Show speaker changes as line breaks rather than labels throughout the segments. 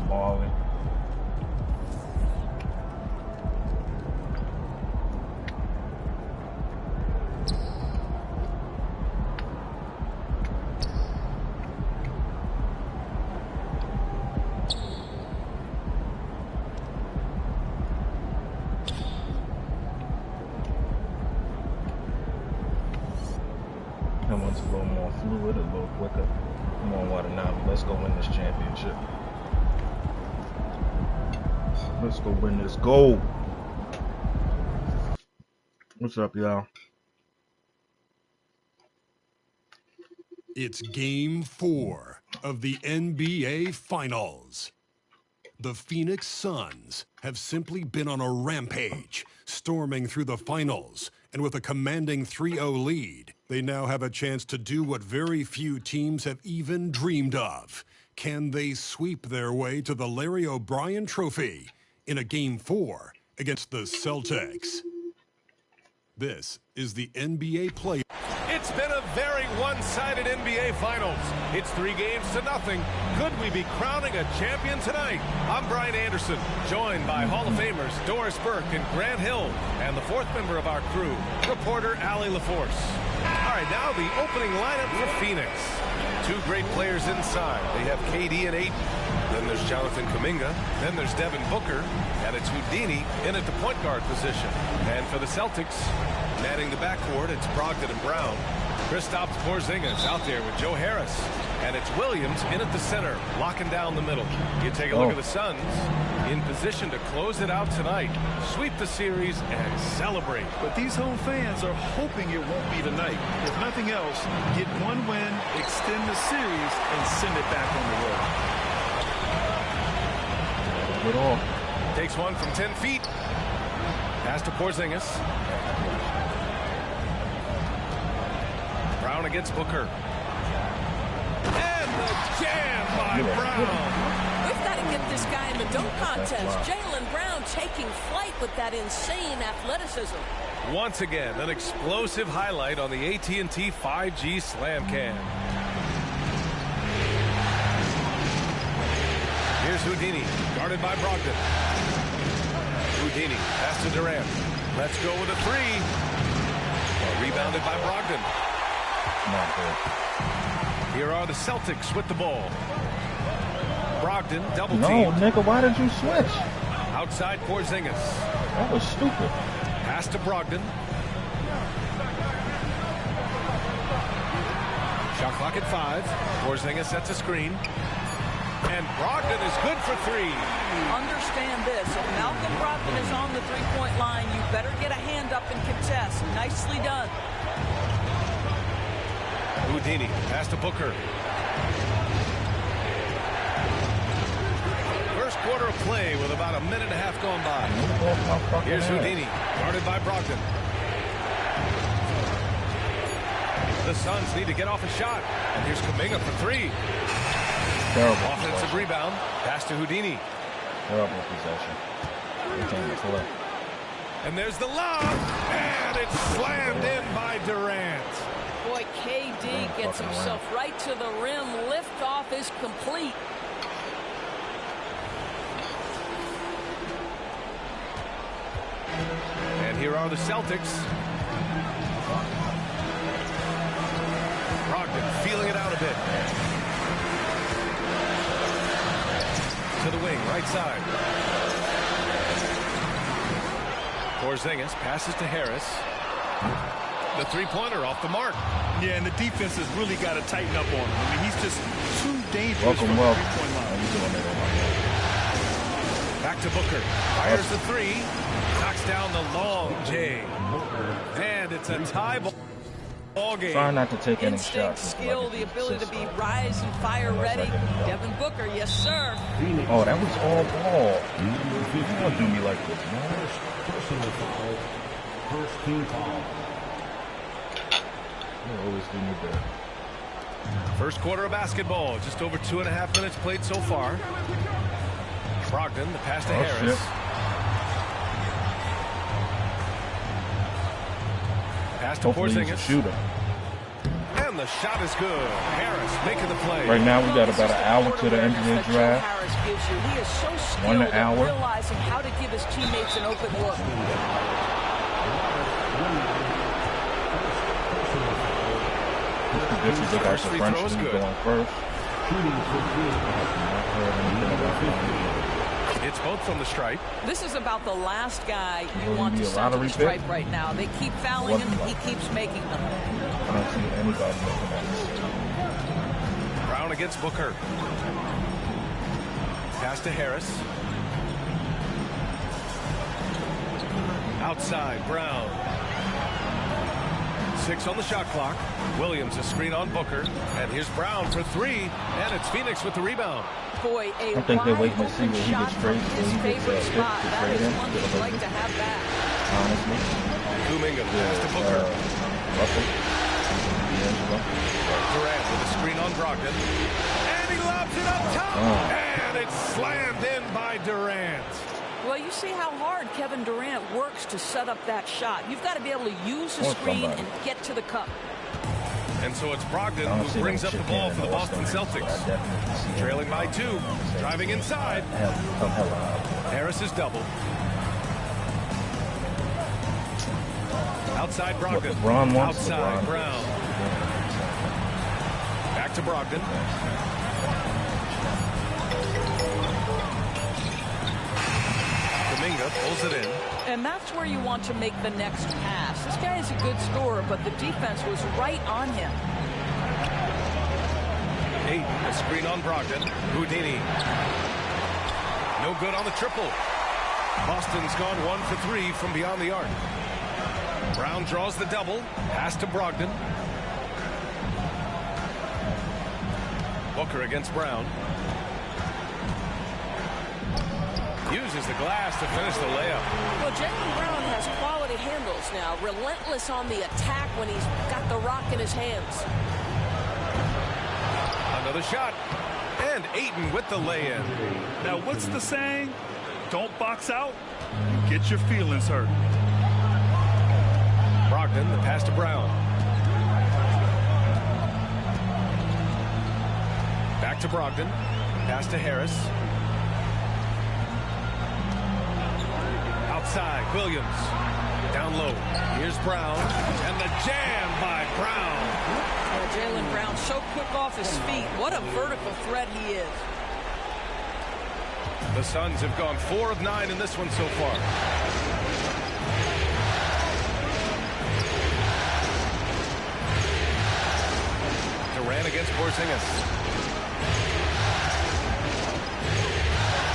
Marley. That one's a little more fluid, a little quicker. Come on, Watanabe, let's go win this championship. Let's go win this gold. What's up, y'all?
It's Game 4 of the NBA Finals. The Phoenix Suns have simply been on a rampage, storming through the finals, and with a commanding 3-0 lead, they now have a chance to do what very few teams have even dreamed of. Can they sweep their way to the Larry O'Brien Trophy in a Game 4 against the Celtics? This is the NBA play.
It's been a very one-sided NBA Finals. It's 3-0. Could we be crowning a champion tonight? I'm Brian Anderson, joined by Hall of Famers Doris Burke and Grant Hill, and the fourth member of our crew, reporter Allie LaForce. All right, now the opening lineup for Phoenix. Two great players inside. They have KD and Ayton. Then there's Jonathan Kuminga. Then there's Devin Booker. And it's Houdini in at the point guard position. And for the Celtics, manning the backcourt, it's Brogdon and Brown. Kristaps Porzingis out there with Joe Harris. And it's Williams in at the center, locking down the middle. You take a look at the Suns, in position to close it out tonight, sweep the series, and celebrate.
But these home fans are hoping it won't be tonight. If nothing else, get one win, extend the series, and send it back on the road.
Good all.
Takes one from 10 feet. Pass to Porzingis. Brown against Booker. And the jam by Brown.
We've got to get this guy in the dunk contest. Jaylen Brown taking flight with that insane athleticism.
Once again, an explosive highlight on the AT&T 5G Slam Cam. Here's Houdini, guarded by Brogdon. Houdini, pass to Durant. Let's go with a three. Rebounded by Brogdon.
Not good.
Here are the Celtics with the ball. Brogdon, double team.
No, nigga, why did you switch?
Outside Porzingis.
That was stupid.
Pass to Brogdon. Shot clock at 5. Porzingis sets a screen. And Brogdon is good for three.
Understand this. If Malcolm Brogdon is on the three-point line, you better get a hand up and contest. Nicely done.
Houdini, pass to Booker. First quarter of play with about a minute and a half gone by. Here's Houdini, guarded by Brogdon. The Suns need to get off a shot. And here's Kuminga for three.
Terrible
Offensive
possession.
rebound. Pass to Houdini.
Terrible possession. They came to play.
And there's the lob. And it's slammed in by Durant.
Boy, KD gets himself right to the rim. Liftoff is complete.
And here are the Celtics. Brogdon feeling it out a bit. To the wing, right side. Porzingis passes to Harris. The three-pointer off the mark.
Yeah, and the defense has really got to tighten up on him. I mean, he's just too dangerous from the three-point line.
Back to Booker. Fires the three. Knocks down the long J. And it's a tie ball game.
Try not to take any
Instinct,
shots.
skill, the ability to be rise and fire ready. Devin Booker, yes, sir.
Oh, that was all ball. You don't do me like this, man.
Personal foul. First team foul.
You always do me better.
First quarter of basketball. Just over 2.5 minutes played so far. Brogdon, the pass to
Oh,
Harris.
shit.
Pass to
Hopefully he's a
Porzingis.
shooter.
And the shot is good. Harris making the play.
Right now, we got about an hour to the NBA draft.
Harris gives you. He is so
1
skilled at
hour.
realizing how to give his teammates an open look.
This is like
First
the
free
French
throw is
league
good.
going first.
It's both from the stripe.
This is about the last guy you
Will
want
he
to
be a
send to the
lottery
stripe
pick?
right now. They keep fouling him. He keeps making them.
I don't see anybody making that.
Brown against Booker. Pass to Harris. Outside, Brown. 6 on the shot clock. Williams a screen on Booker. And here's Brown for 3. And it's Phoenix with the rebound.
Boy, a
I think they're
wide
waiting to see
open
where he
shot
gets
from
traded,
his
where he gets,
favorite
picked
spot.
to
That
trade
is
him.
one that you'd like to have back.
Honestly.
Kuminga pass to Booker.
Russell. D'Angelo.
Durant with a screen on Brogdon. And he lobs it up top. And it's slammed in by Durant.
Well, you see how hard Kevin Durant works to set up that shot. You've got to be able to use the
Or
screen
somebody.
and get to the cup.
And so it's Brogdon
I don't
who
see
brings
that
up the
shit
ball
in
for the Boston
Boston,
Celtics.
but I definitely see him.
Trailing by 2. Driving inside. Harris is double. Outside
What
Brogdon.
LeBron wants,
Outside
LeBron
Brown. Back to Brogdon. Kuminga pulls it in.
And that's where you want to make the next pass. This guy is a good scorer, but the defense was right on him.
8, a screen on Brogdon. Houdini. No good on the triple. Boston's gone 1 for 3 from beyond the arc. Brown draws the double. Pass to Brogdon. Booker against Brown. Uses the glass to finish the layup.
Well, Jaylen Brown has quality handles now. Relentless on the attack when he's got the rock in his hands.
Another shot. And Ayton with the lay-in.
Now, what's the saying? Don't box out. Get your feelings hurt.
Brogdon, the pass to Brown. Back to Brogdon. Pass to Harris. Outside, Williams. Down low. Here's Brown. And the jam by Brown.
Oh, Jaylen Brown so quick off his feet. What a vertical threat he is.
The Suns have gone 4 of 9 in this one so far. Durant against Porzingis.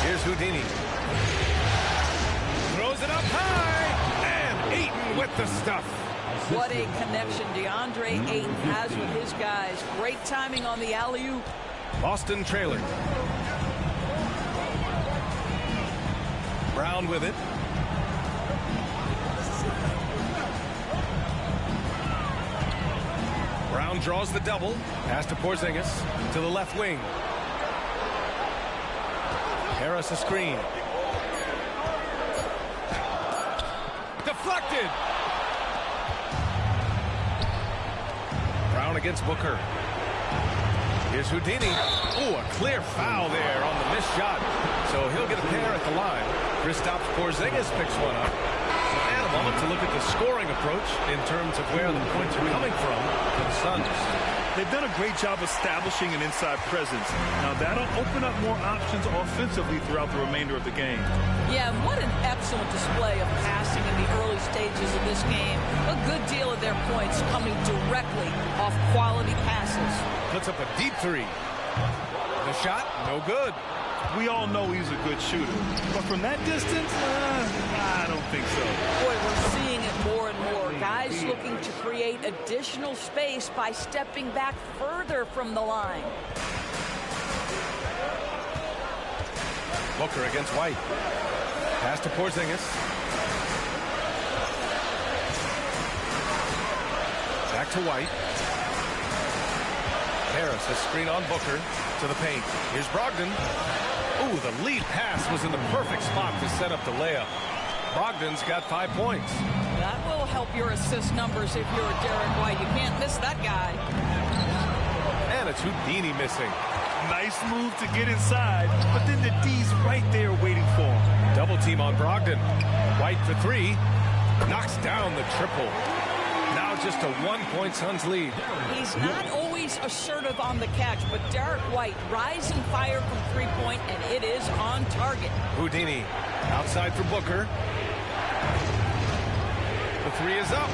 Here's Houdini. Throws it up high. And Ayton with the stuff.
What a connection DeAndre Ayton has with his guys. Great timing on the alley-oop.
Boston trailing. Brown with it. Brown draws the double. Pass to Porzingis. To the left wing. Harris a screen. Deflected. Brown against Booker. Here's Houdini. Ooh, a clear foul there on the missed shot. So he'll get a pair at the line. Kristaps Porzingis picks one up. And a moment to look at the scoring approach in terms of where the points are coming from for the Suns.
They've done a great job establishing an inside presence. Now, that'll open up more options offensively throughout the remainder of the game.
Yeah, what an excellent display of passing in the early stages of this game. A good deal of their points coming directly off quality passes.
Puts up a deep 3. The shot, no good.
We all know he's a good shooter. But from that distance, I don't think so.
Boy, we're seeing it more and more. Guys looking to create additional space by stepping back further from the line.
Booker against White. Pass to Porzingis. Back to White. Harris, a screen on Booker to the paint. Here's Brogdon. Ooh, the lead pass was in the perfect spot to set up the layup. Brogdon's got 5 points.
That will help your assist numbers if you're Derek White. You can't miss that guy.
And it's Houdini missing.
Nice move to get inside, but then the D's right there waiting for him.
Double team on Brogdon. White for 3. Knocks down the triple. Now just a 1-point Suns lead.
He's not always assertive on the catch, but Derek White, rising fire from three-point, and it is on target.
Houdini outside for Booker. The 3 is up.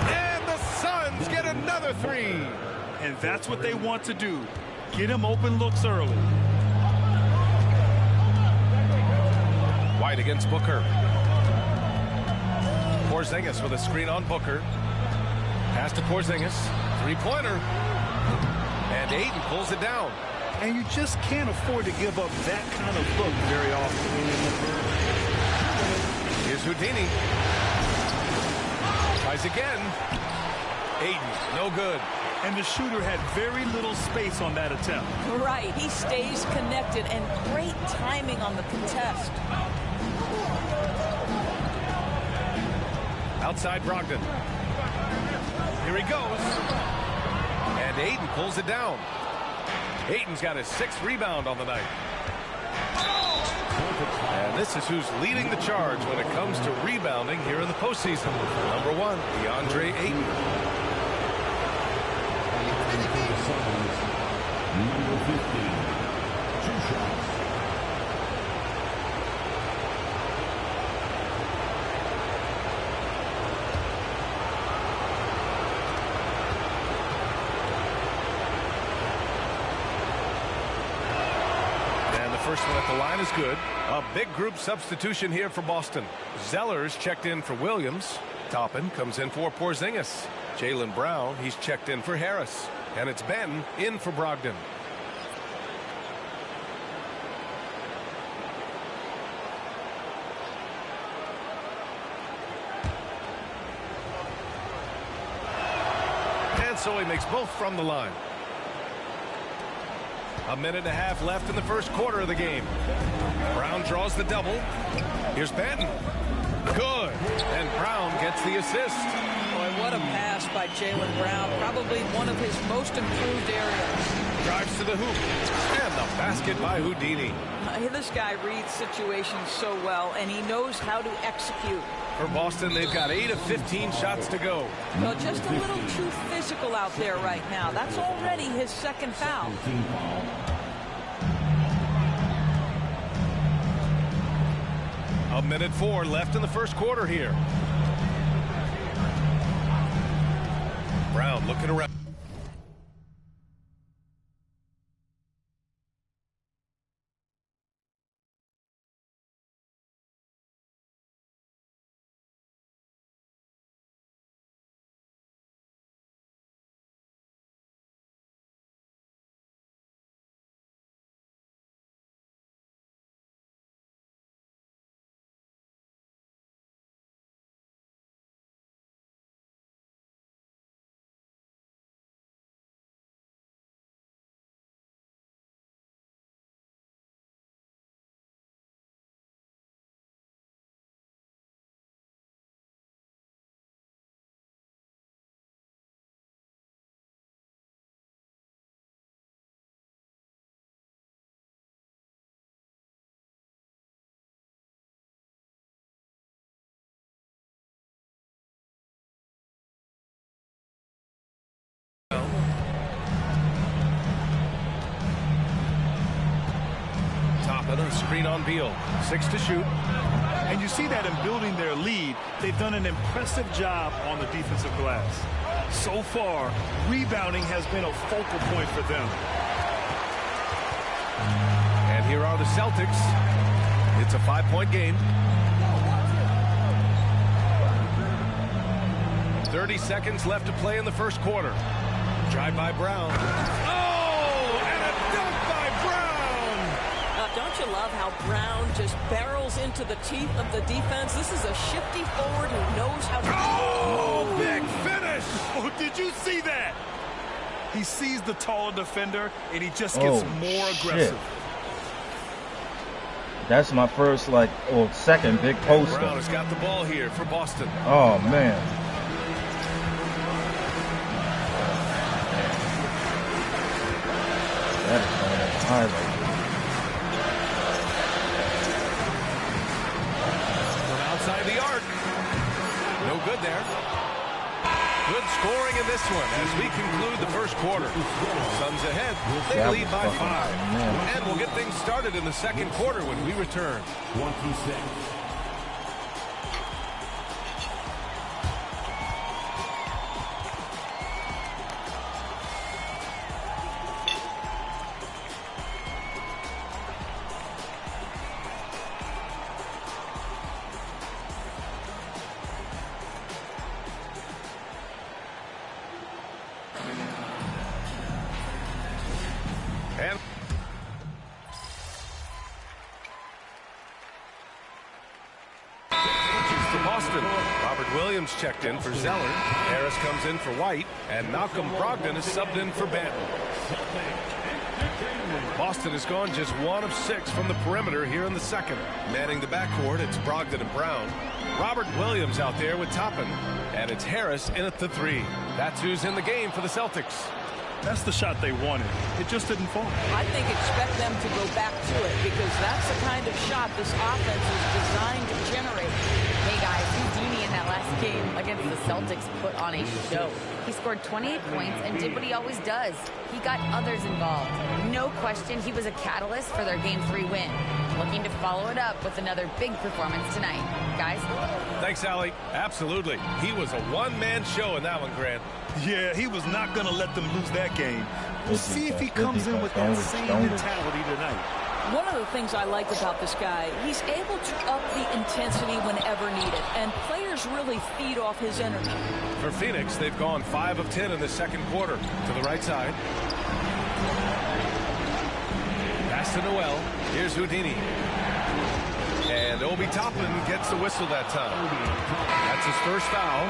And the Suns get another 3.
And that's what they want to do. Get him open looks early.
White against Booker. Porzingis with a screen on Booker. Pass to Porzingis. Three-pointer. And Ayton pulls it down.
And you just can't afford to give up that kind of look very often.
Here's Houdini. Tries again. Ayton, no good.
And the shooter had very little space on that attempt.
Right, he stays connected, and great timing on the contest.
Outside Brogdon. Here he goes. And Ayton pulls it down. Ayton's got his 6th rebound on the night. And this is who's leading the charge when it comes to rebounding here in the postseason. Number 1, DeAndre Ayton.
Number 15, 2 shots.
And the first one at the line is good. A big group substitution here for Boston. Zellers checked in for Williams. Toppin comes in for Porzingis. Jaylen Brown, he's checked in for Harris. And it's Ben in for Brogdon. And so he makes both from the line. A minute and a half left in the first quarter of the game. Brown draws the double. Here's Banton. Good. And Brown gets the assist.
Boy, what a pass by Jaylen Brown. Probably one of his most improved areas.
Drives to the hoop. And the basket by Houdini.
This guy reads situations so well, and he knows how to execute.
For Boston, they've got 8 of 15 shots to go.
Well, just a little too physical out there right now. That's already his 2nd foul.
Team foul.
A minute 4 left in the first quarter here. Brown looking around. Toppin, screen on Beal. 6 to shoot.
And you see that in building their lead, they've done an impressive job on the defensive glass. So far, rebounding has been a focal point for them.
And here are the Celtics. It's a 5-point game. 30 seconds left to play in the first quarter. Drive by Brown. Oh, and a dunk by Brown.
Don't you love how Brown just barrels into the teeth of the defense? This is a shifty forward who knows how to...
Oh, big finish.
Oh, did you see that? He sees the taller defender, and he just gets more aggressive.
That's my first, like, or second big poster.
Brown has got the ball here for Boston.
Oh, man. That is one of the highlights.
From outside the arc. No good there. Good scoring in this one as we conclude the first quarter. Suns ahead. They lead by 5. And we'll get things started in the second quarter when we return.
26.
And for Boston, Robert Williams checked in for Zeller. Harris comes in for White, and Malcolm Brogdon is subbed in for Banton. Boston has gone just 1 of 6 from the perimeter here in the second. Manning the backcourt, it's Brogdon and Brown. Robert Williams out there with Toppin, and it's Harris in at the 3. That's who's in the game for the Celtics.
That's the shot they wanted. It just didn't fall.
I think expect them to go back to it because that's the kind of shot this offense is designed to generate.
Hey guys, Houdini in that last game against the Celtics put on a show. He scored 28 points and did what he always does. He got others involved. No question he was a catalyst for their Game 3 win. Looking to follow it up with another big performance tonight. Guys?
Thanks, Allie. Absolutely. He was a one-man show in that one, Grant.
Yeah, he was not going to let them lose that game. We'll see if he comes in with that same mentality tonight.
One of the things I like about this guy, he's able to up the intensity whenever needed, and players really feed off his energy.
For Phoenix, they've gone 5 of 10 in the second quarter. To the right side. Pass to Noel. Here's Houdini. And Obi Toppin gets the whistle that time. That's his first foul.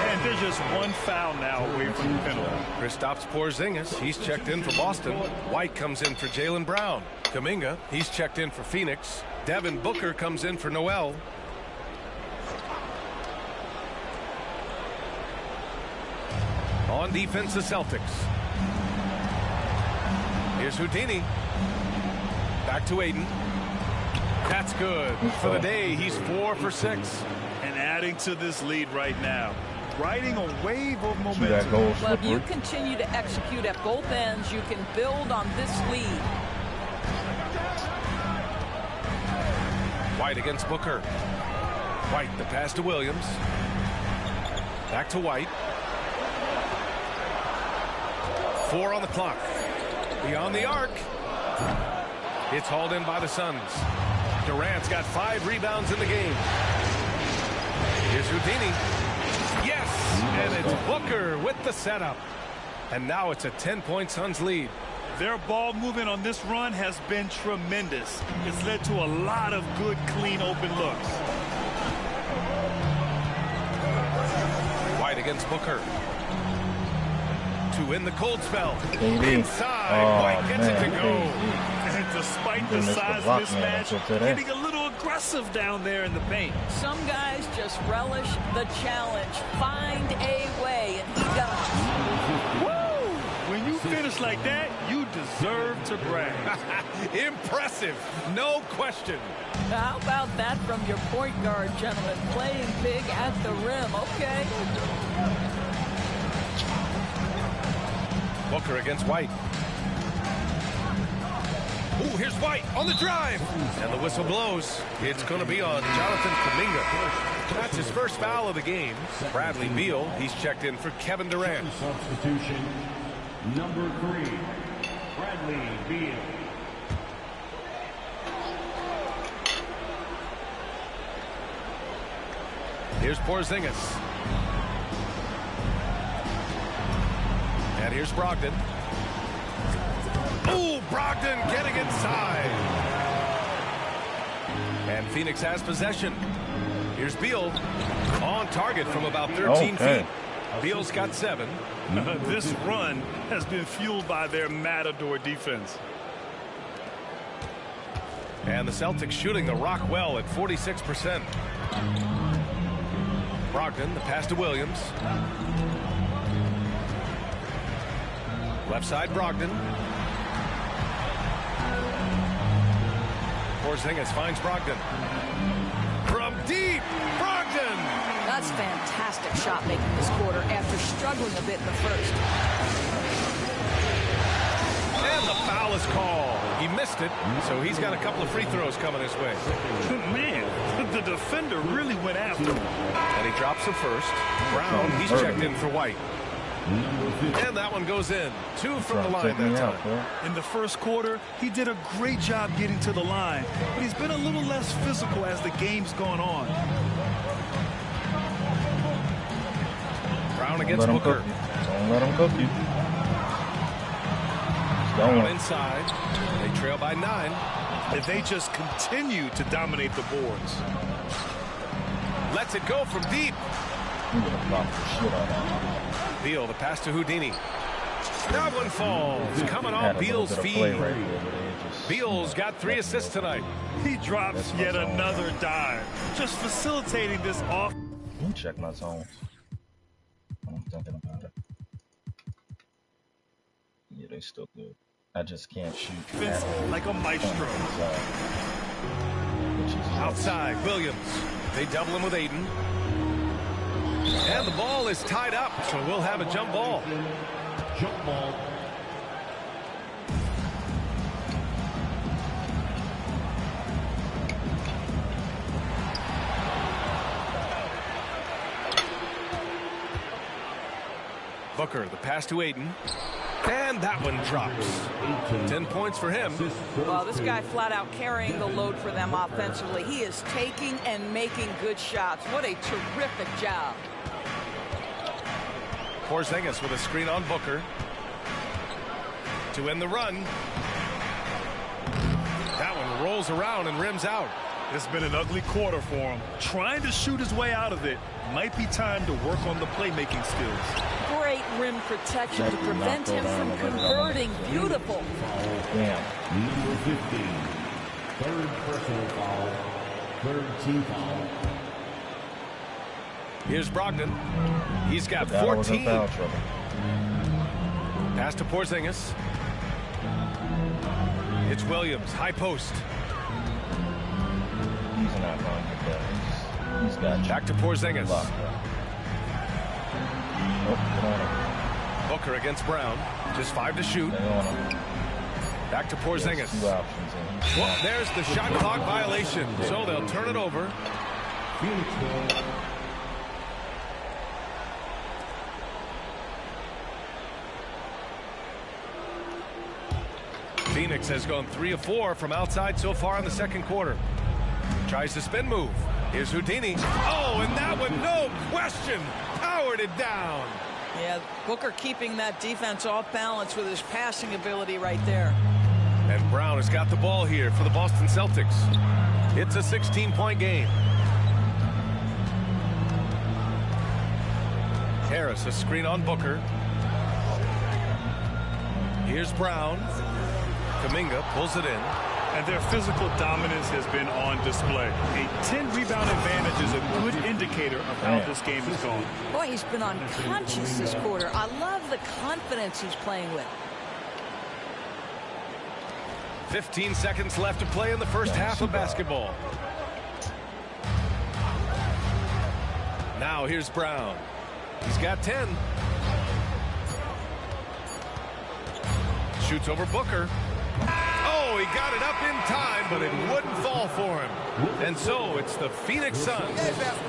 And there's just 1 foul now away from the penalty.
Kristaps Porzingis, he's checked in for Boston. White comes in for Jaylen Brown. Kuminga, he's checked in for Phoenix. Devin Booker comes in for Noel. On defense, the Celtics. Here's Houdini. Back to Aiden. That's good. For the day, he's 4 for 6.
And adding to this lead right now. Riding a wave of momentum.
Well, if you continue to execute at both ends, you can build on this lead.
White against Booker. White, the pass to Williams. Back to White. 4 on the clock. Beyond the arc. It's hauled in by the Suns. Durant's got 5 rebounds in the game. Here's Houdini. Yes! And it's Booker with the setup. And now it's a 10-point Suns lead.
Their ball movement on this run has been tremendous. It's led to a lot of good, clean, open looks.
White against Booker. To win the cold spell.
Inside.
White gets it to go.
And despite the size mismatch, getting a little aggressive down there in the paint.
Some guys just relish the challenge. Find a way, and he does.
Woo! When you finish like that, you deserve to brag.
Impressive. No question.
How about that from your point guard, gentlemen? Playing big at the rim. Okay.
Booker against White. Ooh, here's White on the drive. And the whistle blows. It's going to be on Jonathan Kuminga. That's his first foul of the game. Bradley Beal, he's checked in for Kevin Durant.
Substitution number 3, Bradley Beal.
Here's Porzingis. And here's Brogdon. Ooh, Brogdon getting inside. And Phoenix has possession. Here's Beal on target from about 13 feet. Beal's got 7.
This run has been fueled by their Matador defense.
And the Celtics shooting the rock well at 46%. Brogdon, the pass to Williams. Left side, Brogdon. Porzingis finds Brogdon. From deep, Brogdon!
That's fantastic shot making this quarter after struggling a bit in the first.
And the foul is called. He missed it, so he's got a couple of free throws coming his way.
Man, the defender really went after him.
And he drops the first. Brown, he's checked in for White. And that one goes in. 2 from the line that time.
In the first quarter, he did a great job getting to the line, but he's been a little less physical as the game's gone on.
Brown against Booker.
Don't let him cook you.
Brown inside. They trail by 9.
If they just continue to dominate the boards.
Lets it go from deep. Beal, the pass to Houdini. That one falls. Coming off Beal's feet. Beal's got 3 assists tonight.
He drops yet another dime. Just facilitating this off.
Let me check my zones. I'm thinking about it. Yeah, they still good. I just can't shoot.
Like a maestro.
Outside, Williams. They double him with Aiden. And the ball is tied up, so we'll have a jump ball.
Jump ball.
Booker, the pass to Aiden. And that one drops. 10 points for him.
Well, this guy flat out carrying the load for them offensively. He is taking and making good shots. What a terrific job.
Porzingis with a screen on Booker. To end the run. That one rolls around and rims out.
It's been an ugly quarter for him. Trying to shoot his way out of it. Might be time to work on the playmaking skills.
Great rim protection to prevent him from converting. Beautiful.
Damn.
Number 15. Third personal foul. Third team foul.
Here's Brogdon. He's got 14. Pass to Porzingis. It's Williams, high post.
He's not going to get that. He's got you.
Back to Porzingis.
Oh,
Booker against Brown. Just 5 to shoot. Back to Porzingis. Well, there's the shot clock violation. So they'll turn it over. Phoenix has gone 3 of 4 from outside so far in the second quarter. Tries the spin move. Here's Houdini. Oh, and that one, no question, powered it down.
Yeah, Booker keeping that defense off balance with his passing ability right there.
And Brown has got the ball here for the Boston Celtics. It's a 16-point game. Harris, a screen on Booker. Here's Brown. Kuminga pulls it in.
And their physical dominance has been on display. A 10-rebound advantage is a good indicator of how this game is going.
Boy, he's been unconscious this quarter. I love the confidence he's playing with.
15 seconds left to play in the first half of basketball. Now here's Brown. He's got 10. Shoots over Booker. Oh, he got it up in time, but it wouldn't fall for him. And so it's the Phoenix Suns.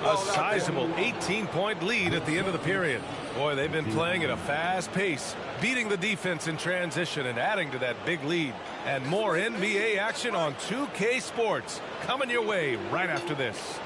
A sizable 18-point lead at the end of the period. Boy, they've been playing at a fast pace, beating the defense in transition and adding to that big lead. And more NBA action on 2K Sports coming your way right after this.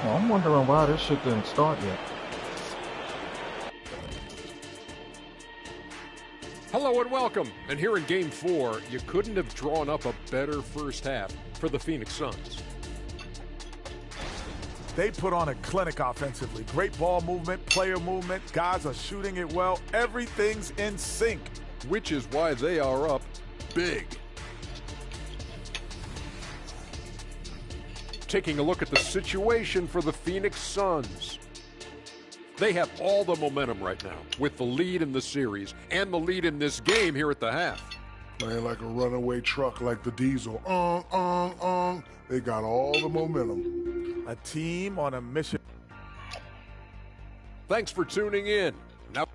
Well, I'm wondering why this shit didn't start yet.
Hello and welcome. And here in Game 4, you couldn't have drawn up a better first half for the Phoenix Suns.
They put on a clinic offensively. Great ball movement, player movement. Guys are shooting it well. Everything's in sync.
Which is why they are up big. Taking a look at the situation for the Phoenix Suns. They have all the momentum right now with the lead in the series and the lead in this game here at the half.
Playing like a runaway truck like the Diesel. They got all the momentum.
A team on a mission.
Thanks for tuning in. Now,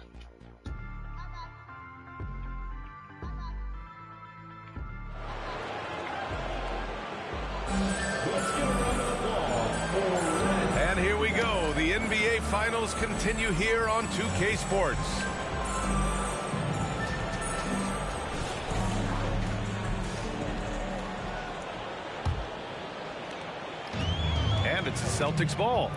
and here we go. The NBA Finals continue here on 2K Sports. And it's the Celtics ball.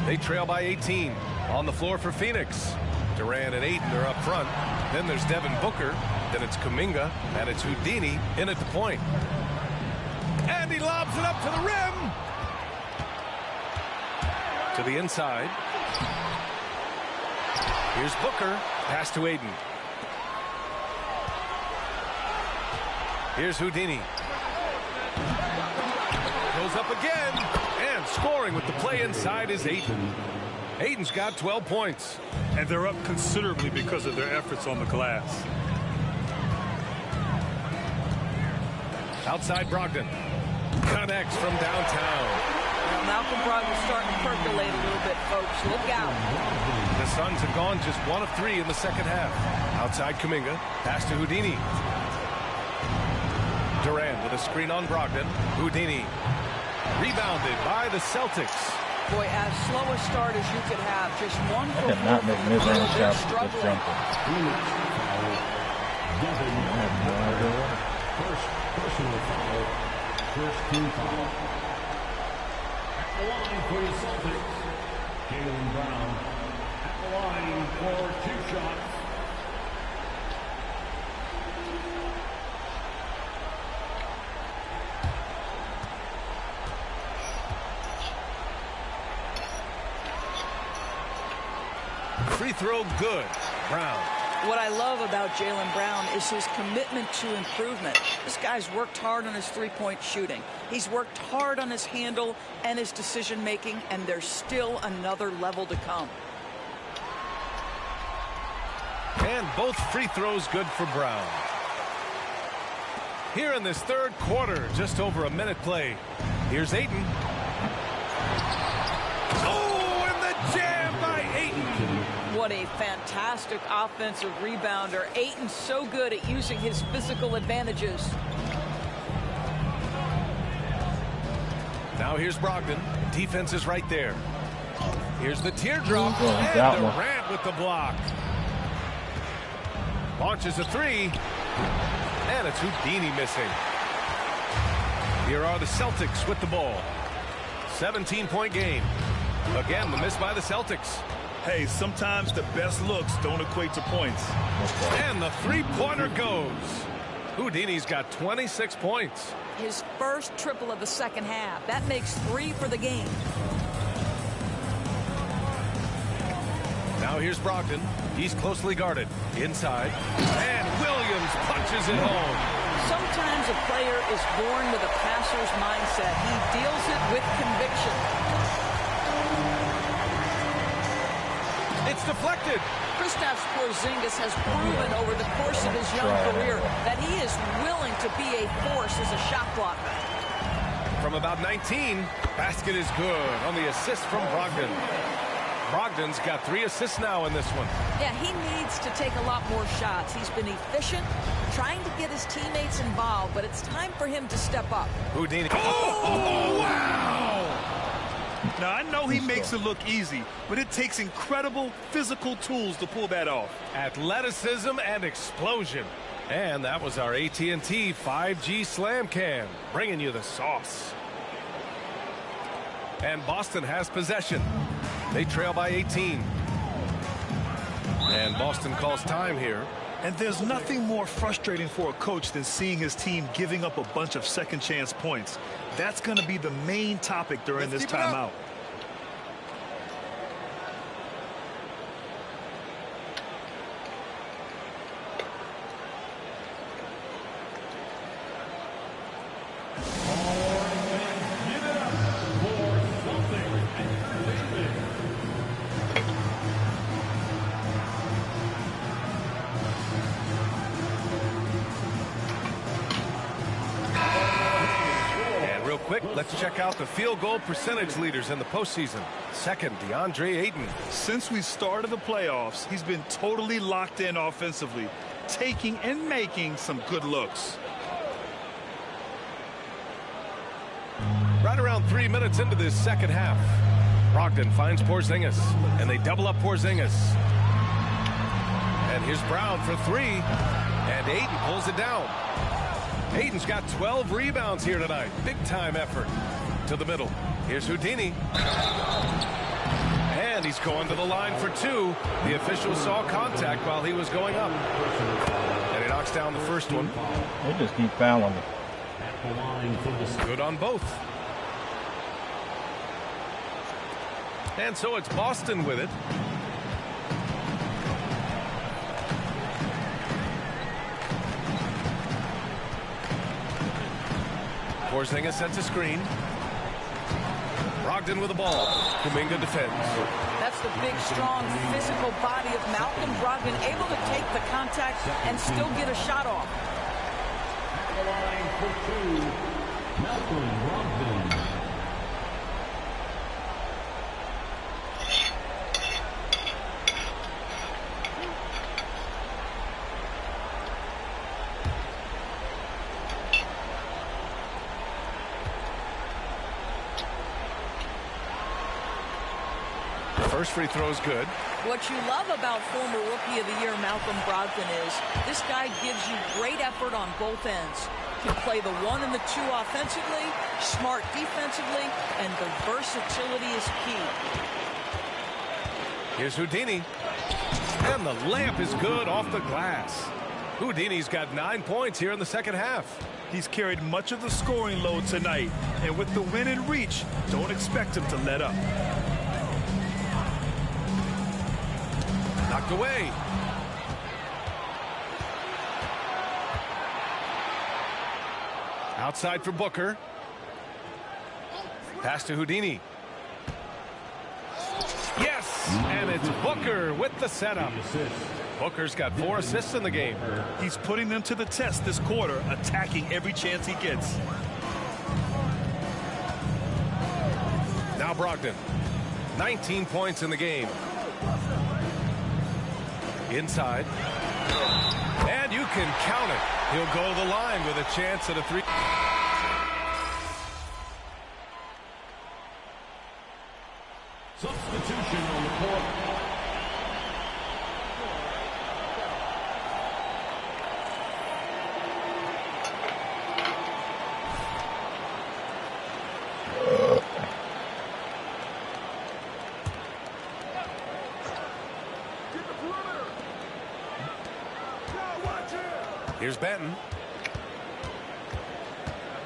They trail by 18. On the floor for Phoenix. Durant and Ayton are up front. Then there's Devin Booker. Then it's Kuminga. And it's Houdini in at the point. And he lobs it up to the rim. To the inside. Here's Booker. Pass to Ayton. Here's Houdini. Goes up again. And scoring with the play inside is Ayton. Ayton's got 12 points.
And they're up considerably because of their efforts on the glass.
Outside Brogdon. Connects from downtown.
Well, Malcolm Brogdon's starting to percolate a little bit, folks. Look out.
The Suns have gone just 1 of 3 in the second half. Outside Kuminga. Pass to Houdini. Durant with a screen on Brogdon. Houdini. Rebounded by the Celtics.
Boy, as slow a start as you could have. Just 1 for 4.
Cannot make mid-range shots with this jumper.
First personal foul. First team foul. At the line for the Celtics, Jaylen Brown. At the line for 2 shots.
Free throw good. Brown.
What I love about Jaylen Brown is his commitment to improvement. This guy's worked hard on his three-point shooting. He's worked hard on his handle and his decision-making, and there's still another level to come.
And both free throws good for Brown. Here in this third quarter, just over a minute play. Here's Ayton. Oh, and the jam by Ayton.
What a fantastic offensive rebounder. Ayton's so good at using his physical advantages.
Now here's Brogdon. Defense is right there. Here's the teardrop. And Durant with the block. Launches a 3. And it's Houdini missing. Here are the Celtics with the ball. 17-point game. Again, the miss by the Celtics.
Hey, sometimes the best looks don't equate to points.
And the three-pointer goes. Houdini's got 26 points.
His first triple of the second half. That makes 3 for the game.
Now here's Brogdon. He's closely guarded. Inside. And Williams punches it home.
Sometimes a player is born with a passer's mindset. He deals it with conviction.
It's deflected.
Kristaps Porzingis has proven over the course of his young career that he is willing to be a force as a shot blocker.
From about 19, basket is good on the assist from Brogdon. Brogdon's got 3 assists now in this one.
Yeah, he needs to take a lot more shots. He's been efficient, trying to get his teammates involved, but it's time for him to step up.
Houdini. Oh, wow!
Now, I know he makes it look easy, but it takes incredible physical tools to pull that off.
Athleticism and explosion. And that was our AT&T 5G Slam Cam, bringing you the sauce. And Boston has possession. They trail by 18. And Boston calls time here.
And there's nothing more frustrating for a coach than seeing his team giving up a bunch of second chance points. That's going to be the main topic during this timeout.
Let's check out the field goal percentage leaders in the postseason. Second, DeAndre Ayton.
Since we started the playoffs, he's been totally locked in offensively, taking and making some good looks.
Right around 3 minutes into this second half, Brogdon finds Porzingis, and they double up Porzingis. And here's Brown for three, and Ayton pulls it down. Ayton's got 12 rebounds here tonight. Big-time effort to the middle. Here's Houdini. And he's going to the line for two. The official saw contact while he was going up. And he knocks down the first one.
They just keep fouling it.
Good on both. And so it's Boston with it. Porzingis sets a screen. Brogdon with the ball. Kuminga defends.
That's the big, strong, physical body of Malcolm Brogdon, able to take the contact and still get a shot off.
At the line for two, Malcolm Brogdon.
First free throw is good.
What you love about former Rookie of the Year Malcolm Brogdon is this guy gives you great effort on both ends. Can play the one and the two offensively, smart defensively, and the versatility is key.
Here's Houdini. And the layup is good off the glass. Houdini's got 9 points here in the second half.
He's carried much of the scoring load tonight. And with the win in reach, don't expect him to let up.
Knocked away. Outside for Booker. Pass to Houdini. Yes! And it's Booker with the setup. Booker's got 4 assists in the game.
He's putting them to the test this quarter, attacking every chance he gets.
Now Brogdon. 19 points in the game. Inside. And you can count it. He'll go to the line with a chance at a three.
Substitution on the court.
Here's Benton.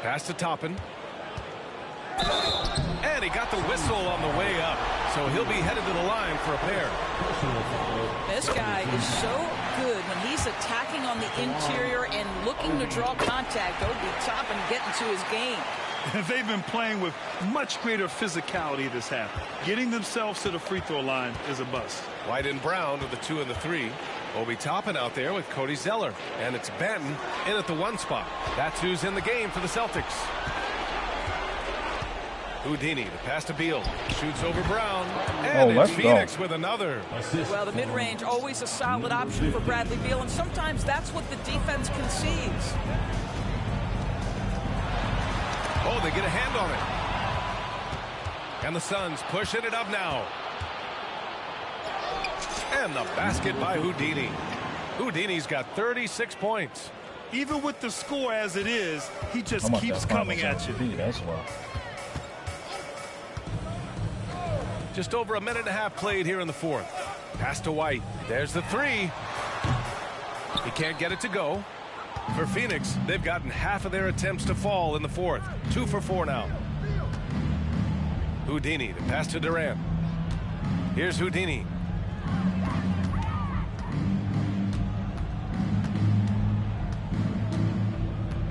Pass to Toppin. And he got the whistle on the way up. So he'll be headed to the line for a pair.
This guy is so good when he's attacking on the interior and looking to draw contact. Obi Toppin getting to his game.
They've been playing with much greater physicality this half. Getting themselves to the free throw line is a bust.
White and Brown with the 2 and the 3. Obi Toppin out there with Cody Zeller. And it's Benton in at the 1 spot. That's who's in the game for the Celtics. Houdini, the pass to Beal. Shoots over Brown. And it's Phoenix with another.
Well, the mid-range, always a solid option for Bradley Beal, and sometimes that's what the defense concedes.
Oh, they get a hand on it. And the Suns pushing it up now. And the basket by Houdini. Houdini's got 36 points.
Even with the score as it is, he just keeps coming at you.
That's why.
Just over a minute and a half played here in the fourth. Pass to White. There's the three. He can't get it to go. For Phoenix, they've gotten half of their attempts to fall in the fourth. 2 for 4 now. Houdini, the pass to Durant. Here's Houdini.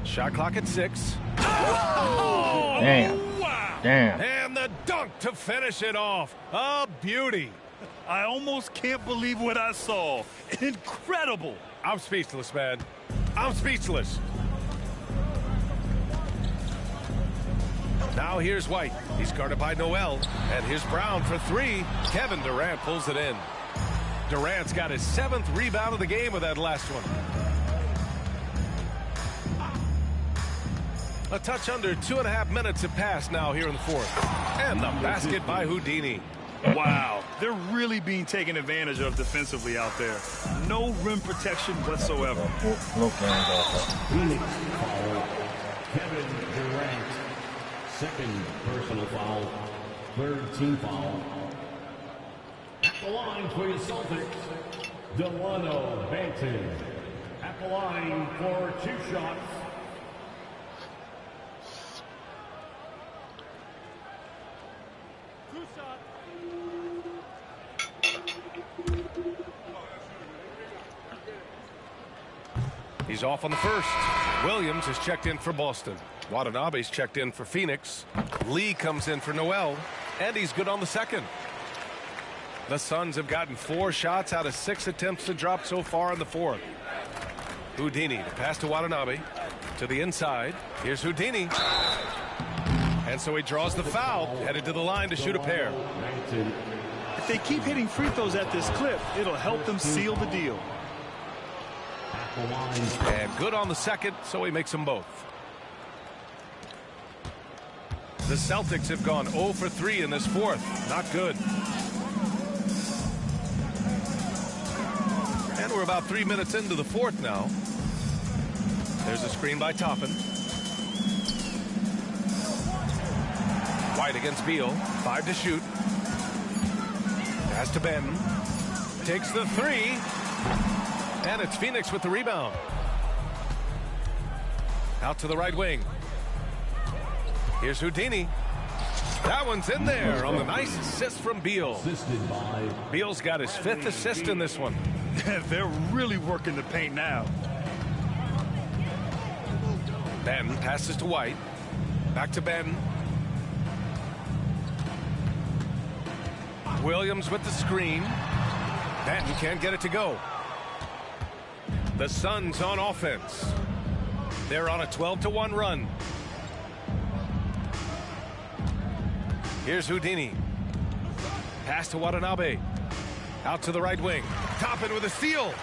Shot clock at 6. Oh!
Damn.
Wow.
Damn.
And the dunk to finish it off. A beauty.
I almost can't believe what I saw. Incredible.
I'm speechless, man. I'm speechless. Now here's White. He's guarded by Noel. And here's Brown for 3. Kevin Durant pulls it in. Durant's got his 7th rebound of the game with that last one. A touch under 2.5 minutes have passed now here in the fourth. And the basket by Houdini.
Wow, they're really being taken advantage of defensively out there. No rim protection whatsoever.
Phoenix foul. Kevin Durant. 2nd personal foul. 3rd team foul. At the line for your Celtics, Delano Banton. At the line for 2 shots.
He's off on the first. Williams is checked in for Boston. Watanabe's checked in for Phoenix. Lee comes in for Noel. And he's good on the second. The Suns have gotten 4 shots out of 6 attempts to drop so far in the fourth. Houdini, the pass to Watanabe. To the inside. Here's Houdini. And so he draws the foul. Headed to the line to shoot a pair.
If they keep hitting free throws at this clip, it'll help them seal the deal.
And good on the second, so he makes them both. The Celtics have gone 0 for 3 in this fourth. Not good. And we're about 3 minutes into the fourth now. There's a screen by Toppin. White against Beal. 5 to shoot. Pass to Ben. Takes the 3. And it's Phoenix with the rebound. Out to the right wing. Here's Houdini. That one's in there on the nice assist from Beal. Beal's got his 5th assist in this one.
They're really working the paint now.
Ben passes to White. Back to Ben. Williams with the screen. Benton can't get it to go. The Suns on offense. They're on a 12-1 run. Here's Houdini. Pass to Watanabe. Out to the right wing. Toppin with a steal.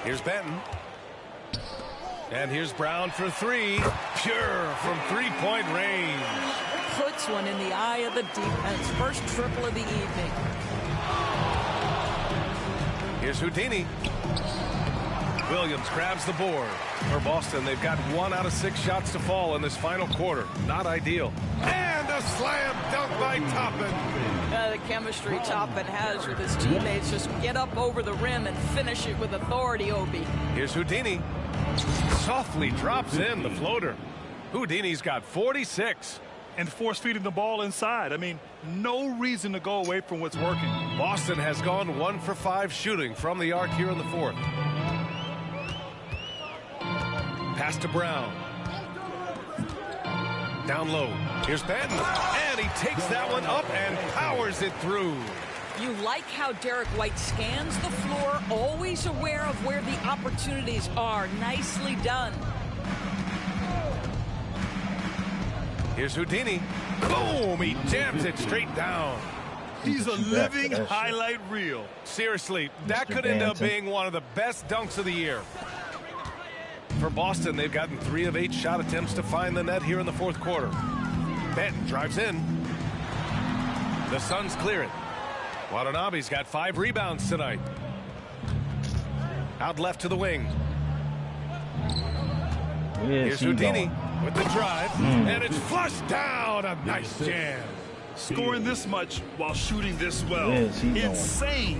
Here's Benton. And here's Brown for 3. Pure from 3-point range.
Puts one in the eye of the defense. First triple of the evening.
Here's Houdini. Williams grabs the board. For Boston, they've got 1 out of 6 shots to fall in this final quarter. Not ideal. And a slam dunk by Toppin.
The chemistry Toppin has with his teammates. Just get up over the rim and finish it with authority, Obi.
Here's Houdini. Softly drops in the floater. Houdini's got 46.
And force feeding the ball inside. I mean, no reason to go away from what's working.
Boston has gone 1 for 5 shooting from the arc here in the fourth. Pass to Brown. Down low. Here's Banton. And he takes that one up and powers it through.
You like how Derek White scans the floor, always aware of where the opportunities are. Nicely done.
Here's Houdini. Boom! He jams it straight down.
He's a living highlight reel.
Seriously, that could end up being one of the best dunks of the year. For Boston, they've gotten 3 of 8 shot attempts to find the net here in the fourth quarter. Benton drives in. The Suns clear it. Watanabe's got 5 rebounds tonight. Out left to the wing. Here's Houdini. with the drive, and it's flushed down. A nice jam.
Scoring this much while shooting this well. Insane.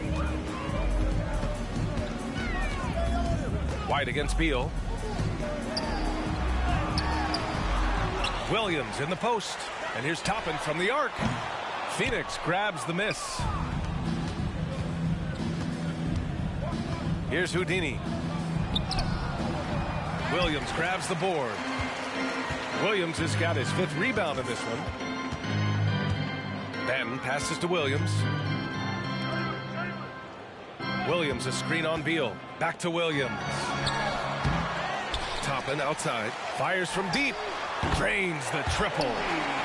White against Beal. Williams in the post. And here's Toppin from the arc. Phoenix grabs the miss. Here's Houdini. Williams grabs the board. Williams has got his 5th rebound in this one. Banton passes to Williams. Williams a screen on Beal. Back to Williams. Toppin outside. Fires from deep. Drains the triple.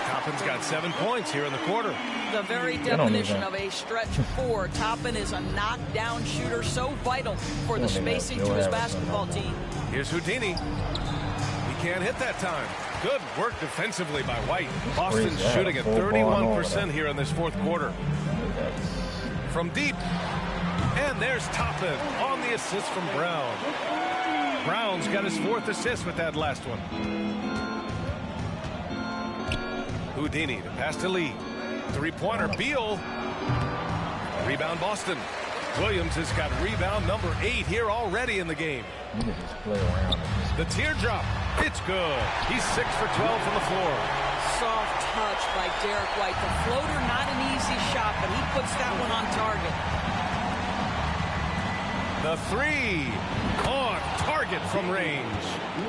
Toppin's got 7 points here in the quarter.
The very definition of a stretch 4. Toppin is a knockdown shooter, so vital for the spacing to his basketball team.
Here's Houdini. He can't hit that time. Good work defensively by White. Boston's shooting at 31% here in this 4th quarter. From deep. And there's Toppin on the assist from Brown. Brown's got his 4th assist with that last one. Houdini to pass to Lee. 3-pointer, Beal. Rebound, Boston. Williams has got rebound number 8 here already in the game. The teardrop. It's good. He's 6 for 12 from the floor.
Soft touch by Derek White. The floater, not an easy shot, but he puts that one on target.
The 3 on target from range.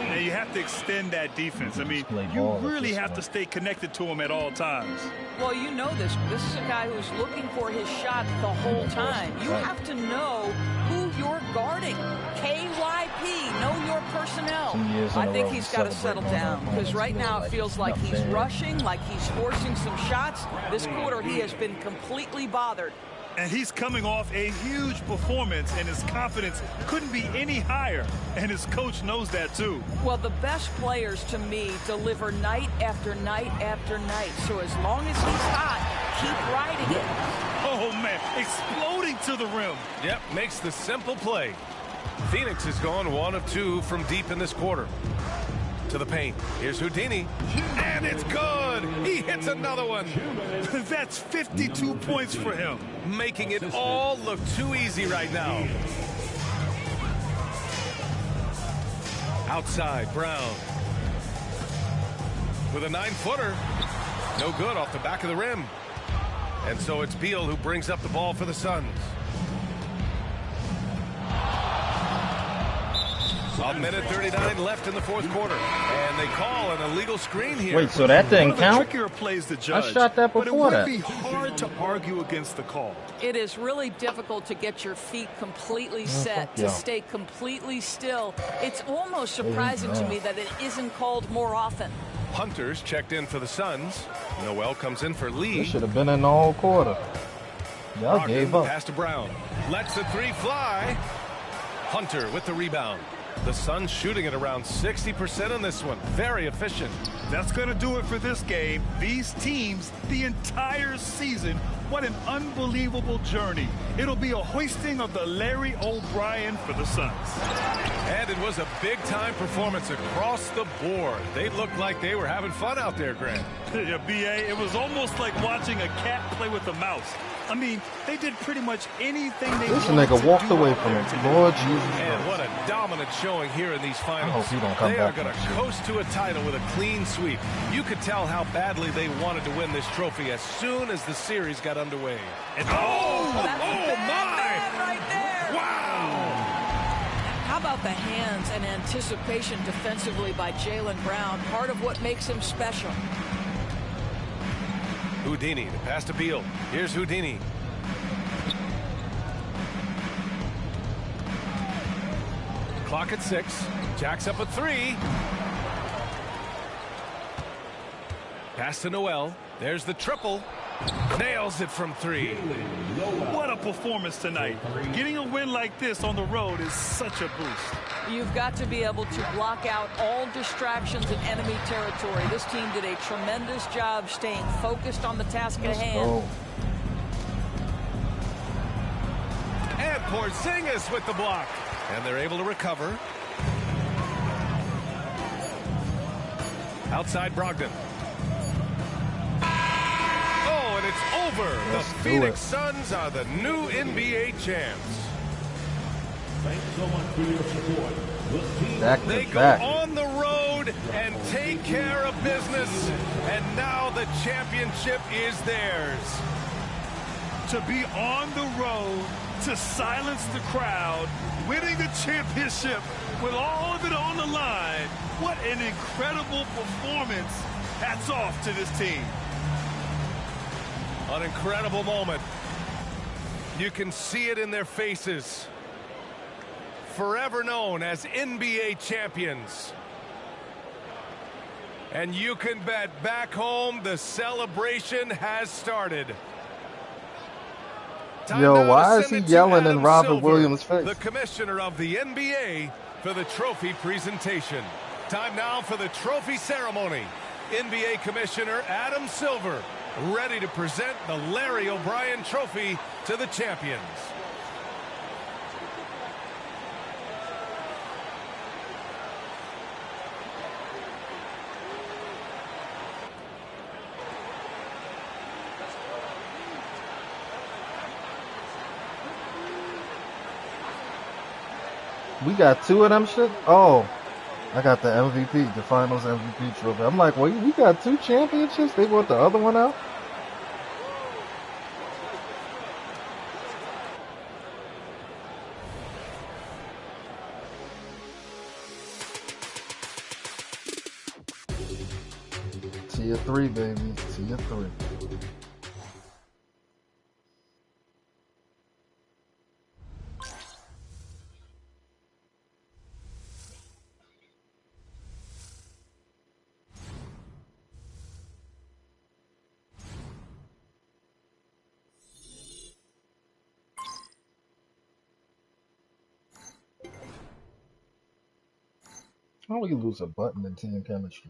Now you have to extend that defense. I mean, you really have to stay connected to him at all times.
Well, you know this. This is a guy who's looking for his shot the whole time. You have to know who you're guarding. KYP, know your personnel. I think he's got to settle down because right now it feels like he's rushing, like he's forcing some shots. This quarter he has been completely bothered.
And he's coming off a huge performance, and his confidence couldn't be any higher. And his coach knows that, too.
Well, the best players, to me, deliver night after night after night. So as long as he's hot, keep riding it.
Oh, man, exploding to the rim.
Yep, makes the simple play. Phoenix has gone 1 of 2 from deep in this quarter. To the paint. Here's Houdini. And it's good. He hits another one.
That's 52 points for him.
Making it all look too easy right now. Outside, Brown. With a 9-footer. No good off the back of the rim. And so it's Beal who brings up the ball for the Suns. A minute 39 left in the 4th quarter. And they call an illegal screen here.
Wait, so that didn't count?
Trickier plays to judge,
I shot that before that.
But it would be hard to argue against the call.
It is really difficult to get your feet completely set, to stay completely still. It's almost surprising to me that it isn't called more often.
Hunter's checked in for the Suns. Noel comes in for Lee.
This should have been in the whole quarter. Y'all gave up.
Pass to Brown. Lets the 3 fly. Hunter with the rebound. The Suns shooting at around 60% on this one. Very efficient.
That's going to do it for this game. These teams, the entire season, what an unbelievable journey. It'll be a hoisting of the Larry O'Brien for the Suns.
And it was a big-time performance across the board. They looked like they were having fun out there, Grant.
Yeah, B.A., it was almost like watching a cat play with a mouse. I mean, they did pretty much anything they wanted.
This nigga walked away from it. Lord Jesus.
And what a dominant showing here in these finals.
I hope he don't come
they
back
are going to coast to a title with a clean sweep. You could tell how badly they wanted to win this trophy as soon as the series got underway. And
That's bad right there.
Wow!
How about the hands and anticipation defensively by Jaylen Brown? Part of what makes him special.
Houdini, the pass to Beal. Here's Houdini. Clock at 6. Jacks up at 3. Pass to Noel. There's the triple. Nails it from 3.
What a performance tonight. Getting a win like this on the road is such a boost.
You've got to be able to block out all distractions in enemy territory. This team did a tremendous job staying focused on the task at hand.
And Porzingis with the block. And they're able to recover. Outside Brogdon. Oh, and it's over.
Let's
the
do
Phoenix
it.
Suns are the new NBA champs.
Thanks so much for your support.
Back
They
to
go
back.
on the road and take care of business, and now the championship is theirs.
To be on the road, to silence the crowd, winning the championship with all of it on the line. What an incredible performance. Hats off to this team.
An incredible moment. You can see it in their faces. Forever known as NBA champions. And you can bet back home the celebration has started. Time now
Yo,
to
why is
send
he
it to
yelling
Adam
in Robert
Silver,
Williams' face?
the commissioner of the NBA, for the trophy presentation. Time now for the trophy ceremony. NBA Commissioner Adam Silver ready to present the Larry O'Brien Trophy to the champions.
We got two of them shit? Oh, I got the MVP, the finals MVP trophy. I'm like, well, we got two championships? They want the other one out? Tier 3, baby. Tier 3. How do we lose a button in team chemistry?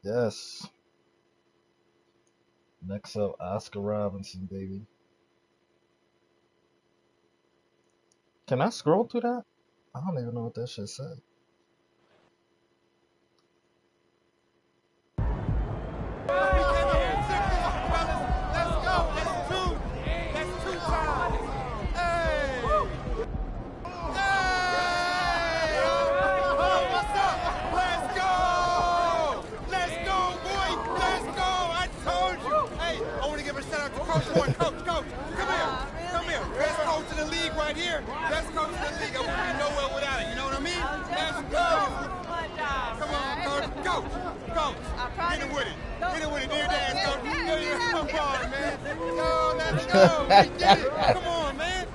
Yes. Next up, Oscar Robinson, baby. Can I scroll through that? I don't even know what that shit said.
Come on, man.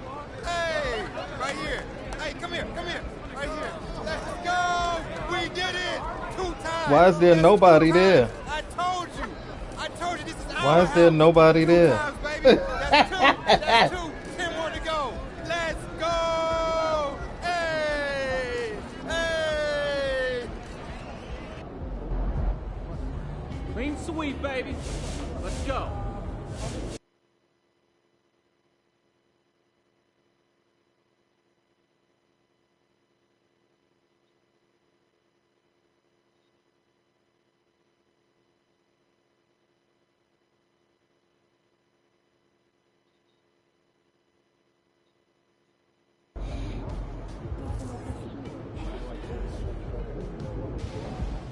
Hey, right here. Hey, come here. Right here. Let's go. We did it. 2 times.
Why is there nobody there?
I told you this is
Why is there nobody there?
That's 2. 10 more to go. Let's go. Hey.
Clean sweep, baby. Let's go.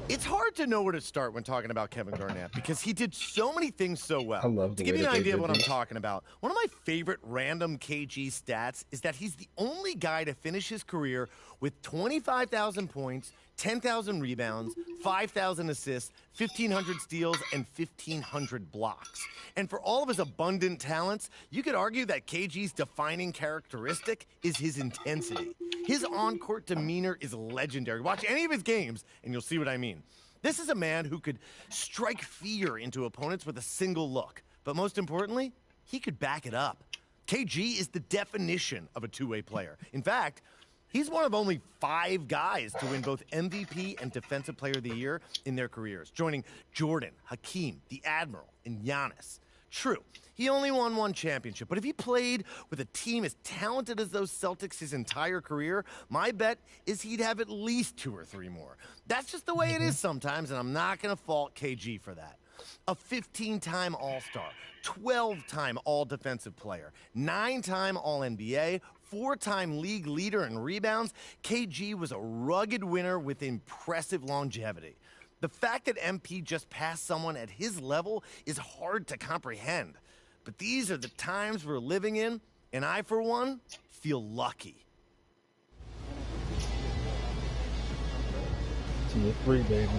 It's hard to know where to start when talking about Kevin Garnett because he did so many things so well.
I love the
To give
way
you an
that they
idea of
did
what I'm
this.
talking about, one of my favorite random KG stats is that he's the only guy to finish his career with 25,000 points, 10,000 rebounds, 5,000 assists, 1,500 steals, and 1,500 blocks. And for all of his abundant talents, you could argue that KG's defining characteristic is his intensity. His on-court demeanor is legendary. Watch any of his games, and you'll see what I mean. This is a man who could strike fear into opponents with a single look. But most importantly, he could back it up. KG is the definition of a two-way player. In fact, he's one of only 5 guys to win both MVP and Defensive Player of the Year in their careers, joining Jordan, Hakeem, the Admiral, and Giannis. True, he only won one championship, but if he played with a team as talented as those Celtics his entire career, my bet is he'd have at least 2 or 3 more. That's just the way it is sometimes, and I'm not going to fault KG for that. A 15-time All-Star, 12-time All-Defensive Player, 9-time All-NBA, 4-time league leader in rebounds, KG was a rugged winner with impressive longevity. The fact that MP just passed someone at his level is hard to comprehend. But these are the times we're living in, and I, for one, feel lucky.
Tier 3, baby.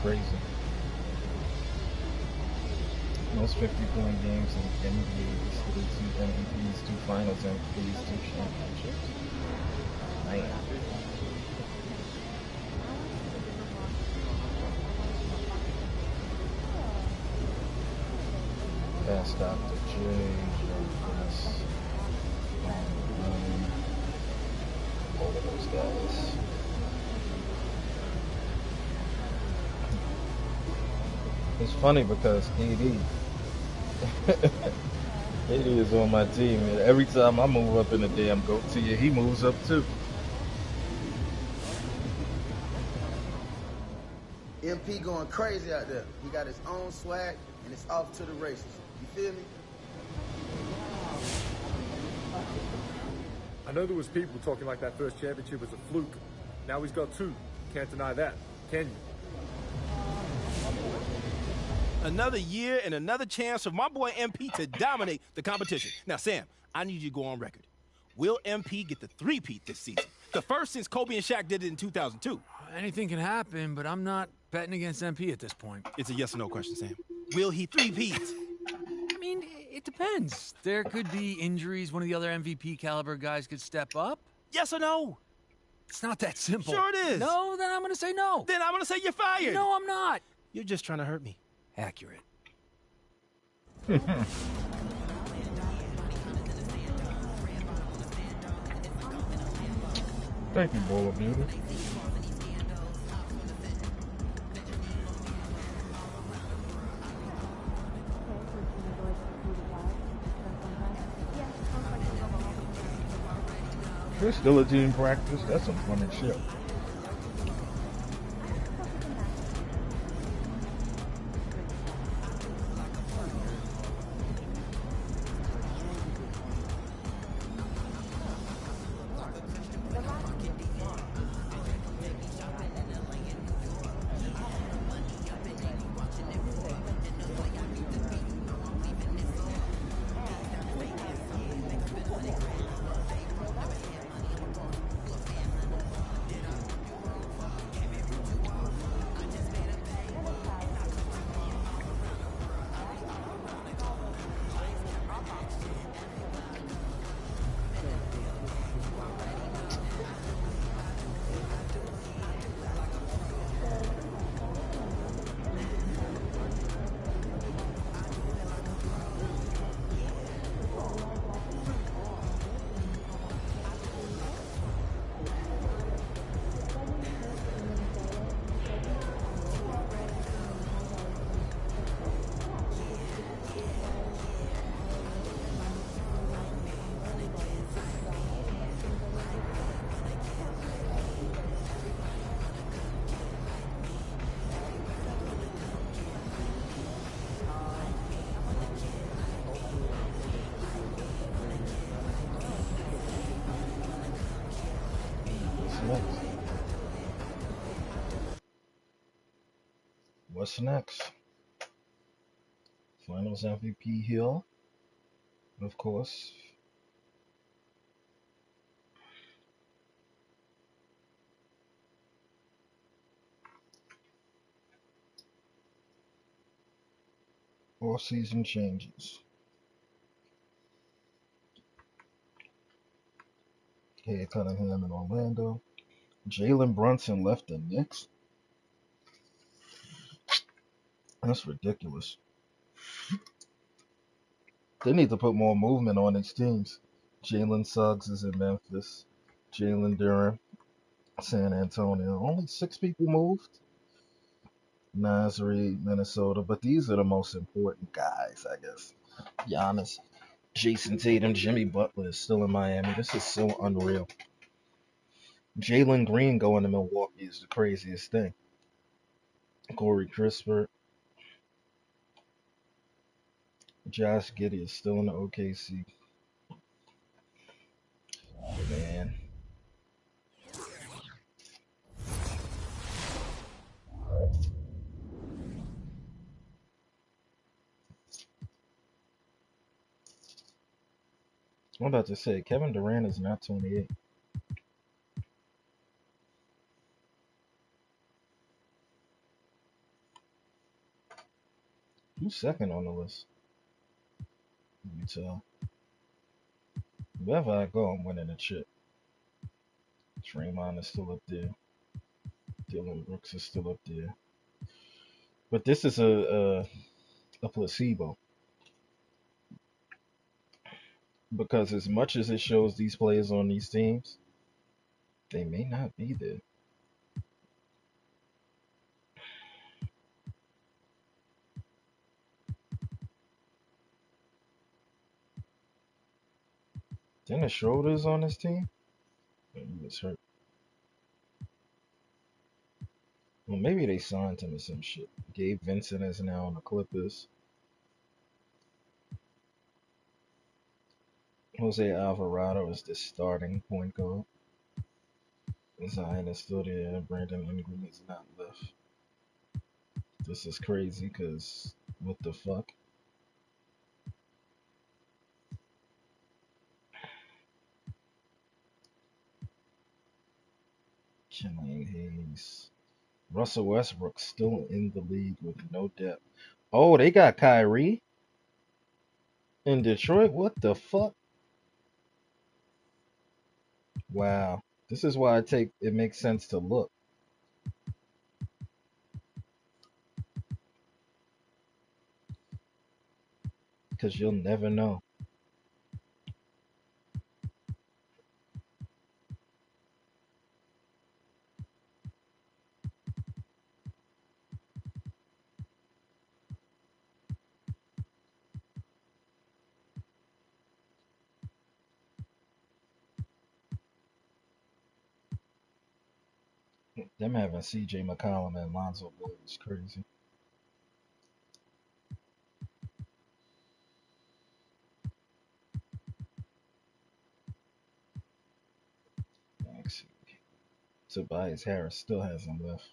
Crazy. Most 50-point games in NBA history, 2 MVPs, 2 finals MVPs, 2 championships. Man. That's Dr. J, Chris, all of those guys. It's funny because KD is on my team, and every time I move up in the damn GOAT tier, he moves up too.
MP going crazy out there. He got his own swag, and it's off to the races. You feel me?
I know there was people talking like that first championship was a fluke. Now he's got 2. Can't deny that, can you?
Another year and another chance for my boy MP to dominate the competition. Now, Sam, I need you to go on record. Will MP get the 3-peat this season? The first since Kobe and Shaq did it in 2002.
Anything can happen, but I'm not betting against MP at this point.
It's a yes or no question, Sam. Will he 3-peat?
I mean, it depends. There could be injuries. One of the other MVP caliber guys could step up.
Yes or no?
It's not that simple.
Sure it is.
No, then I'm going to say no.
Then I'm going to say you're fired.
No, I'm not.
You're just trying to hurt me.
Accurate.
Thank you, Bowl of Beauty. There's still a team practice. That's some fun and shit. What's next? Finals MVP Hill, of course. All season changes. Cade Cunningham in Orlando. Jalen Brunson left the Knicks. That's ridiculous. They need to put more movement on its teams. Jalen Suggs is in Memphis. Jalen Duren, San Antonio. Only 6 people moved. Nas Reed, Minnesota. But these are the most important guys, I guess. Giannis, Jason Tatum, Jimmy Butler is still in Miami. This is so unreal. Jalen Green going to Milwaukee is the craziest thing. Corey Crisper, Josh Giddey is still in the OKC. Man. I'm about to say, Kevin Durant is not 28. Who's second on the list? Utah. Wherever I go, I'm winning a chip. Draymond is still up there. Dylan Brooks is still up there. But this is a placebo. Because as much as it shows these players on these teams, they may not be there. Dennis Schroeder's on this team? He was hurt. Well, maybe they signed him or some shit. Gabe Vincent is now on the Clippers. Jose Alvarado is the starting point guard. Zion is still there. Brandon Ingram is not left. This is crazy because what the fuck? Killian Hayes. Russell Westbrook still in the league with no depth. Oh, they got Kyrie in Detroit? What the fuck? Wow. This is why it makes sense to look. Because you'll never know. Them having CJ McCollum and Lonzo Ball is crazy. Tobias Harris still hasn't left.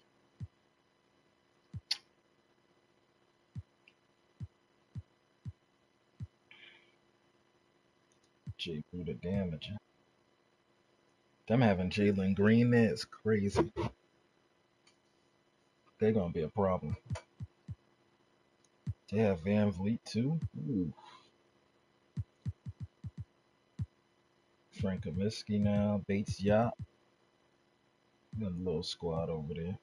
Jay Buddha damaging. Them having Jalen Green there is crazy. They're gonna be a problem. They have Van Vliet too. Ooh. Frank Kaminsky now. Bates Yacht. Got a little squad over there.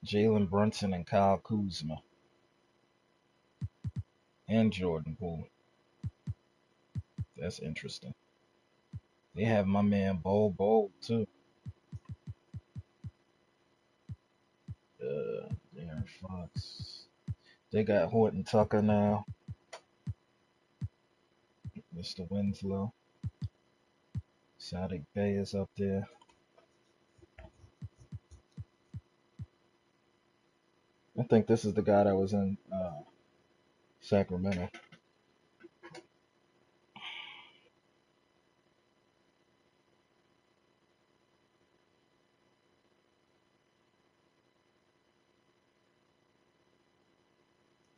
Jalen Brunson and Kyle Kuzma. And Jordan Poole. That's interesting. They have my man Bol too. Aaron Fox. They got Horton Tucker now. Mr. Winslow. Sadiq Bey is up there. I think this is the guy that was in Sacramento.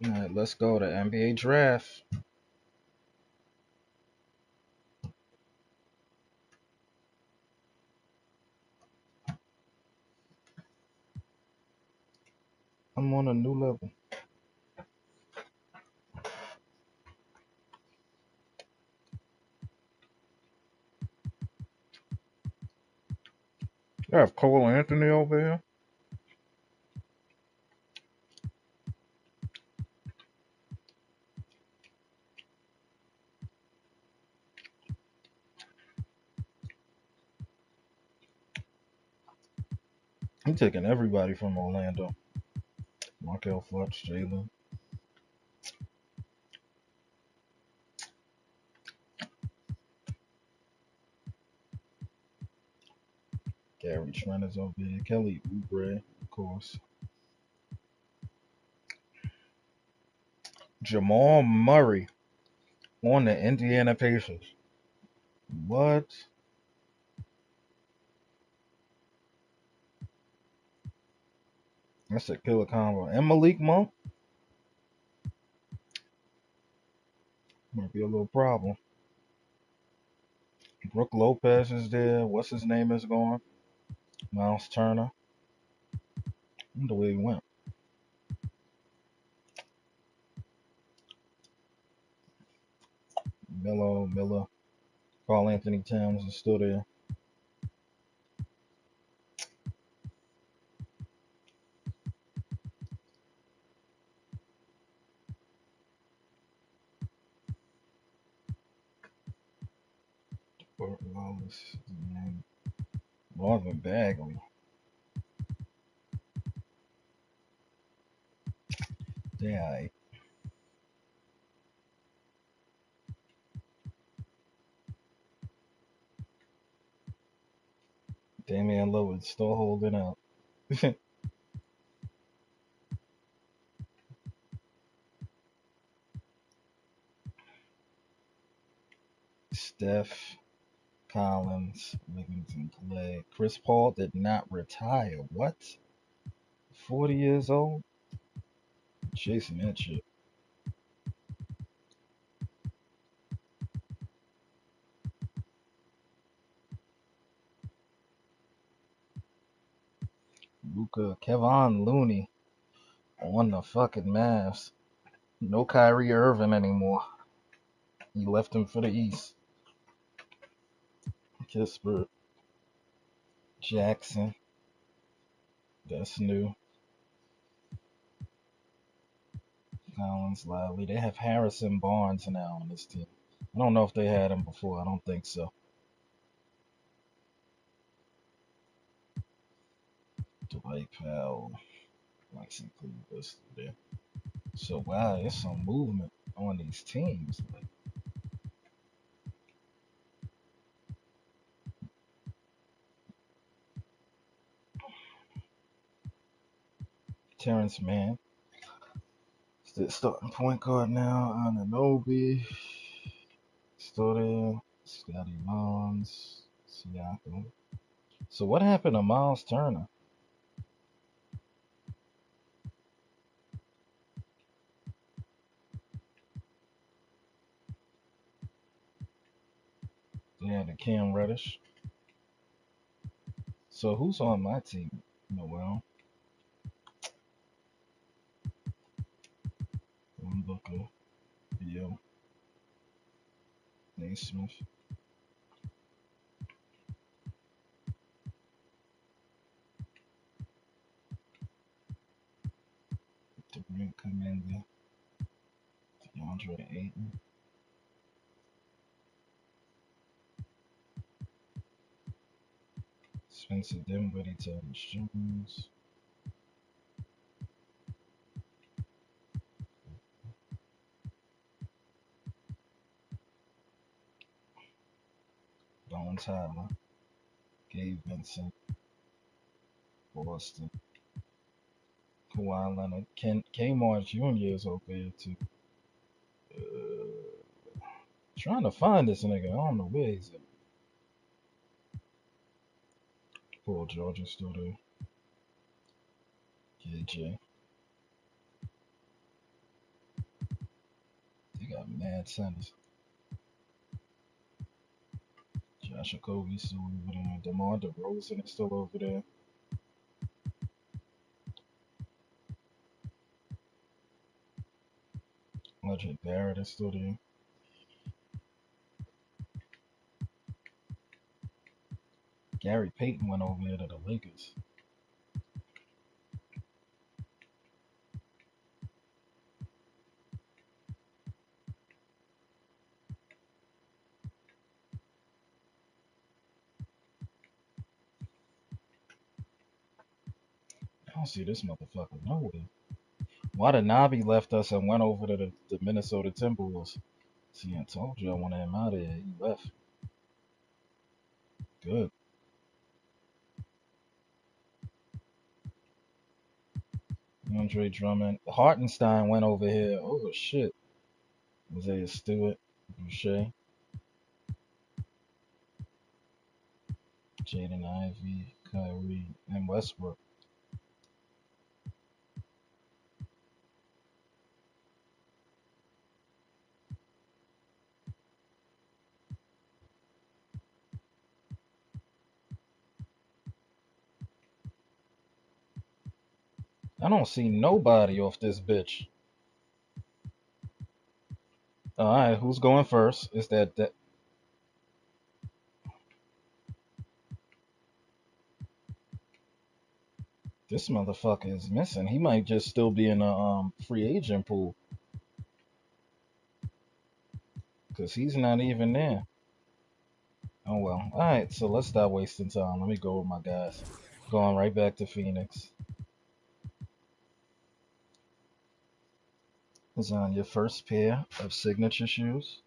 All right, let's go to NBA draft. I'm on a new level. I have Cole Anthony over here. I'm taking everybody from Orlando. Markel Fultz, Jalen. Gary Trent is over here. Kelly Oubre, of course. Jamal Murray on the Indiana Pacers. What? That's a killer combo. And Malik Monk might be a little problem. Brooke Lopez is there. What's his name is gone? Miles Turner. I wonder where he went. Miller. Carl Anthony Towns is still there. Burt Wallace. Marvin Bagley. Yeah. Damian Lillard still holding out. Steph, Collins, Wiggins, and Clay. Chris Paul did not retire. What? 40 years old? Chasing that shit. Luka, Kevon Looney on the fucking Mavs. No Kyrie Irving anymore. He left him for the East. Kispert, Jackson. That's new. Collins, Lively. They have Harrison Barnes now on this team. I don't know if they had him before. I don't think so. Dwight Powell. Maxi Cleaver there. So, wow, there's some movement on these teams. Like, Terrence Mann. Still starting point guard now. Anunoby. Still there. Scotty Barnes. Siakam. So what happened to Miles Turner? Yeah, the Cam Reddish. So who's on my team? Noel. Booker. Beal. Naismith. Durant Commander. DeAndre Ayton. Spencer Dinwiddie, Terrence Jones. Bones Hyler. Gabe Vincent. Boston. Kawhi Leonard. Kmart Jr. is over here too. Trying to find this nigga. I don't know where he's at. Paul George is still there. KJ. They got mad centers. Josh Okogie still over there. DeMar DeRozan is still over there. Legend Barrett is still there. Gary Payton went over there to the Lakers. I don't see this motherfucker nowhere. Watanabe left us and went over to the Minnesota Timberwolves. See, I told you I wanted him out of here. He left. Good. Andre Drummond. Hartenstein went over here. Oh, shit. Isaiah Stewart. Boucher. Jaden Ivey. Kyrie. And Westbrook. I don't see nobody off this bitch. Alright, who's going first? Is that this motherfucker is missing. He might just still be in a free agent pool. Cause he's not even there. Oh well. Alright, so let's stop wasting time. Let me go with my guys. Going right back to Phoenix. Is on your first pair of signature shoes.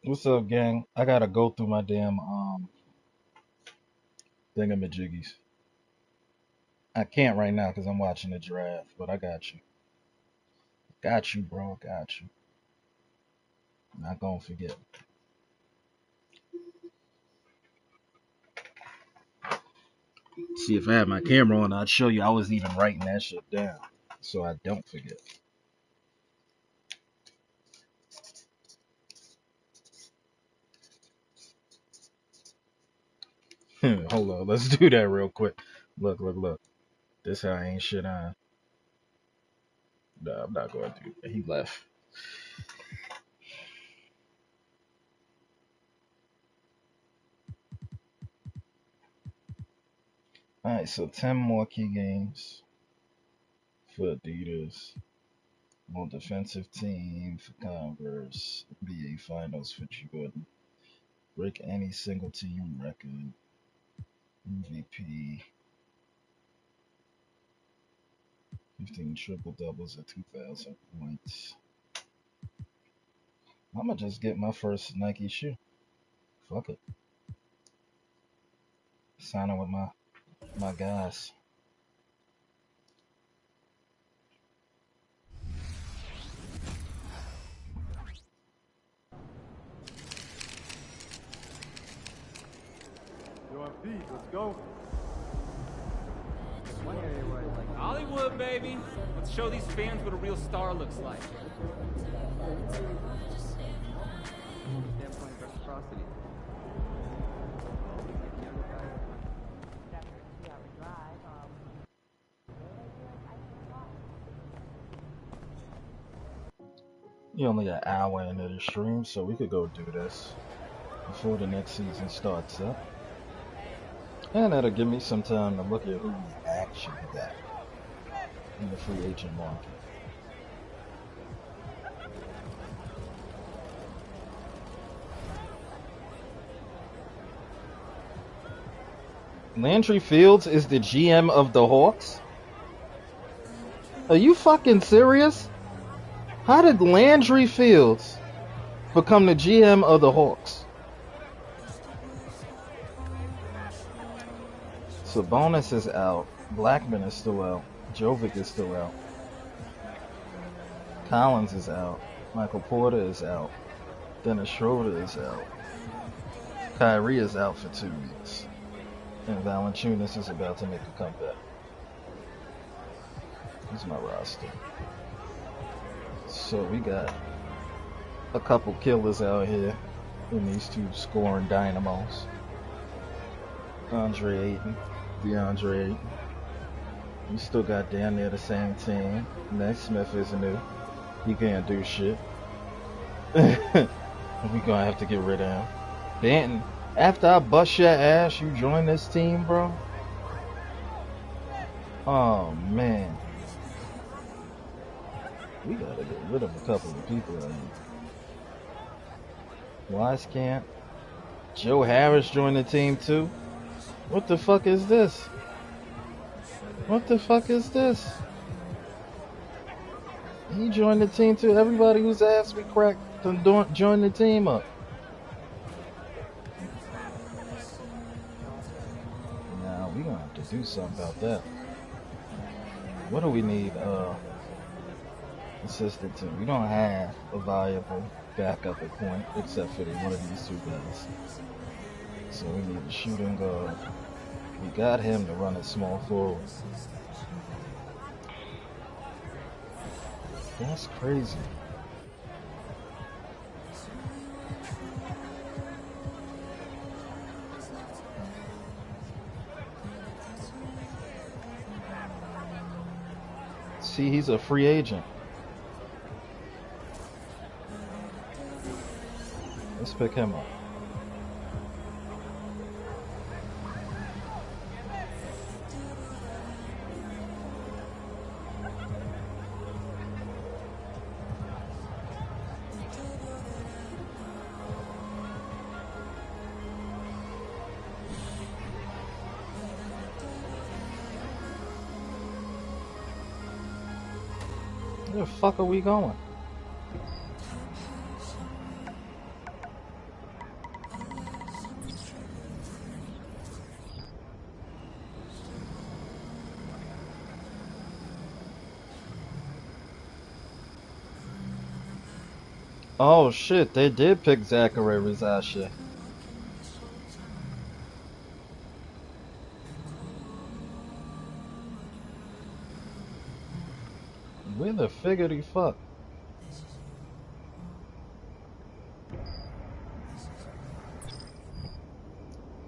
What's up, gang? I gotta go through my damn thingamajiggies. I can't right now because I'm watching the draft, but I got you. Got you, bro. Got you. Not gonna forget. See, if I had my camera on, I'd show you I was even writing that shit down so I don't forget. Hold on, let's do that real quick. Look. This how I ain't shit on. No, I'm not going to do that. He left. Alright, so 10 more key games for Adidas. More defensive team for Converse. NBA Finals for Jordan. Break any single team record. MVP. 15 triple doubles at 2,000 points. I'm gonna just get my first Nike shoe. Fuck it. Signing with my guys.
Let's go.
Hollywood, baby. Let's show these fans what a real star looks like. Standpoint reciprocity.
You only an hour into the stream, so we could go do this before the next season starts up. And that'll give me some time to look at who we actually got in the free agent market. Landry Fields is the GM of the Hawks? Are you fucking serious? How did Landry Fields become the GM of the Hawks? Sabonis is out. Blackman is still out. Jovic is still out. Collins is out. Michael Porter is out. Dennis Schroeder is out. Kyrie is out for 2 weeks. And Valanciunas is about to make a comeback. Here's my roster. So we got a couple killers out here in these two scoring dynamos. DeAndre Ayton, We still got damn near the same team. Naismith is new. He can't do shit. We gonna have to get rid of him. Banton, after I bust your ass, you join this team, bro? Oh, man. We gotta get rid of a couple of people right here. Wieskamp. Joe Harris joined the team, too. What the fuck is this? What the fuck is this? He joined the team, too. Everybody whose ass we cracked join the team up. Now, we gonna have to do something about that. What do we need, assistant to? We don't have a viable backup at point, except for one of these two guys. So we need a shooting guard. We got him to run at small forward. That's crazy. See, he's a free agent. Let's pick him up. Where the fuck are we going? Oh shit, they did pick Zachary Rizashe. Where the figgity fuck?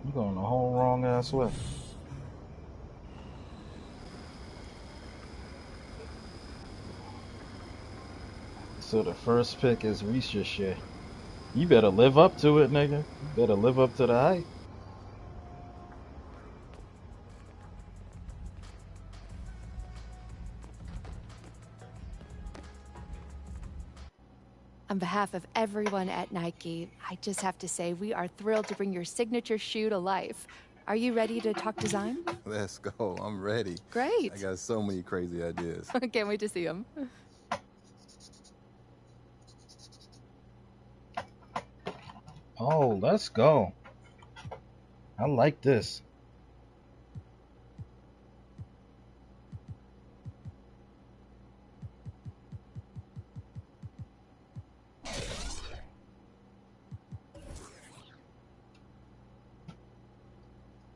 You going the whole wrong ass way. So the first pick is Rizashe. You better live up to it, nigga. You better live up to the hype.
On behalf of everyone at Nike, I just have to say we are thrilled to bring your signature shoe to life. Are you ready to talk design?
Let's go. I'm ready.
Great.
I got so many crazy ideas.
Can't wait to see them.
Oh, let's go. I like this.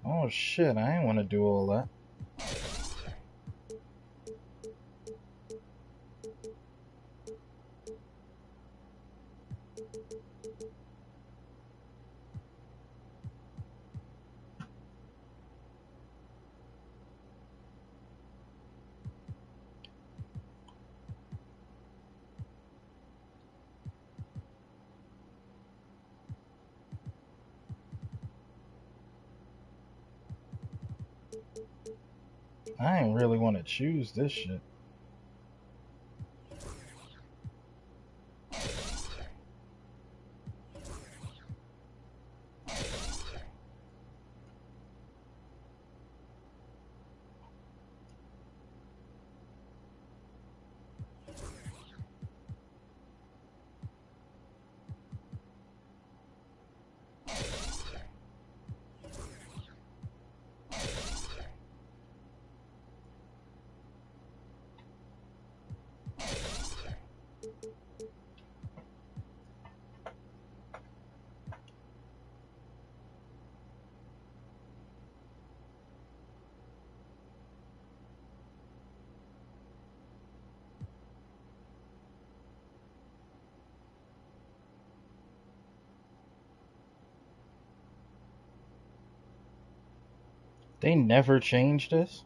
Oh shit, I ain't want to do all that. I ain't really want to choose this shit. They never changed this?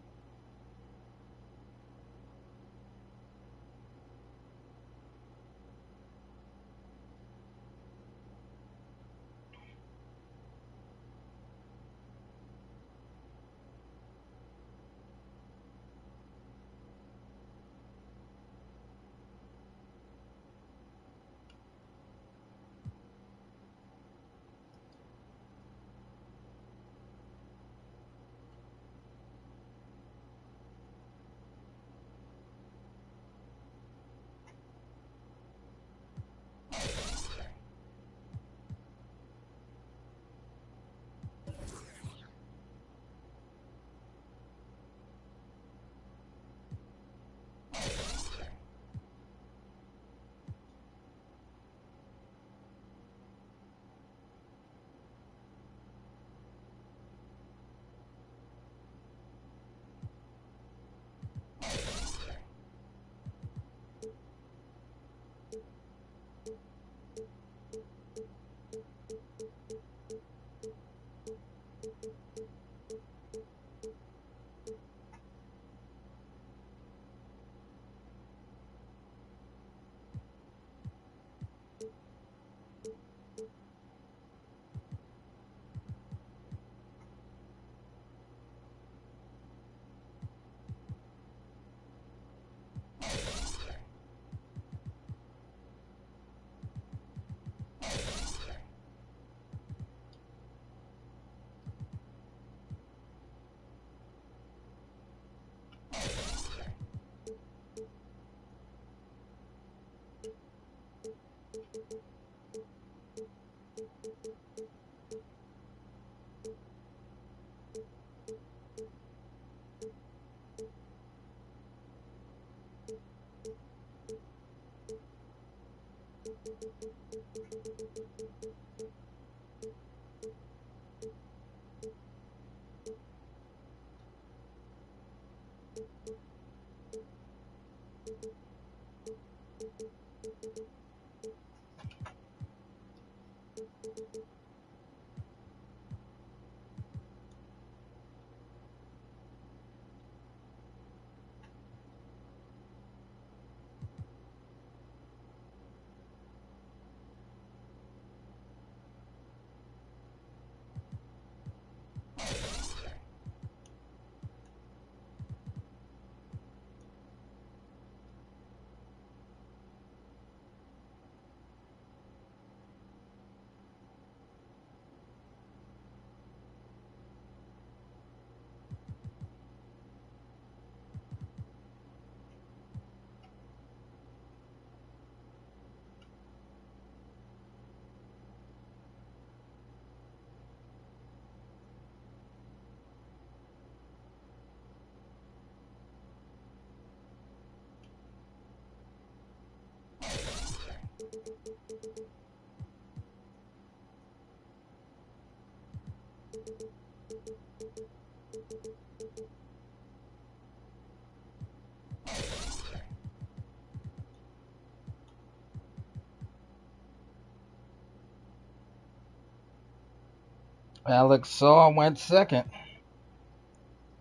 Alex Saw went second.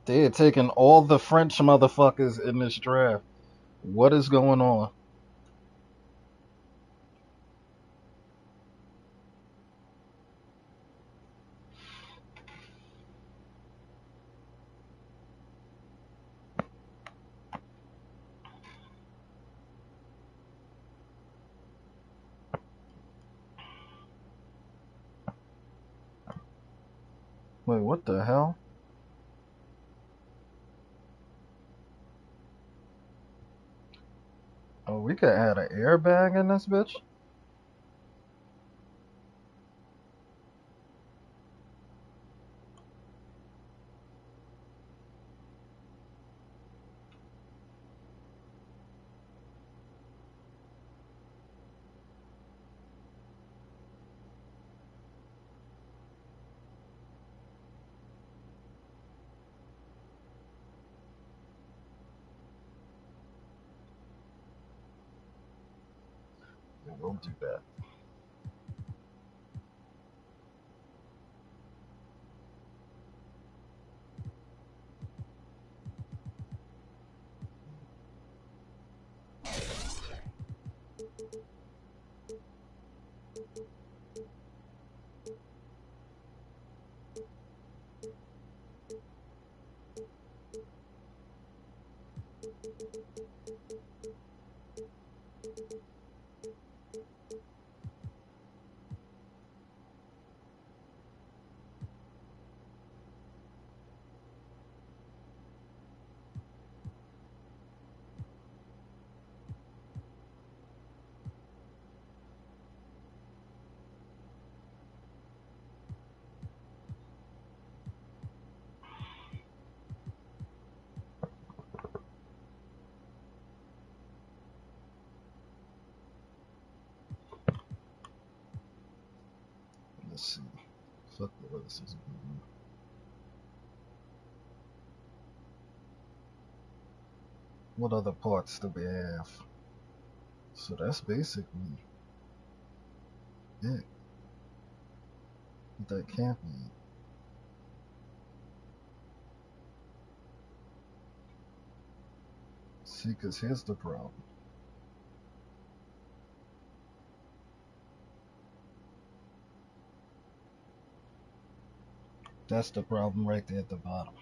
They had taken all the French motherfuckers in this draft. What is going on? Wait, what the hell? Oh, we could add an airbag in this bitch? We'll do that. Let's see. Fuck the racism. What other parts do we have? So that's basically it. That can't be. See, because here's the problem. That's the problem right there at the bottom.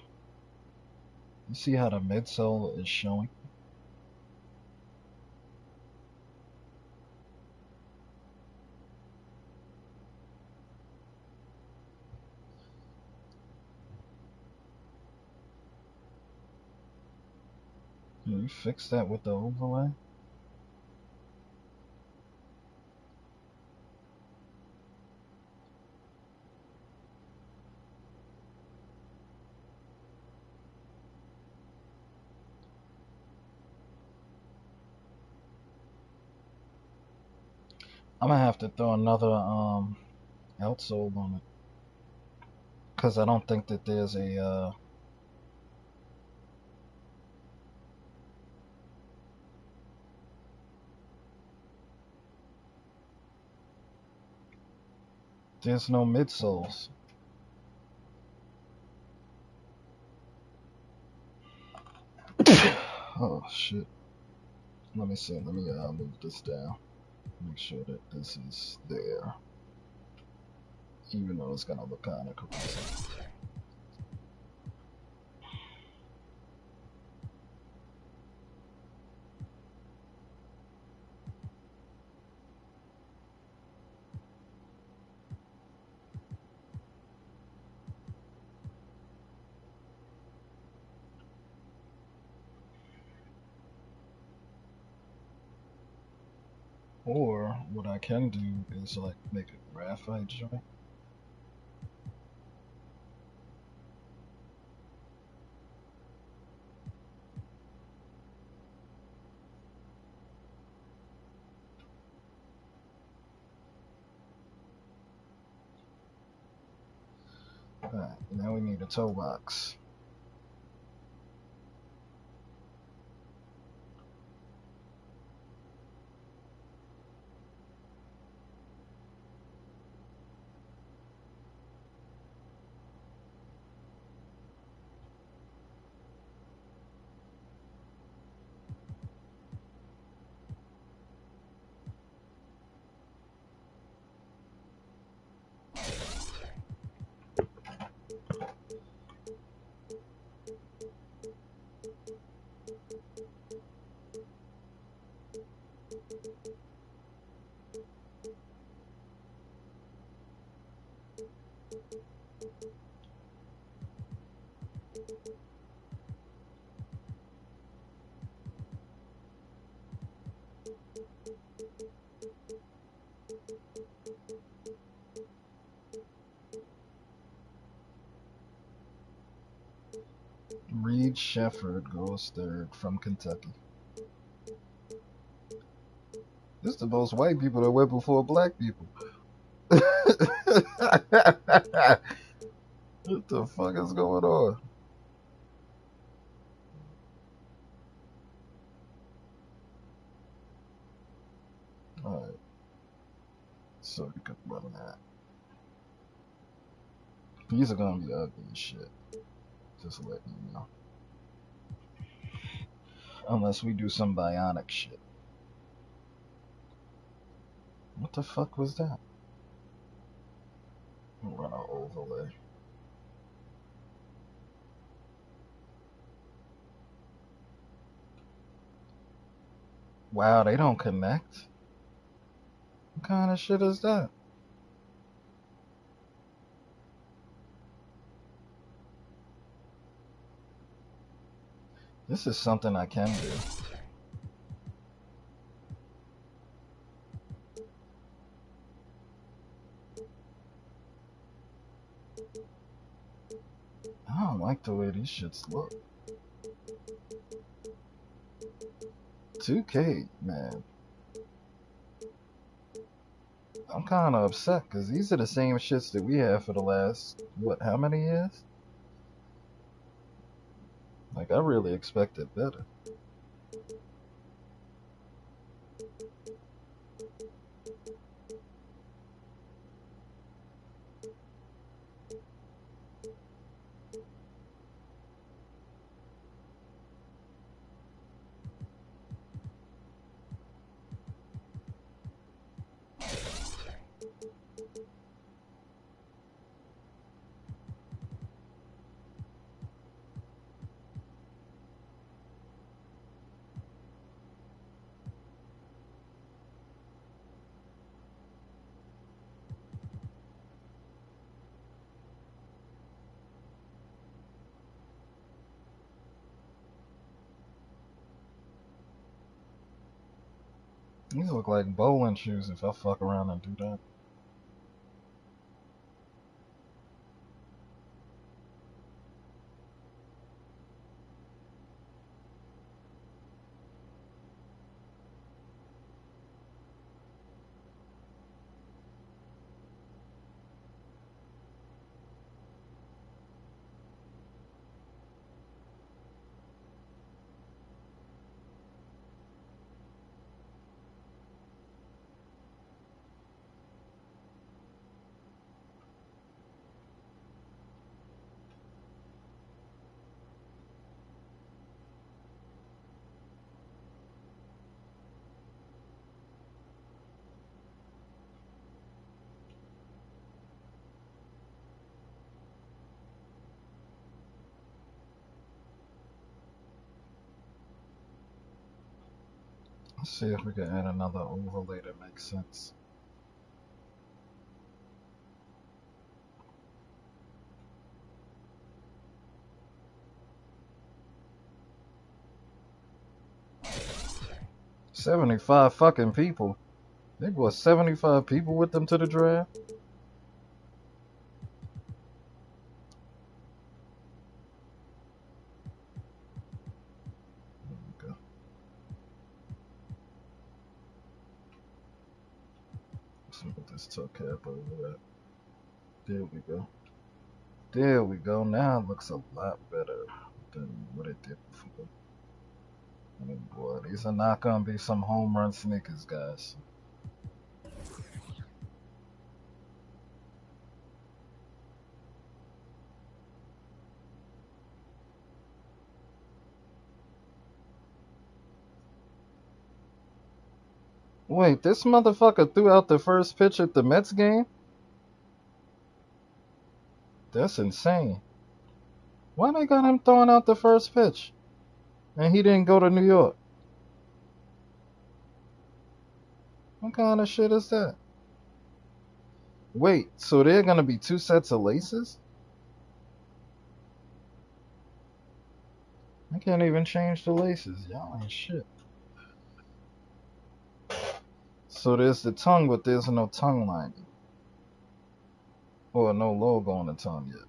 You see how the midsole is showing? Can you fix that with the overlay? I'm gonna have to throw another outsole on it, because I don't think that there's a there's no midsoles. Oh shit. Let me see. Let me move this down. Make sure that this is there. Even though it's gonna look kind of crazy. Or what I can do is like make a graphite joint. Alright, now we need a toe box. Reed Shefford goes third from Kentucky. This is the most white people that went before black people. What the fuck is going on? Alright. So you can run that. These are gonna be ugly as shit. Just letting you know. Unless we do some bionic shit. What the fuck was that? We'll run an overlay. Wow, they don't connect? What kind of shit is that? This is something I can do. I don't like the way these shits look. 2K, man. I'm kind of upset because these are the same shits that we have for the last, what, how many years? Like, I really expected better. These look like bowling shoes if I fuck around and do that. Let's see if we can add another overlay that makes sense. $75 fucking people. They brought 75 people with them to the draft. There we go. Let's put this toe cap over that. There we go. There we go. Now it looks a lot better than what it did before. Oh boy, these are not gonna be some home run sneakers, guys. Wait, this motherfucker threw out the first pitch at the Mets game? That's insane. Why they got him throwing out the first pitch? And he didn't go to New York? What kind of shit is that? Wait, so there are gonna be 2 sets of laces? I can't even change the laces. Y'all ain't shit. So there's the tongue, but there's no tongue lining. Or no logo on the tongue yet.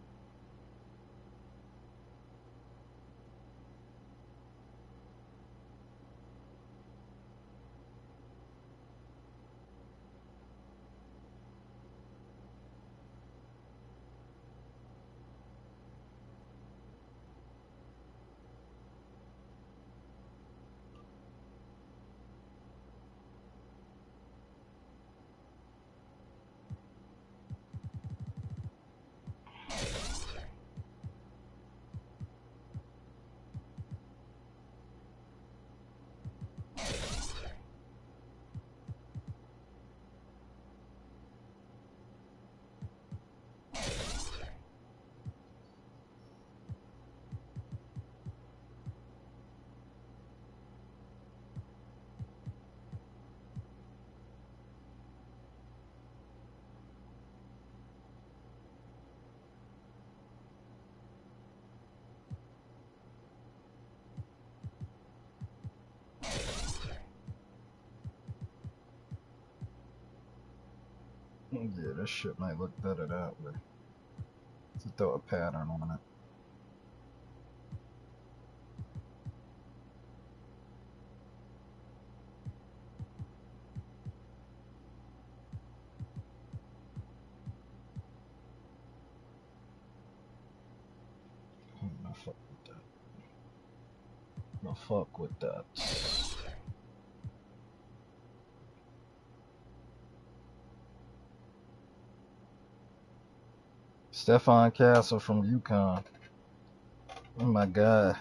Yeah, this shit might look better that way. To throw a pattern on it. I fuck with that. I fuck with that. Stefan Castle from UConn. Oh my god.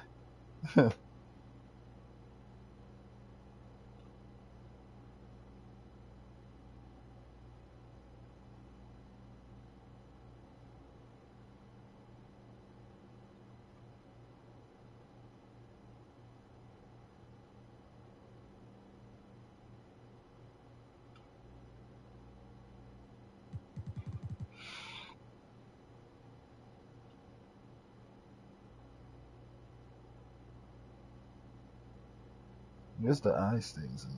Where's the eye stains at?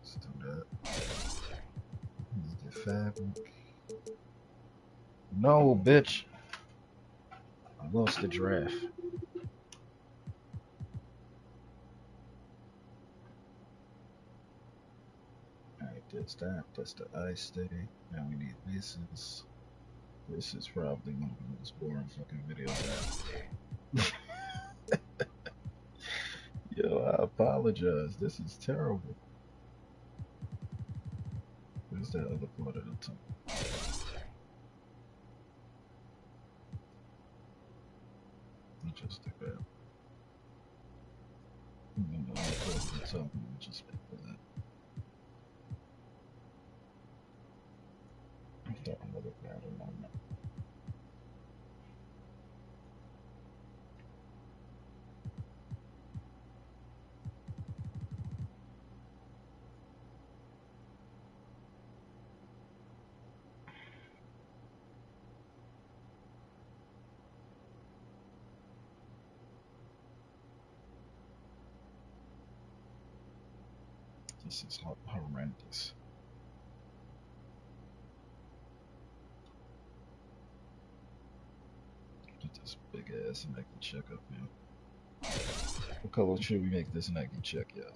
Let's do that. Let's get fabric. No, bitch. I lost the draft. Alright, that's that. That's the eye stain. Now we need laces. This is probably one of the most boring fucking videos I've made. Yo, I apologize. This is terrible. Where's that other part of the tongue? Let's just do that. And then the other part of the tongue, we'll just make that. Throw another pattern on that. This is horrendous. Get this big ass Nike check up here. What color should we make this Nike check, y'all?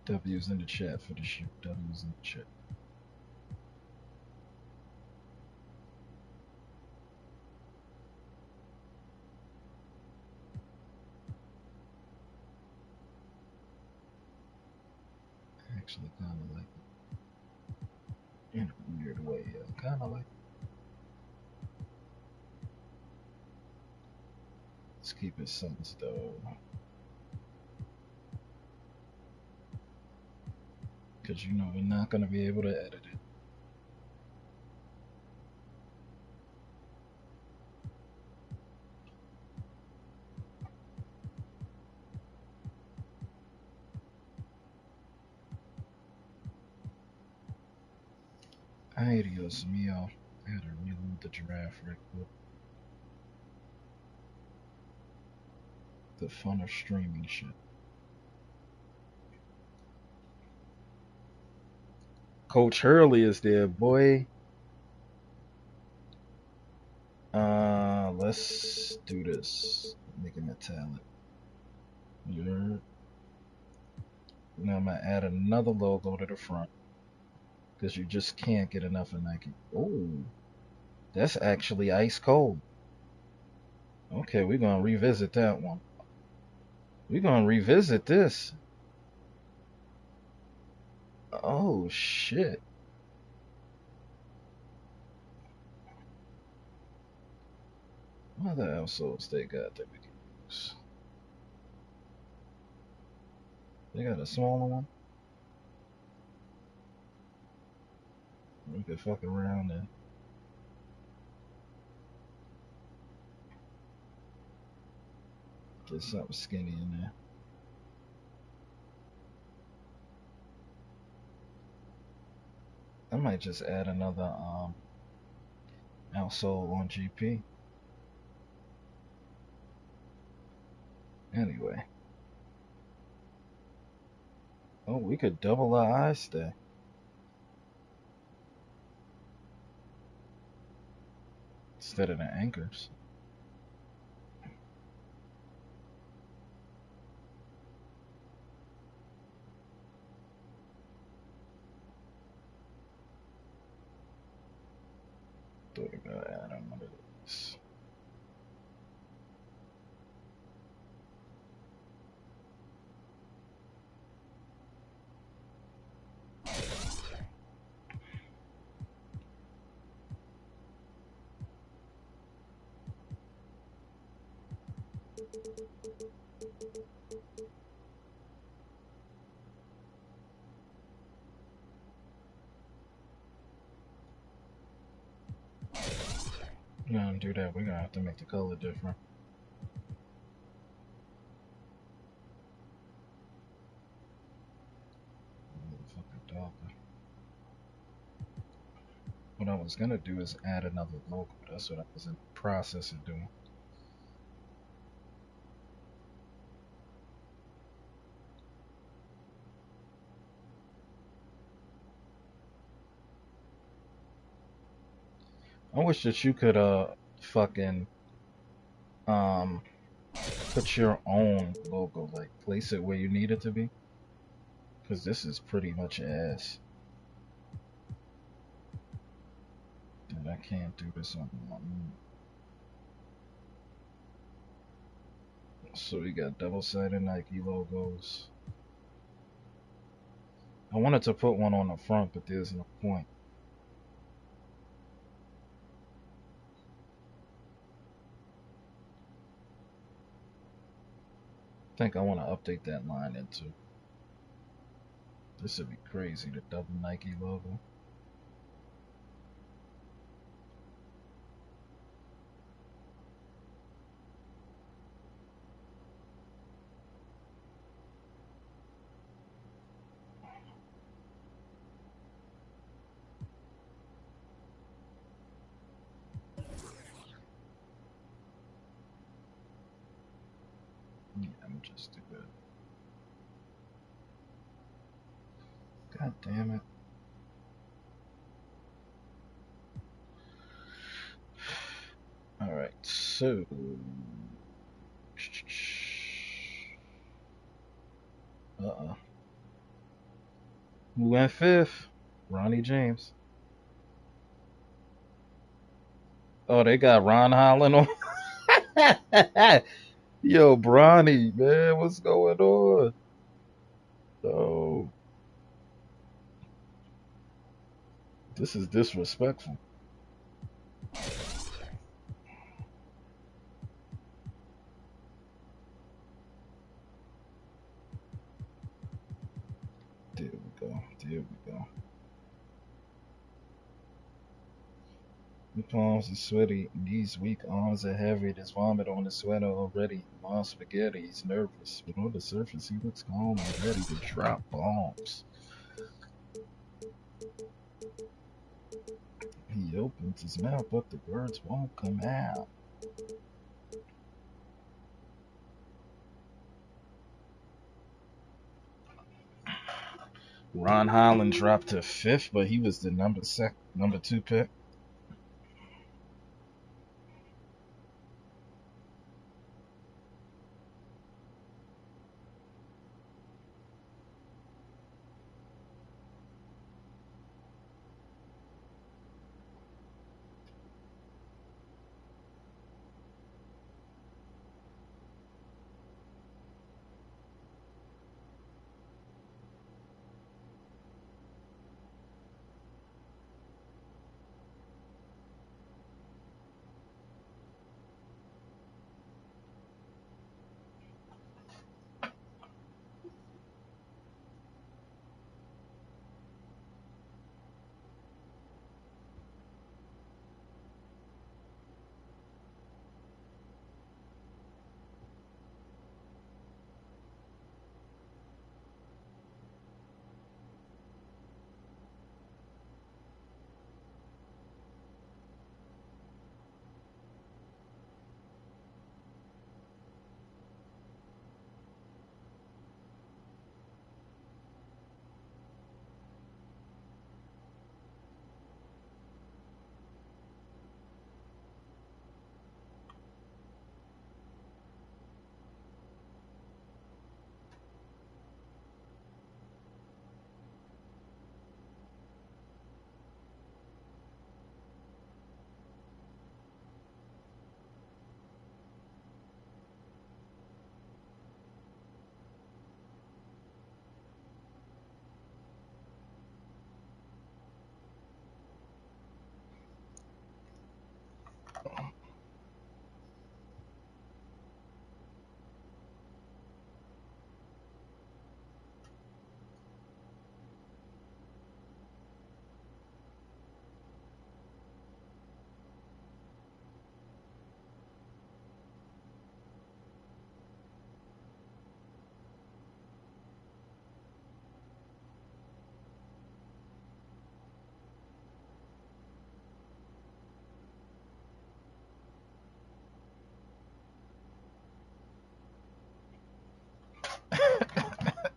W's in the chat for the shoe. W's in the chat. Actually, kind of like it. In a weird way, yeah. Kind of like it. Let's keep it simple, though. Because you know we're not going to be able to edit it. Ay, Dios mío. I had to reload the giraffe right quick. The fun of streaming shit. Coach Hurley is there, boy. Let's do this. Make it metallic. Yeah. Now I'm gonna add another logo to the front. Because you just can't get enough of Nike. Oh, that's actually ice cold. Okay, we're gonna revisit that one. We're gonna revisit this. Oh shit. What other outsoles they got that we can use? They got a smaller one? We could fuck around and get something skinny in there. I might just add another outsole on GP. Anyway. Oh, we could double our eye stay. Instead of the anchors. Thought about adding one of these. We're gonna do that. We're gonna have to make the color different. Fucking darker. What I was gonna do is add another logo. That's what I was in the process of doing. I wish that you could fucking put your own logo, like place it where you need it to be. Cause this is pretty much ass. Dude, I can't do this on my own. So we got double-sided Nike logos. I wanted to put one on the front, but there's no point. I think I want to update that line into. This would be crazy, the double Nike logo. Yeah, I'm just do that. God damn it. Alright, so Who went fifth? Ronnie James. Oh, they got Ron Holland on. Yo, Bronny, man, what's going on? Oh, this is disrespectful. There we go. There we go. My palms are sweaty. These weak arms are heavy. There's vomit on the sweater already. Mom spaghetti. He's nervous, but on the surface he looks calm and ready to drop bombs. He opens his mouth, but the words won't come out. Ron Holland dropped to fifth, but he was the number 2 pick.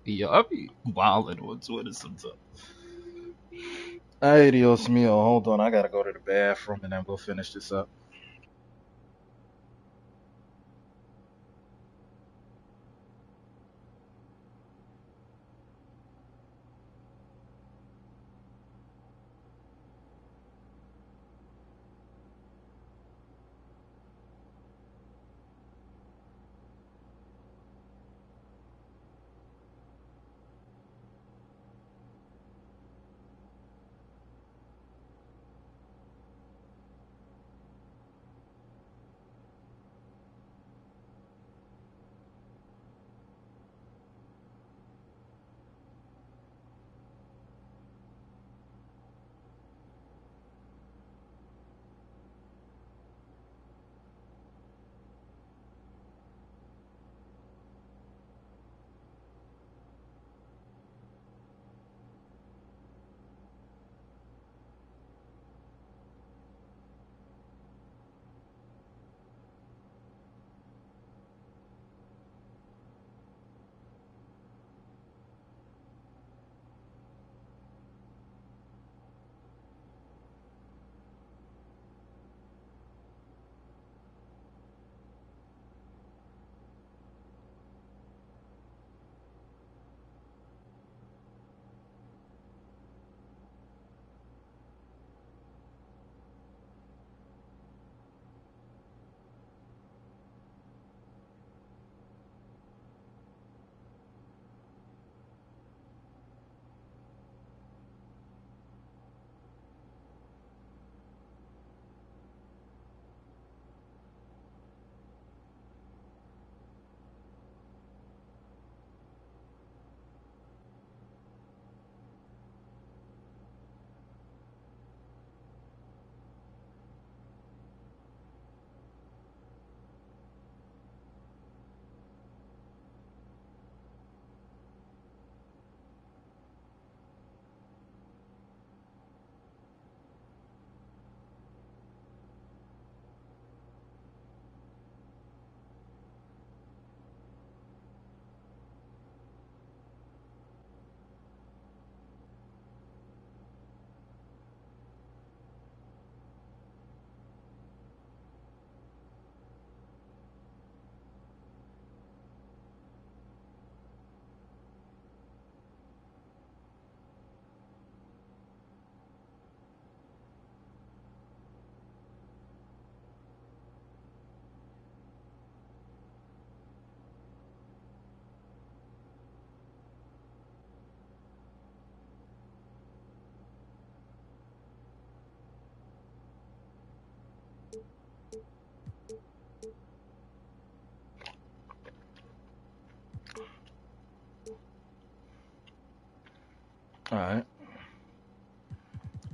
Yo, I be wilding on Twitter sometimes. Ay, Dios mío, hold on. I gotta go to the bathroom and then we'll finish this up.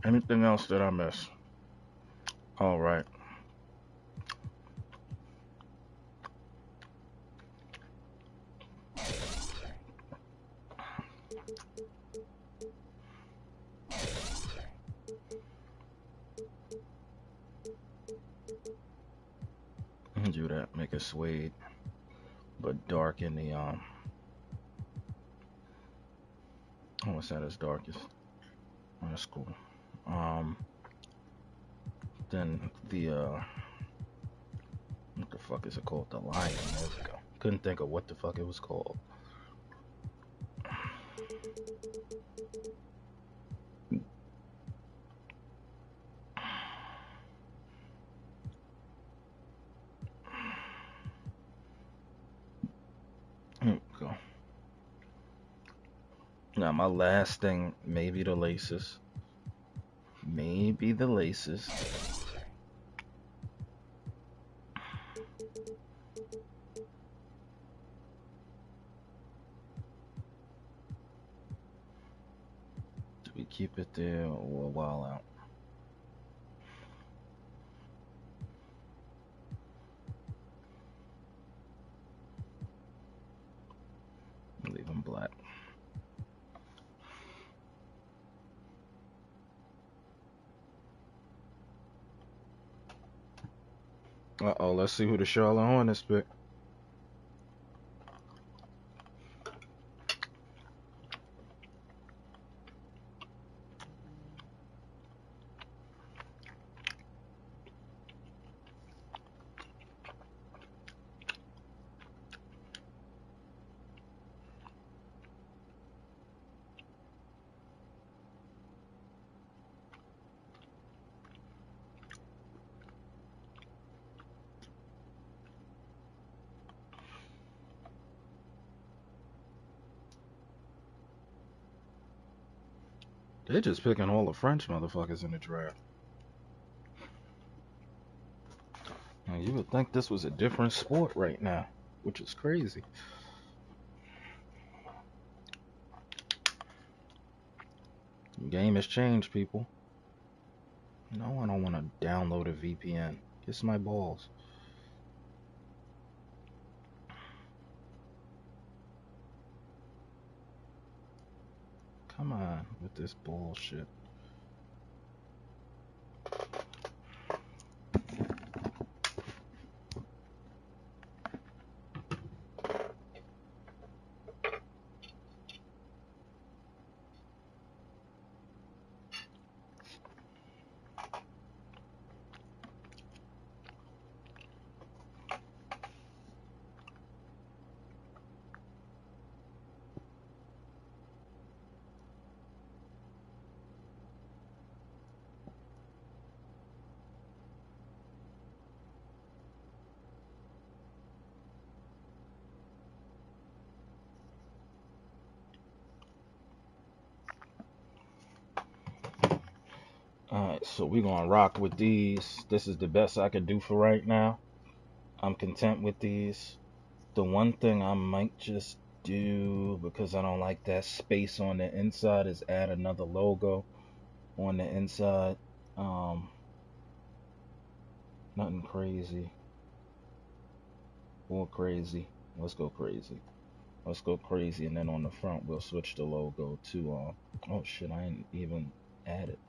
Anything else that I miss? All right. Do that. Make it suede, but dark in the Oh, what's that as darkest? Oh, that's cool. Then the what the fuck is it called? The lion. There we go. Couldn't think of what the fuck it was called. Here we go. Now my last thing, maybe the laces. Maybe the laces. Do we keep it there or a while out? Leave them black. Uh-oh, let's see who the Charlotte Hornets pick. They're just picking all the French motherfuckers in the draft. Now, you would think this was a different sport right now, which is crazy. The game has changed, people. No, I don't want to download a VPN. Kiss my balls. Come on with this bullshit. Alright, so we're gonna rock with these. This is the best I could do for right now. I'm content with these. The one thing I might just do, because I don't like that space on the inside, is add another logo on the inside. Nothing crazy or crazy. Let's go crazy. Let's go crazy, and then on the front we'll switch the logo to oh shit, I ain't even add it.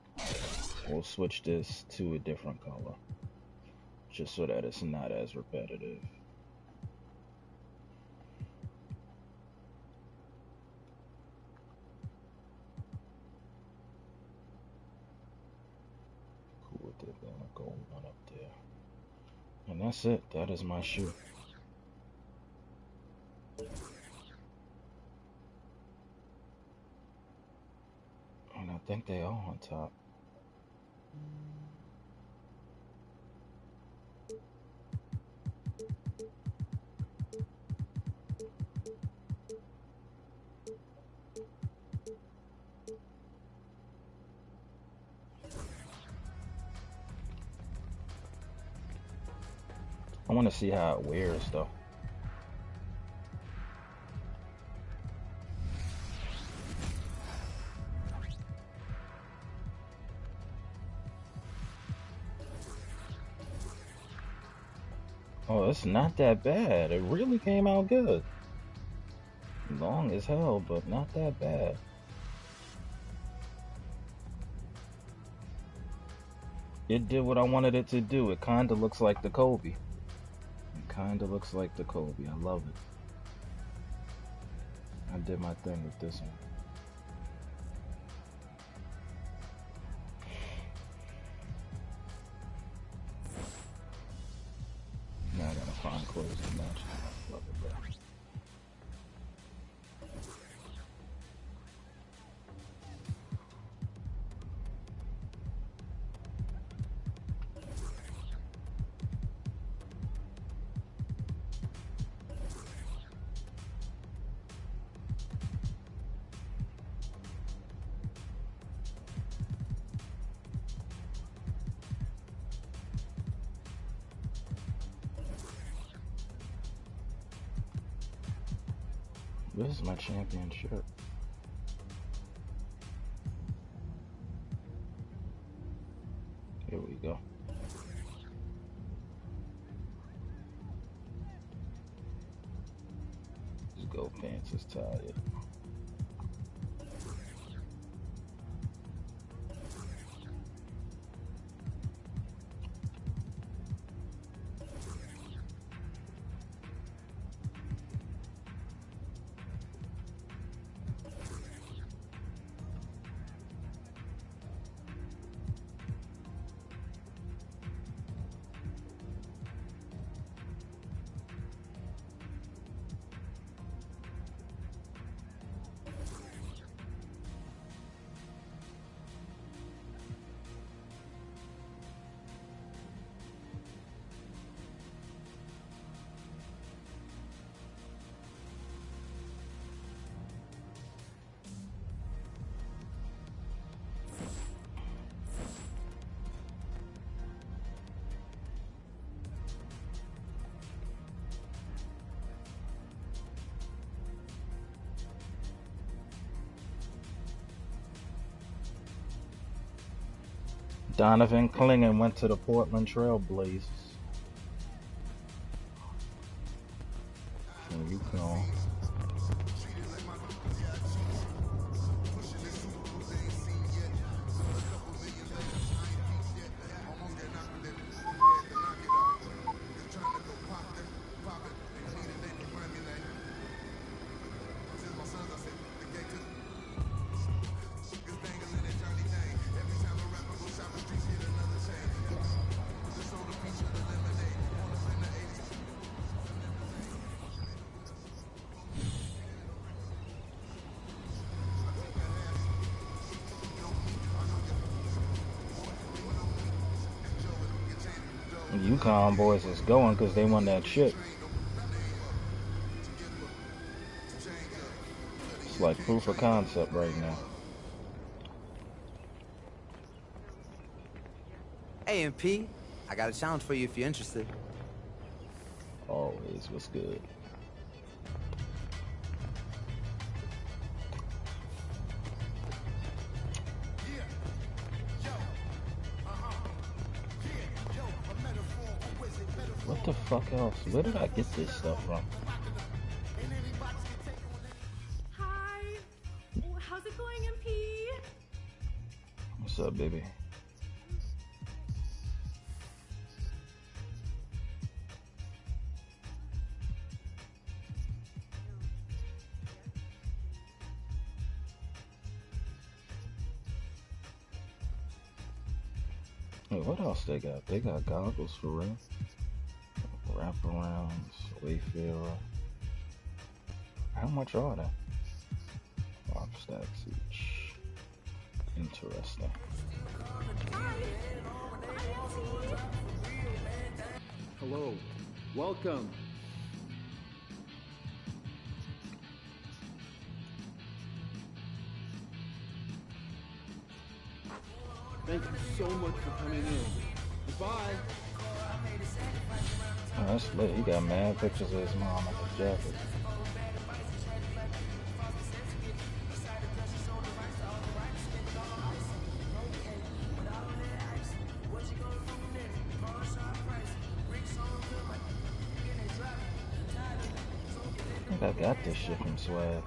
We'll switch this to a different color, just so that it's not as repetitive. Cool with it, then a gold one up there. And that's it. That is my shoe. And I think they are on top. I want to see how it wears though. Oh, it's not that bad. It really came out good. Long as hell, but not that bad. It did what I wanted it to do. It kind of looks like the Kobe. It kind of looks like the Kobe. I love it. I did my thing with this one. Now I gotta find clothes to match. Love it, bro. This is my champion shirt. Here we go. Let's go, pants is tired. Donovan Clingan went to the Portland Trail Blazers. From UConn. UConn boys is going because they won that shit. It's like proof of concept right now.
Hey, MP, I got a challenge for you if you're interested.
Always, what's good? What the fuck else? Where did I get this stuff from?
Hi. How's it going, MP?
What's up, baby? Wait, what else they got? They got goggles for real. Wraparounds, Wayfarer. How much are they? 5 stacks each. Interesting.
Hello. Welcome. Thank you so much for coming in. Goodbye.
Oh, that's lit. He got mad pictures of his mom on his jacket. think I got this shit from Swag.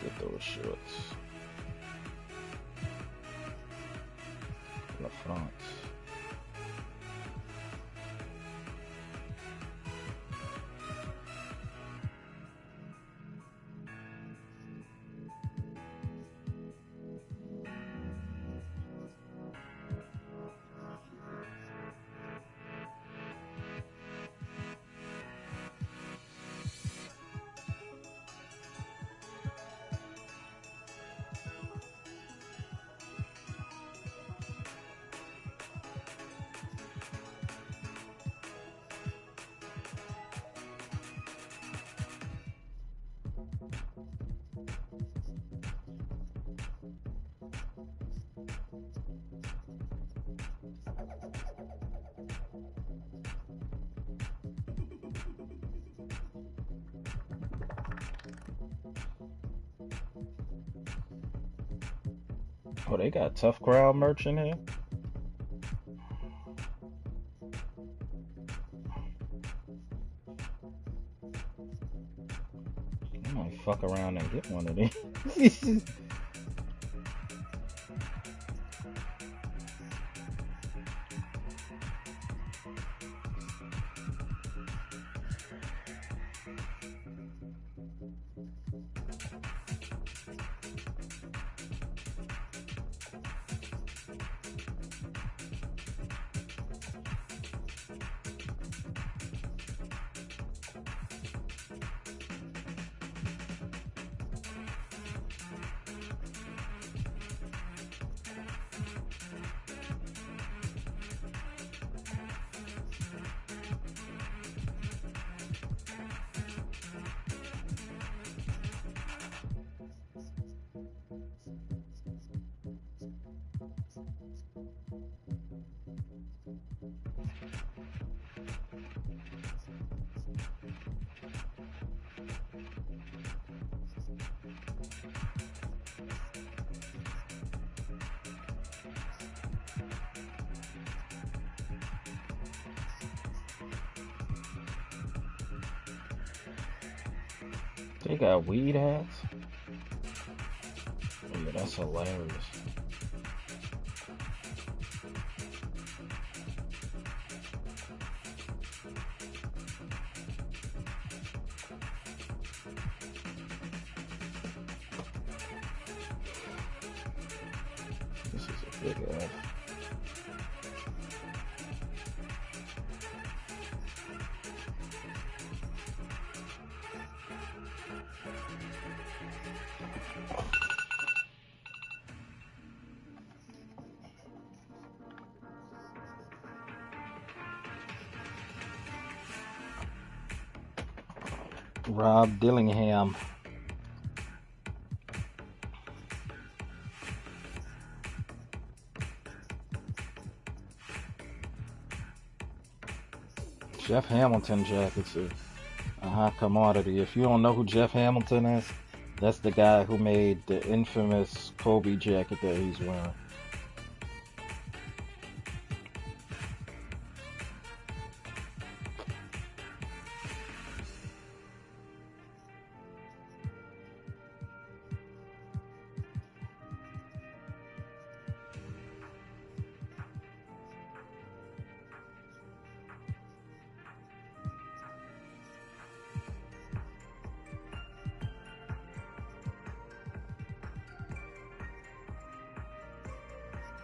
Get those shorts in the front. Oh, they got Tough Crowd merch in here? I might fuck around and get one of these. They got weed hats? Oh yeah, that's hilarious. This is a big ass. Rob Dillingham. Jeff Hamilton jackets are a hot commodity. If you don't know who Jeff Hamilton is, that's the guy who made the infamous Kobe jacket that he's wearing.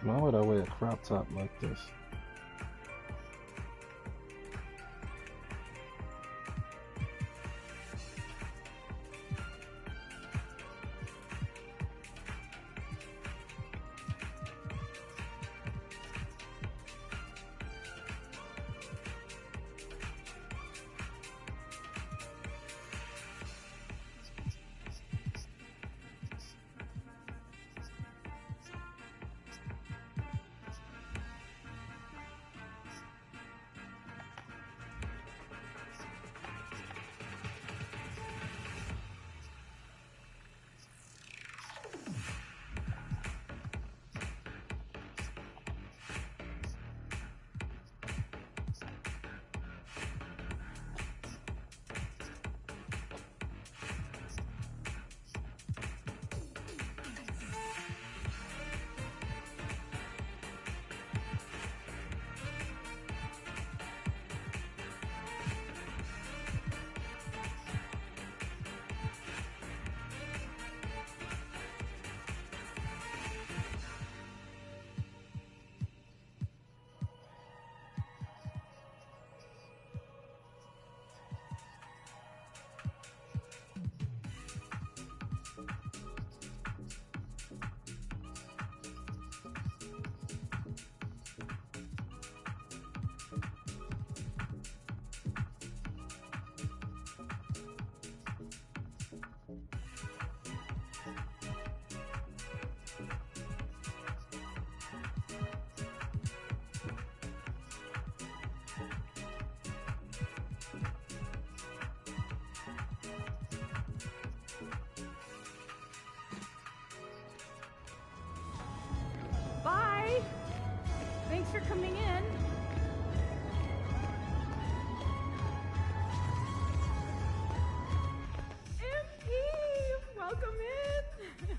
Why would I wear a crop top like this?
Thanks for coming in. MP, welcome in.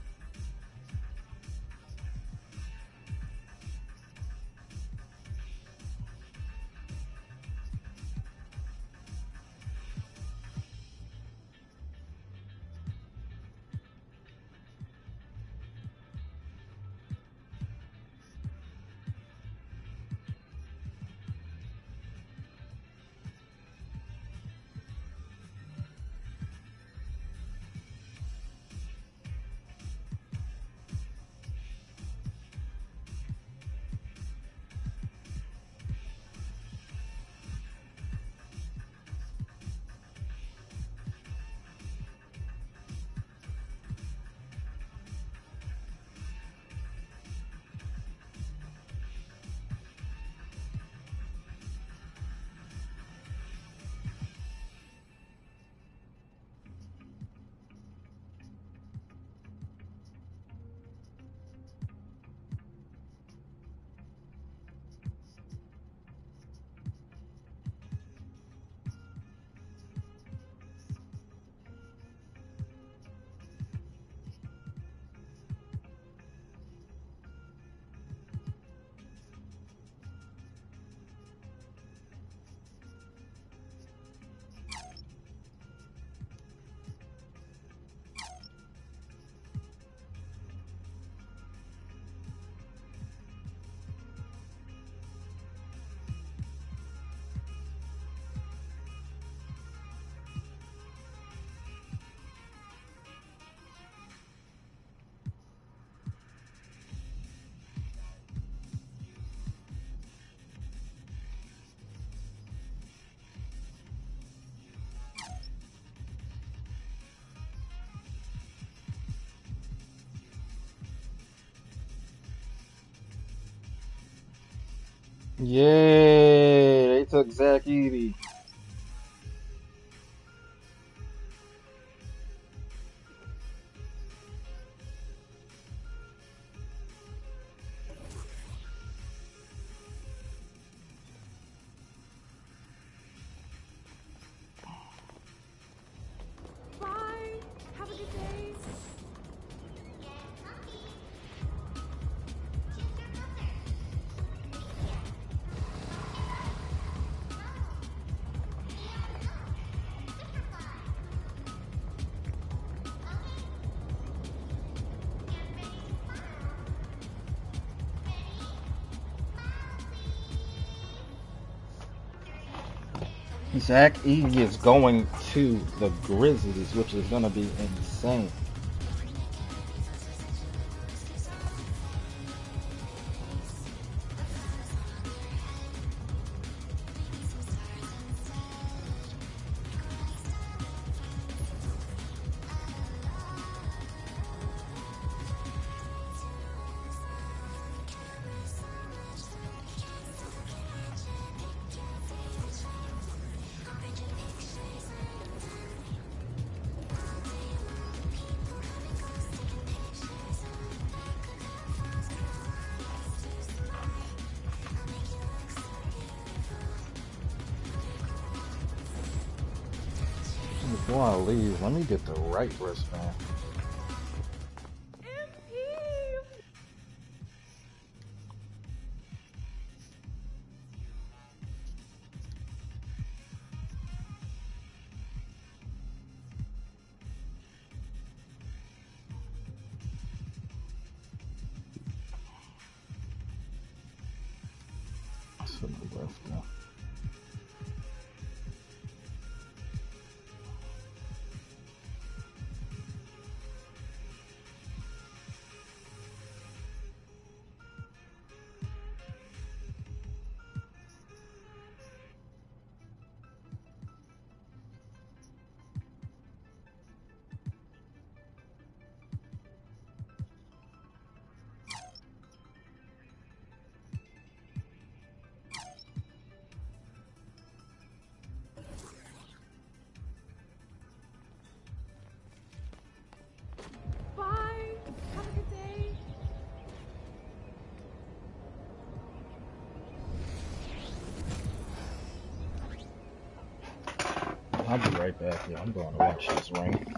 Yay! They took Zach Edey.
Bye. Have a good day.
Zach Edey is going to the Grizzlies, which is going to be insane. Before I leave, let me get the right wristband. To the left now. I'll be right back. Yeah, I'm going to watch this ring.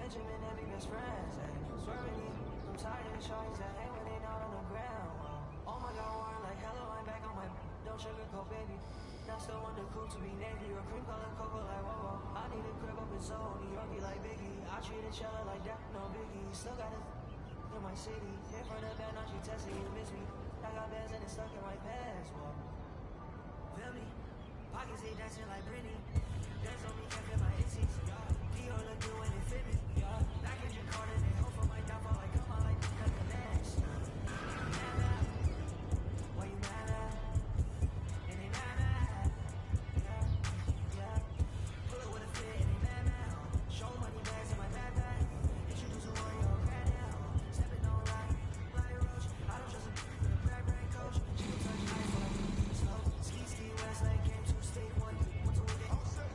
Benjamin and be best friends. Swerving you, I'm tired of the shorties that hang when they not on the ground. Oh my God, Warren, like hello, I'm back on my. Don't sugarcoat, baby. Now still want the crew to be Navy or cream color cocoa like whoa. I need a crib up in Soho, New Yorkie like Biggie. I treat each other like that, no biggie. Still got it in my city. In front of that, now she testing you, miss me. I got bands and it's stuck in my pants. Whoa. Feel me? Pockets ain't dancing like Britney. Dance on me, can't feel my insies. Dior look good when it fit me. Back in your corner, they hope for my downfall. Like come on, like cut the last. Mad at? Why you mad at? And they mad at? Yeah. Pull it with a fit and they mad now. Show money bags in my backpack. Introduce a warrior, grad now. Stepping on like Roach. I don't trust a with a brag coach. She will touch ice like slow. Ski west like game 2 state 1. What's with it?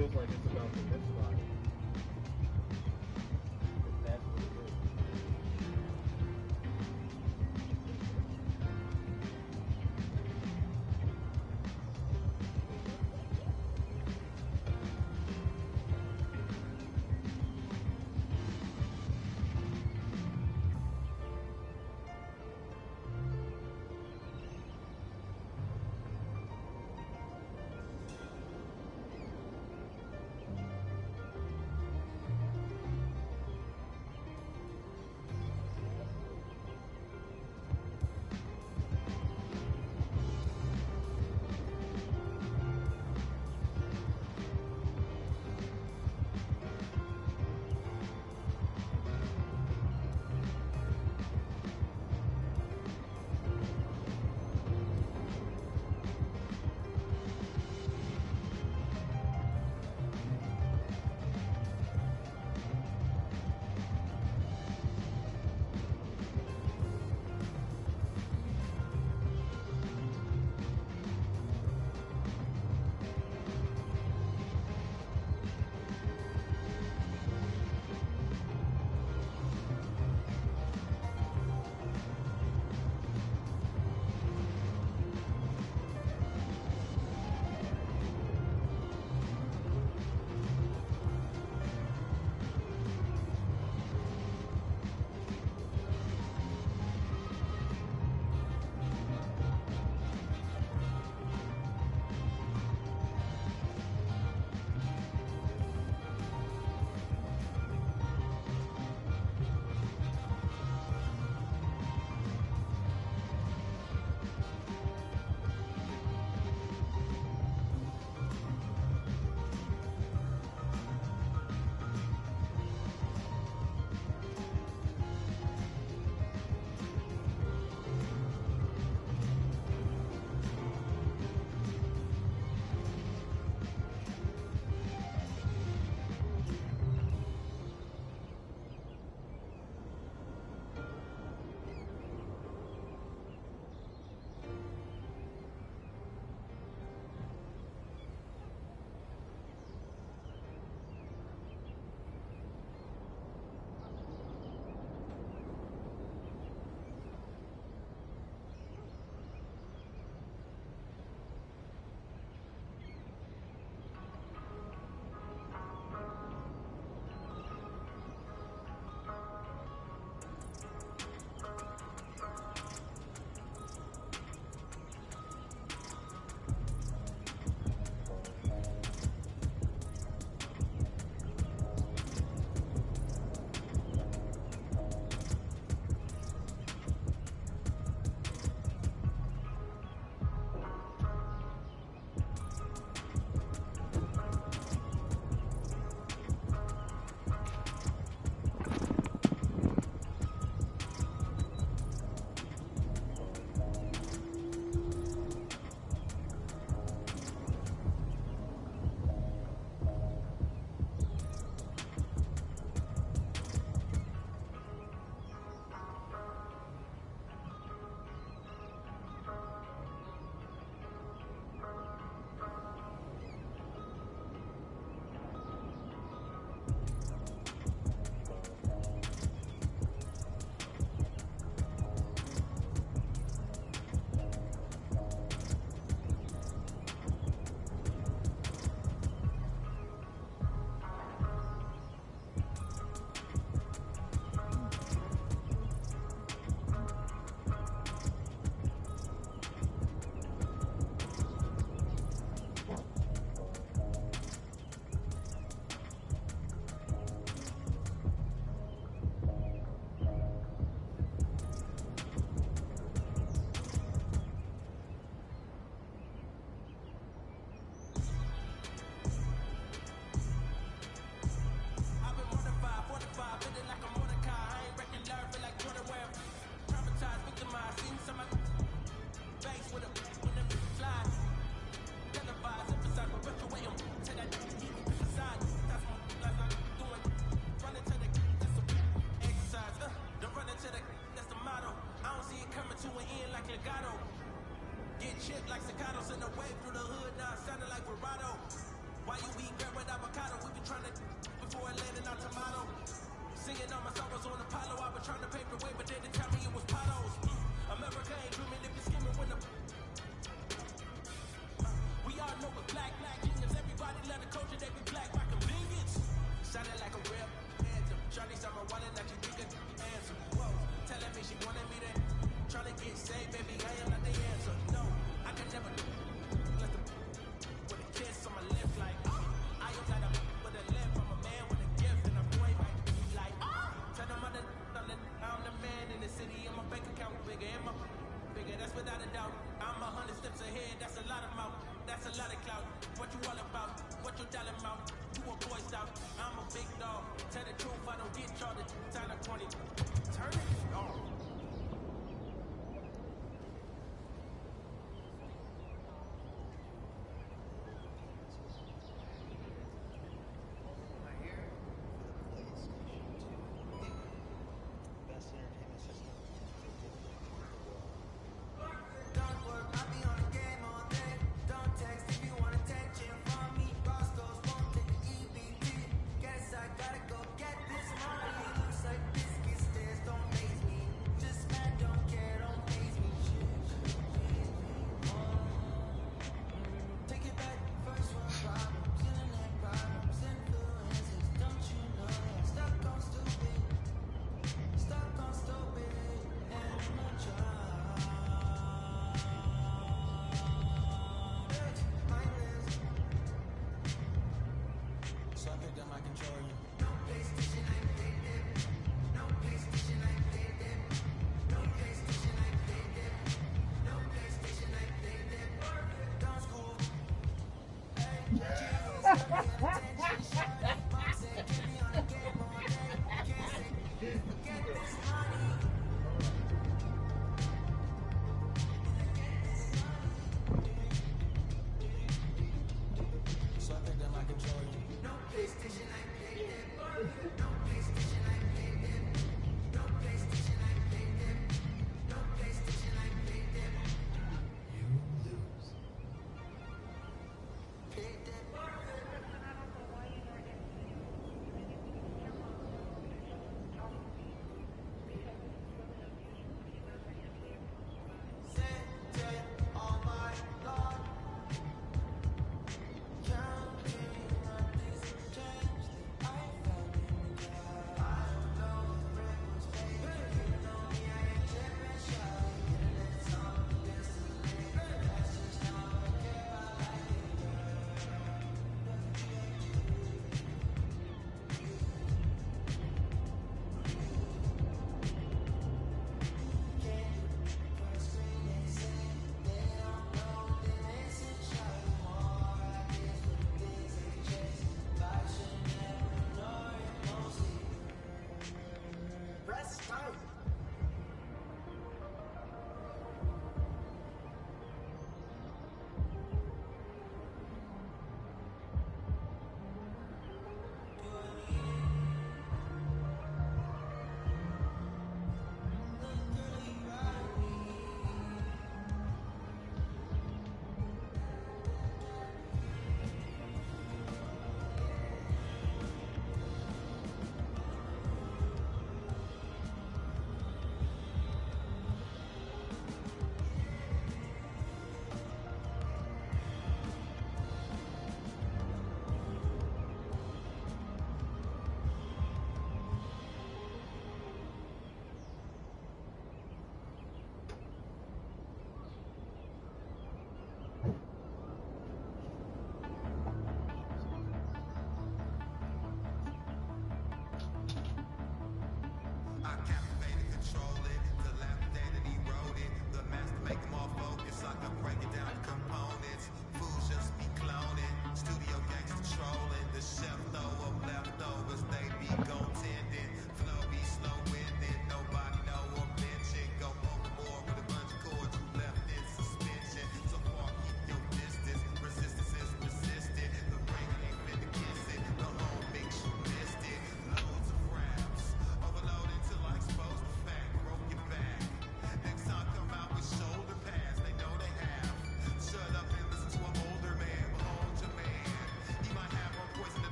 feels like it's about to misfire. That's what it is.
Why you eat bread with avocado? We been trying to before it landed on tomato. Singing all my sorrows on Apollo. I been trying to pave the way, but they didn't tell me it was potholes. America ain't dreaming if you're skimming when the we all know it's black genius. Everybody let the culture, they be black by convenience. Sounded like a real anthem. Charlie saw my wallet like she think a answer. Whoa, telling me she wanted me to try to get saved, baby. I am not the answer. No, I can never do let the with a kiss on my lips like I am not a with a lip. I'm a man with a gift, and I'm going right like tell them I'm the man in the city, and my bank account bigger, and my bigger. That's without a doubt. I'm 100 steps ahead. That's a lot of mouth. That's a lot of clout. What you all about? What you dollar amount? You a boy scout. I'm a big dog. Tell the truth, I don't get charged. Time 20. Turn it off.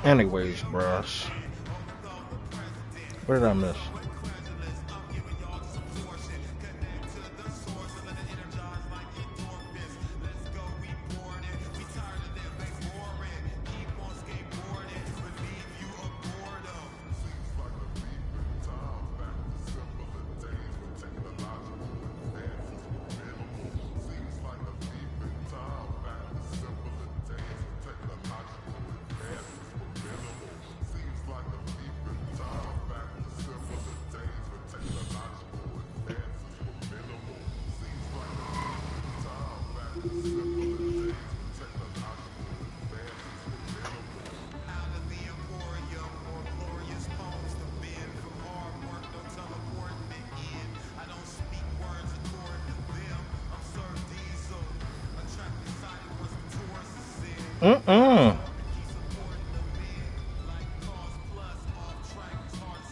Anyways, bruh. What did I miss?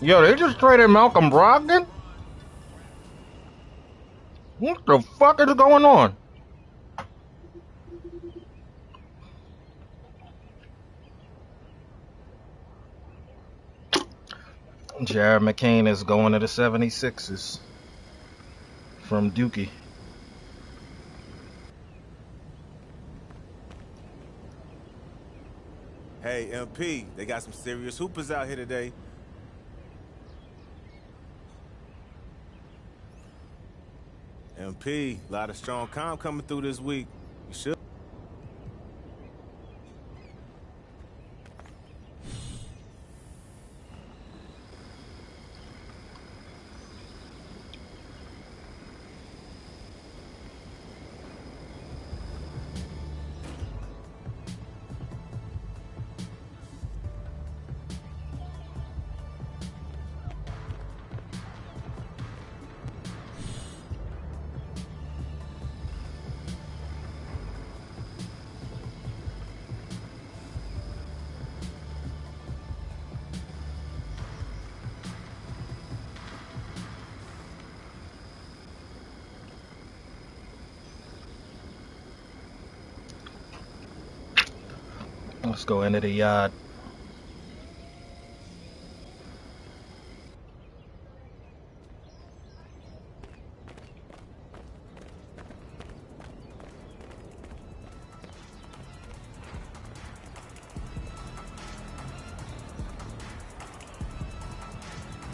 Yo, they just traded Malcolm Brogdon? What the fuck is going on? Jared McCain is going to the 76ers from Dookie.
Hey, MP, they got some serious hoopers out here today. MP, a lot of strong comp coming through this week. You should.
Let's go into the yard.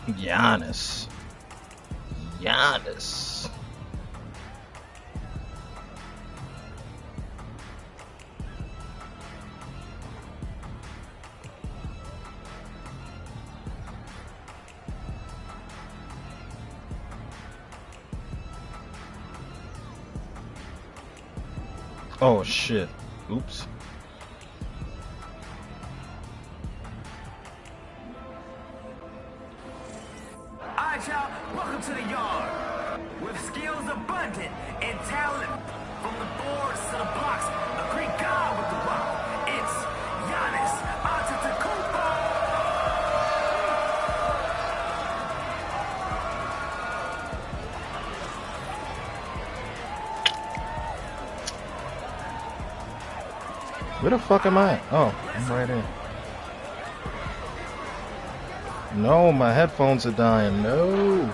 Giannis. Oh shit. Oops.
Alright, y'all, welcome to the yard. With skills abundant and talent from the boards to the blocks, a Greek god with the rock. It's Giannis Antetokounmpo.
Where the fuck am I? Oh, I'm right in. No, my headphones are dying. No.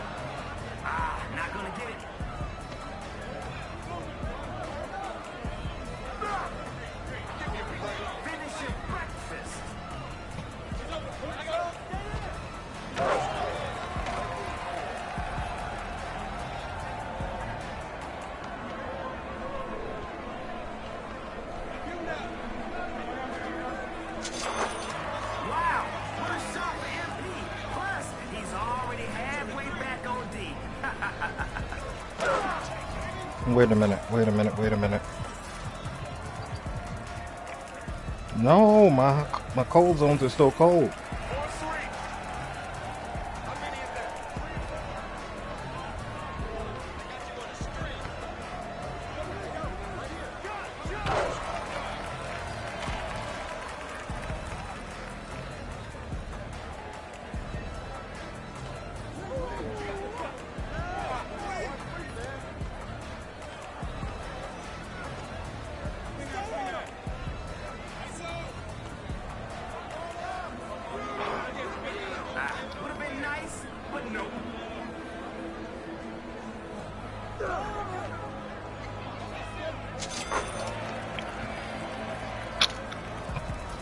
Wait a minute. No, my cold zones are still cold.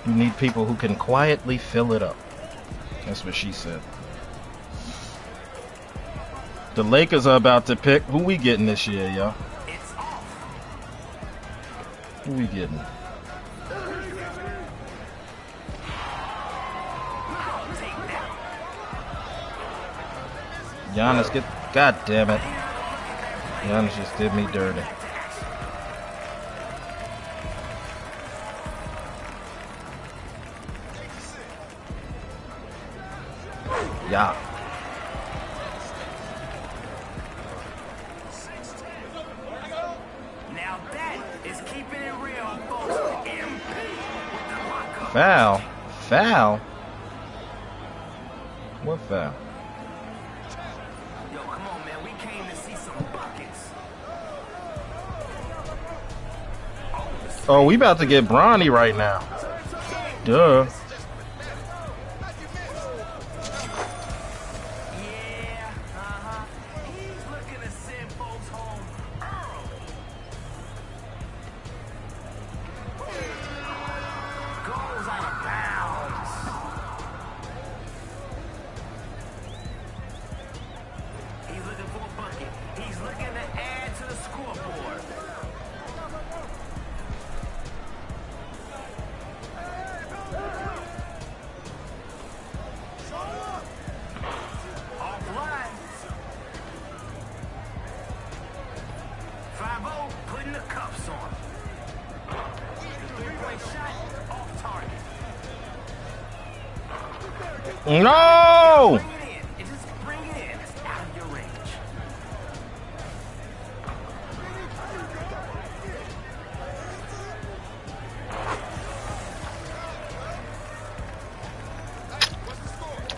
You need people who can quietly fill it up. That's what she said. The Lakers are about to pick who we getting this year, y'all. Who we getting? Giannis, get. God damn it. Giannis just did me dirty. Yeah.
Now that is keeping it real, folks. MP with the lockup.
Foul? Foul? What foul?
Yo, come on, man. We came to see some buckets.
Oh, we about to get Bronny right now. Duh. No!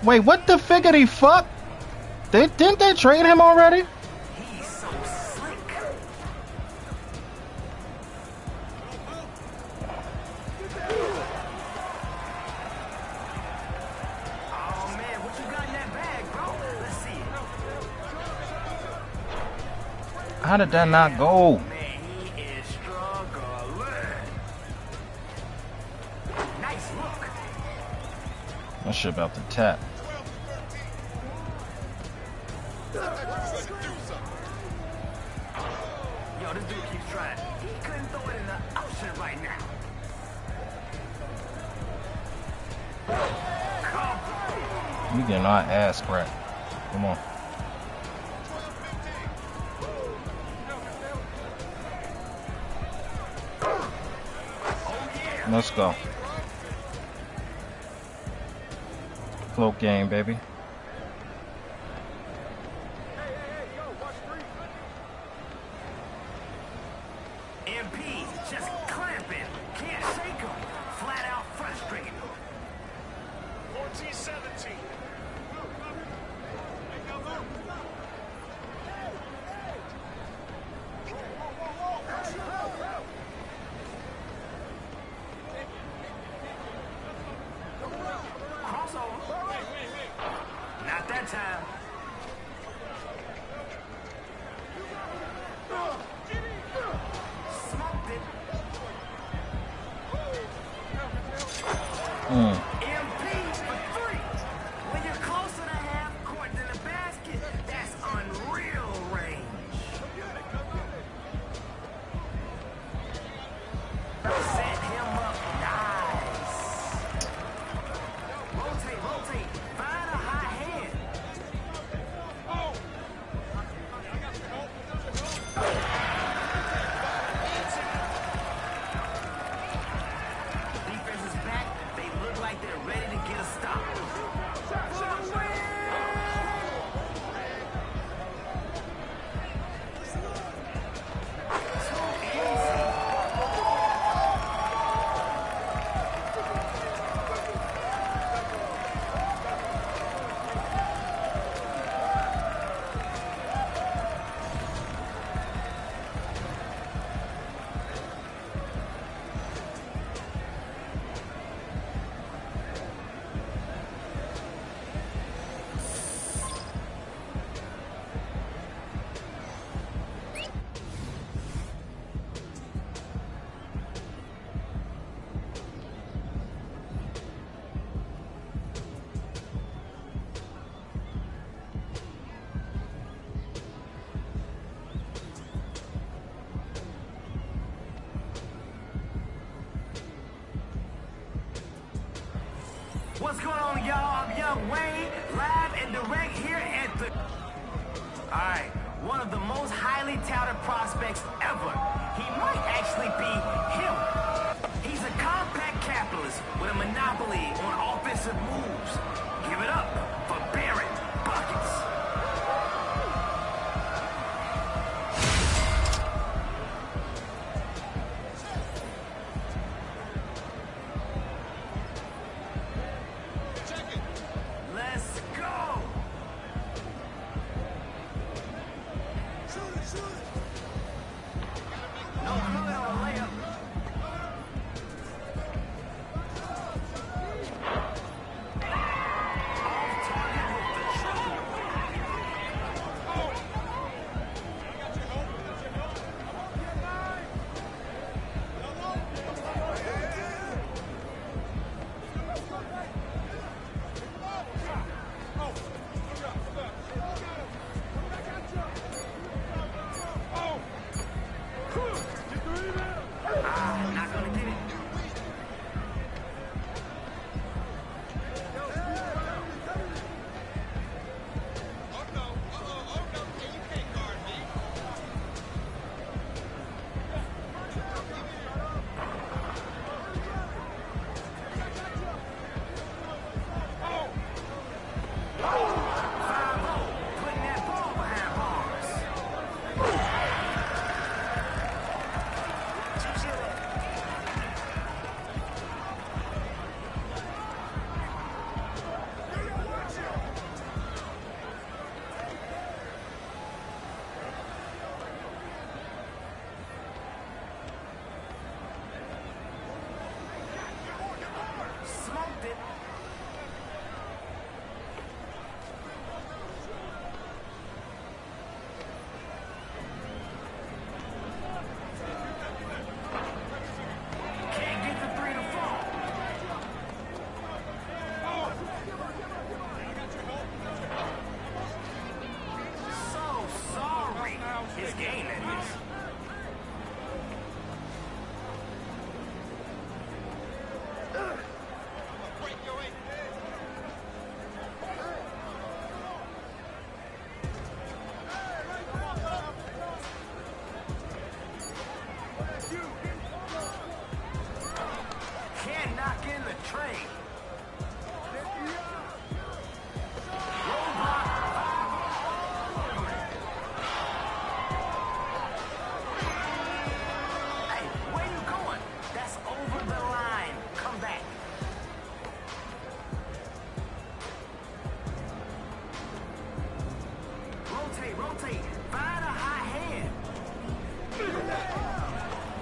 Wait, what the figgity fuck? Didn't they trade him already?
He's so slick. Oh man, what you got in that bag, bro? Let's see it.
How did that not go?
Man, he is struggling. Nice look.
That shit about to tap.
Yo, this dude keeps trying. He couldn't throw it in the ocean right now.
You getting our ass cracked. Come on. Let's go. Float game, baby.
MP just clamping. Can't shake him. Flat out frustrated. 14-17. Crossover. Not that time. Smoked it. MP for three. When you're closer to half court than the basket, that's unreal range. Set him up nice. Rotate, rotate. Find a hot hand. Defense is back. They look like they're What's going on, y'all? I'm Young Wayne, live and direct here at the... Alright, one of the most highly touted prospects ever. He might actually be him. He's a compact capitalist with a monopoly on offensive moves. Give it up for Barrett Buckets. Let's go! No good on a layup. Not gonna get it. Putting that ball behind bars. Smoked it. Can't get the three to fall. So sorry. His game, that is. Can't knock in the trade. Hey, where you going? That's over the line. Come back. Rotate, rotate. Find a high hand.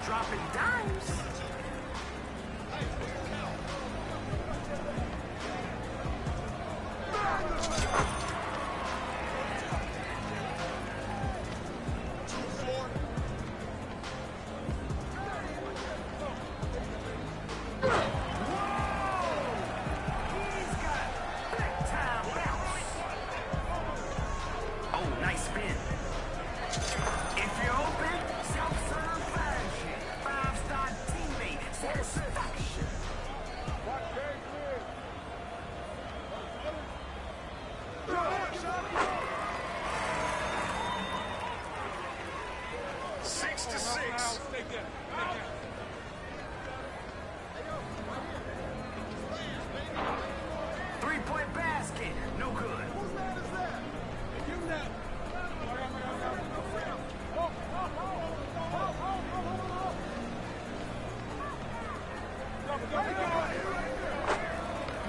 Dropping dimes. He's got big time bounce. Oh, nice spin. If you're open, self-serve fashion. Five-star teammate satisfaction.
Six to six.
Three-point basket. No good.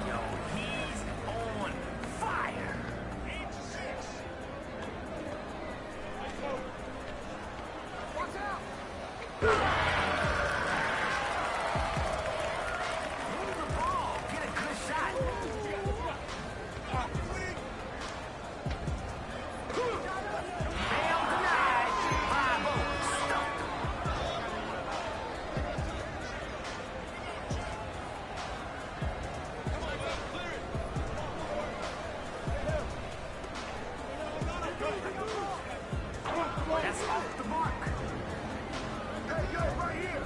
Yo, he's on fire. 8 to 6. Watch out. Move the ball. Get a good shot. Bail denied. 5-0. Stumped. That's off the mark. Hey, yo, right here.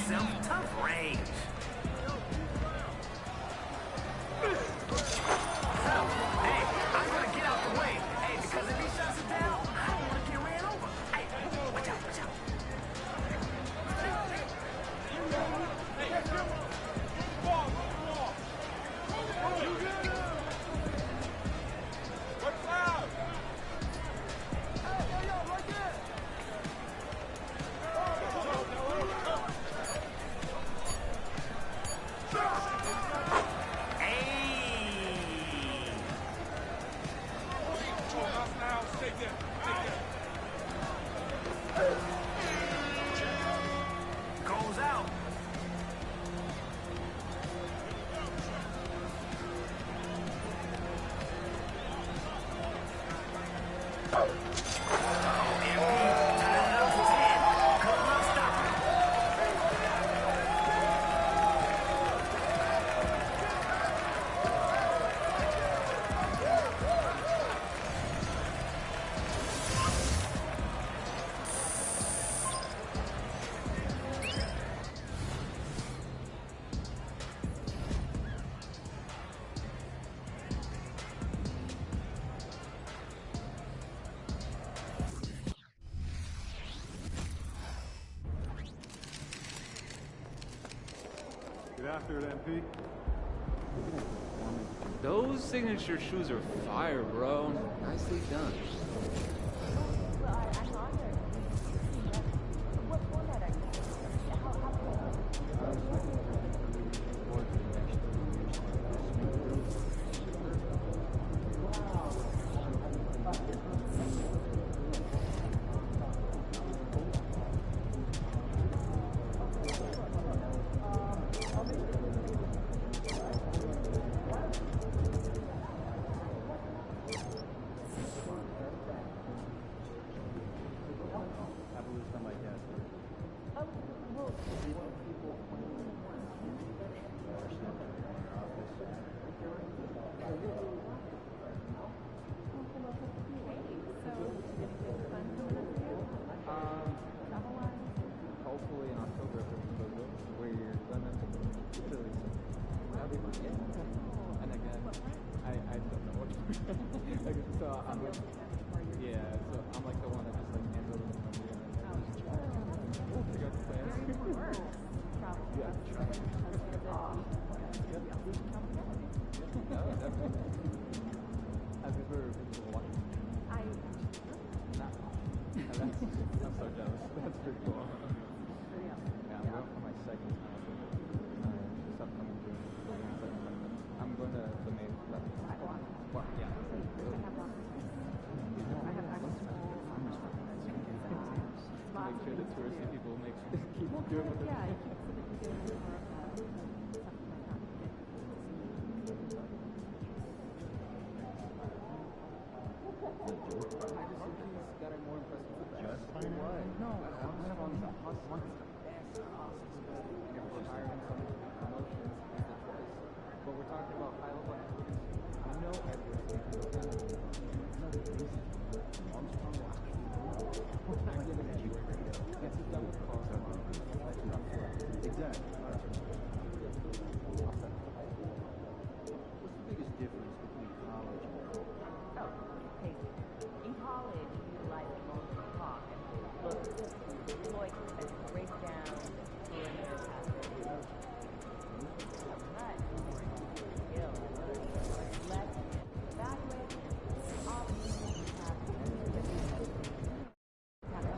yourself tough range. Hey, I'm gonna get out the way. Hey, because if he shuts it down, I don't want to get ran over. Hey, watch out, watch out. Goes out.
Get after it, MP.
Those signature shoes are fire, bro. Nicely done.
Hopefully in October if everything goes good, we're gonna Italy. That'll be fun. Yeah. And again, I don't know what like, so I'm like, yeah, so I'm like the one that just like handles it from here and then we'll figure out the plan. Yeah. No, definitely. Have you ever been to Hawaii? I'm so jealous. That's pretty cool. Yeah, I'm going for my second time this upcoming June. I'm going to the main level. Well, yeah. Make sure the touristy people keep doing what they're doing. Got a more impressive just fine. What? No, I'm on the hustle. Once the best hustles. And if we're hiring someone for promotions, it's a choice. But we're talking about high level activities. I know everything. Another reason. Armstrong will actually we're not giving it anywhere. Let's sit down with Carl. Exactly. What's the biggest difference between college and
in college, you like to mostly talk and look, Floyd has to break down perimeter passes. But skill, less evaluation, obviously you have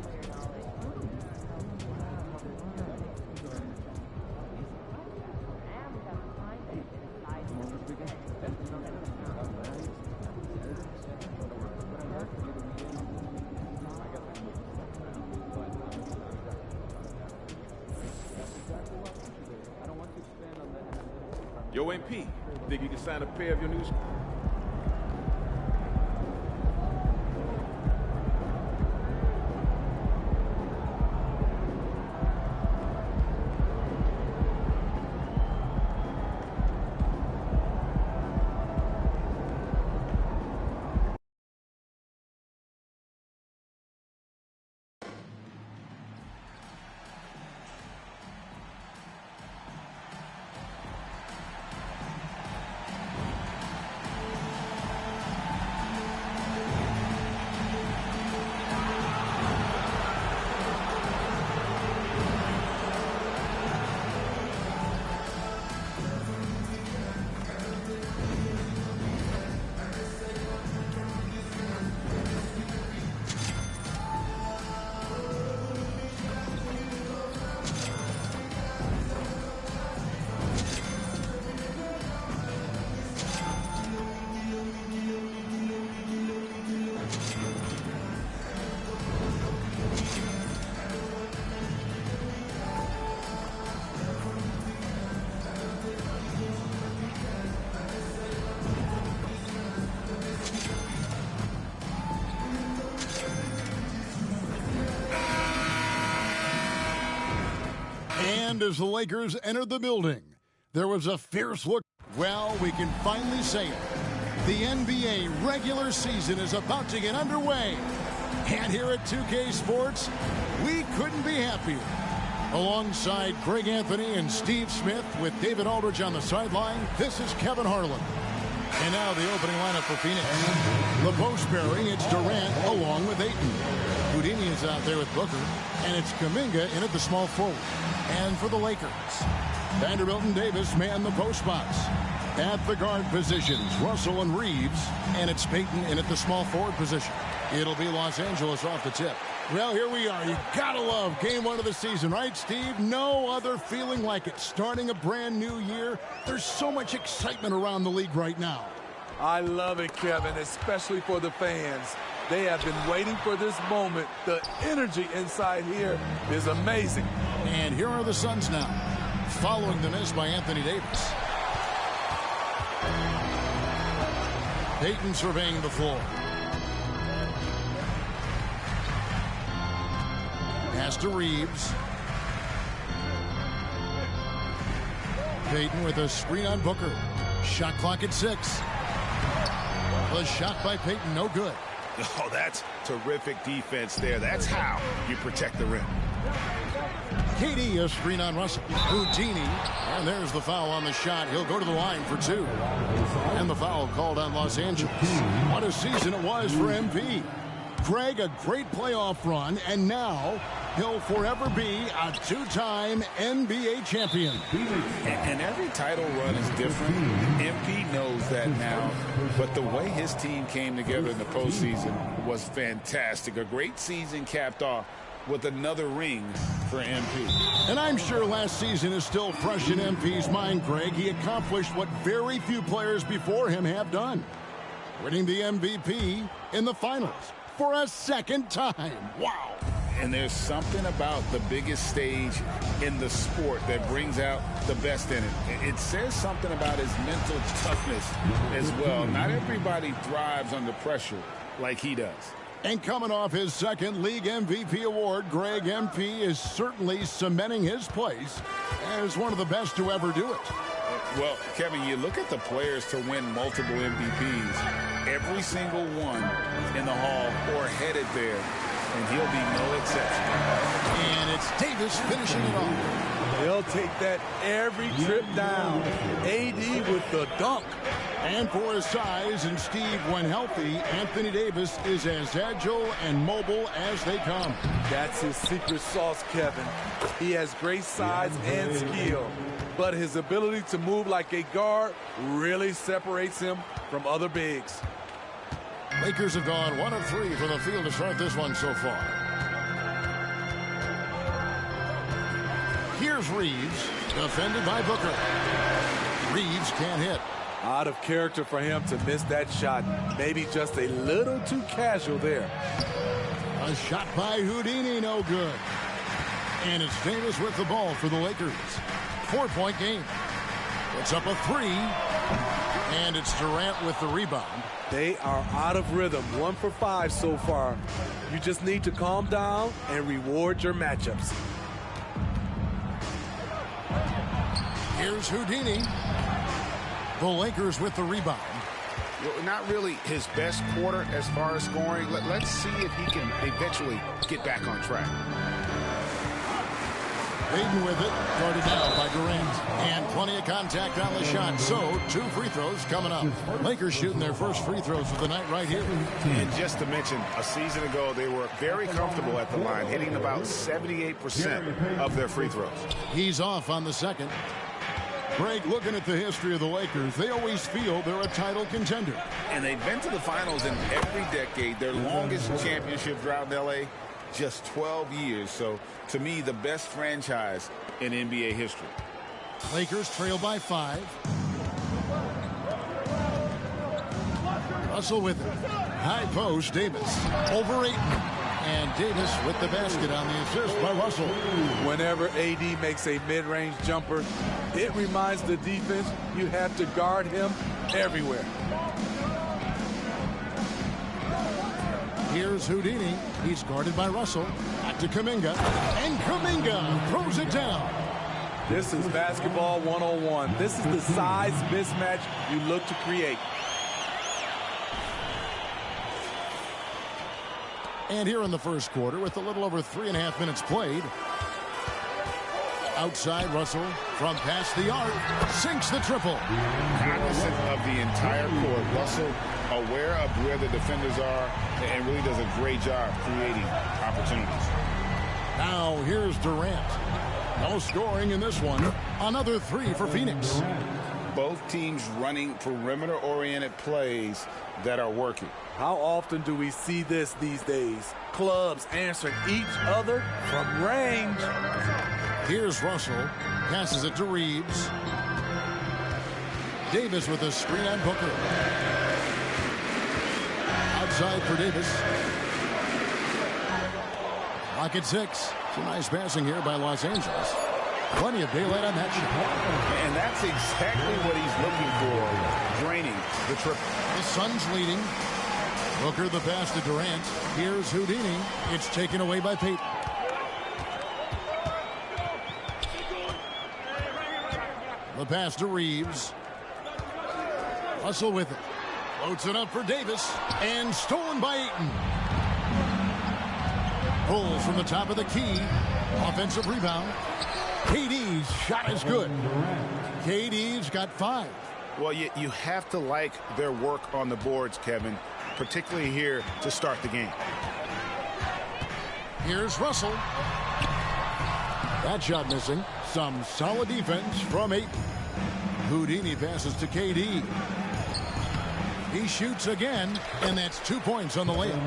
player knowledge. And we have to find that inside
Yo, MP, think you can sign a pair of your new...
And as the Lakers entered the building, there was a fierce look. Well, we can finally say it. The NBA regular season is about to get underway. And here at 2K Sports, we couldn't be happier. Alongside Greg Anthony and Steve Smith with David Aldridge on the sideline, this is Kevin Harlan. And now the opening lineup for Phoenix. The post pairing, it's Durant along with Ayton. Houdini is out there with Booker, and it's Kuminga in at the small forward. And for the Lakers, Vanderbilt and Davis man the post box. At the guard positions, Russell and Reeves, and it's Payton in at the small forward position. It'll be Los Angeles off the tip. Well, here we are. You gotta love game one of the season, right, Steve? No other feeling like it. Starting a brand new year, there's so much excitement around the league right now.
I love it, Kevin, especially for the fans. They have been waiting for this moment. The energy inside here is amazing.
And here are the Suns now, following the miss by Anthony Davis. Payton surveying the floor. Pass to Reeves. Payton with a screen on Booker. Shot clock at 6. The shot by Payton, no good.
Oh, that's terrific defense there. That's how you protect the rim.
KD, a screen on Russell. Houdini, and there's the foul on the shot. He'll go to the line for 2. And the foul called on Los Angeles. What a season it was for MP. Greg, a great playoff run, and now he'll forever be a 2-time NBA champion.
And every title run is different. MP knows that now, but the way his team came together in the postseason was fantastic. A great season capped off with another ring for MP.
And I'm sure last season is still fresh in MP's mind, Greg. He accomplished what very few players before him have done. Winning the MVP in the finals for a second time. Wow.
And there's something about the biggest stage in the sport that brings out the best in it. It says something about his mental toughness as well. Not everybody thrives under pressure like he does.
And coming off his second league MVP award, Greg MP is certainly cementing his place as one of the best to ever do it.
Well, Kevin, you look at the players to win multiple MVPs. Every single one in the hall or headed there, and he'll be no exception.
And it's Davis finishing it off.
They'll take that every trip down. AD with the dunk.
And for his size and Steve, when healthy, Anthony Davis is as agile and mobile as they come.
That's his secret sauce, Kevin. He has great size and skill, but his ability to move like a guard really separates him from other bigs.
Lakers have gone 1 of 3 from the field to start this one so far. Here's Reeves, defended by Booker. Reeves can't hit.
Out of character for him to miss that shot. Maybe just a little too casual there.
A shot by Houdini, no good. And it's Davis with the ball for the Lakers. 4-point game. It's up a 3. And it's Durant with the rebound.
They are out of rhythm. 1 for 5 so far. You just need to calm down and reward your matchups.
Here's Houdini. The Lakers with the rebound.
Well, not really his best quarter as far as scoring. Let's see if he can eventually get back on track.
Payton with it, guarded down by Durant. And plenty of contact on the shot. So, 2 free throws coming up. Lakers shooting their first free throws of the night right here.
And just to mention, a season ago, they were very comfortable at the line, hitting about 78% of their free throws.
He's off on the second. Greg, looking at the history of the Lakers, they always feel they're a title contender.
And they've been to the finals in every decade. Their longest championship drought in L.A., just 12 years. So, to me, the best franchise in NBA history.
Lakers trail by 5. Russell with it. High post, Davis. Over Ayton. And Davis with the basket on the assist by Russell.
Whenever AD makes a mid-range jumper, it reminds the defense you have to guard him everywhere.
Here's Houdini. He's guarded by Russell. Back to Kuminga. And Kuminga throws it down.
This is basketball 101. This is the size mismatch you look to create.
And here in the first quarter, with a little over 3.5 minutes played, outside Russell from past the arc, sinks the triple.
Cognizant of the entire court, Russell aware of where the defenders are and really does a great job creating opportunities.
Now here's Durant. No scoring in this one. Another three for Phoenix.
Both teams running perimeter-oriented plays that are working.
How often do we see this these days? Clubs answering each other from range.
Here's Russell. Passes it to Reeves. Davis with a screen on Booker. Outside for Davis. Clock at 6. It's a nice passing here by Los Angeles. Plenty of daylight on that shot.
And that's exactly what he's looking for, draining the triple.
The Suns leading. Booker the pass to Durant. Here's Houdini. It's taken away by Payton. The pass to Reeves. Russell with it. Floats it up for Davis. And stolen by Ayton. Pulls from the top of the key. Offensive rebound. KD's shot is good. KD's got 5.
Well, you have to like their work on the boards, Kevin, particularly here to start the game.
Here's Russell. That shot missing. Some solid defense from Ayton. Houdini passes to KD. He shoots again, and that's 2 points on the layup.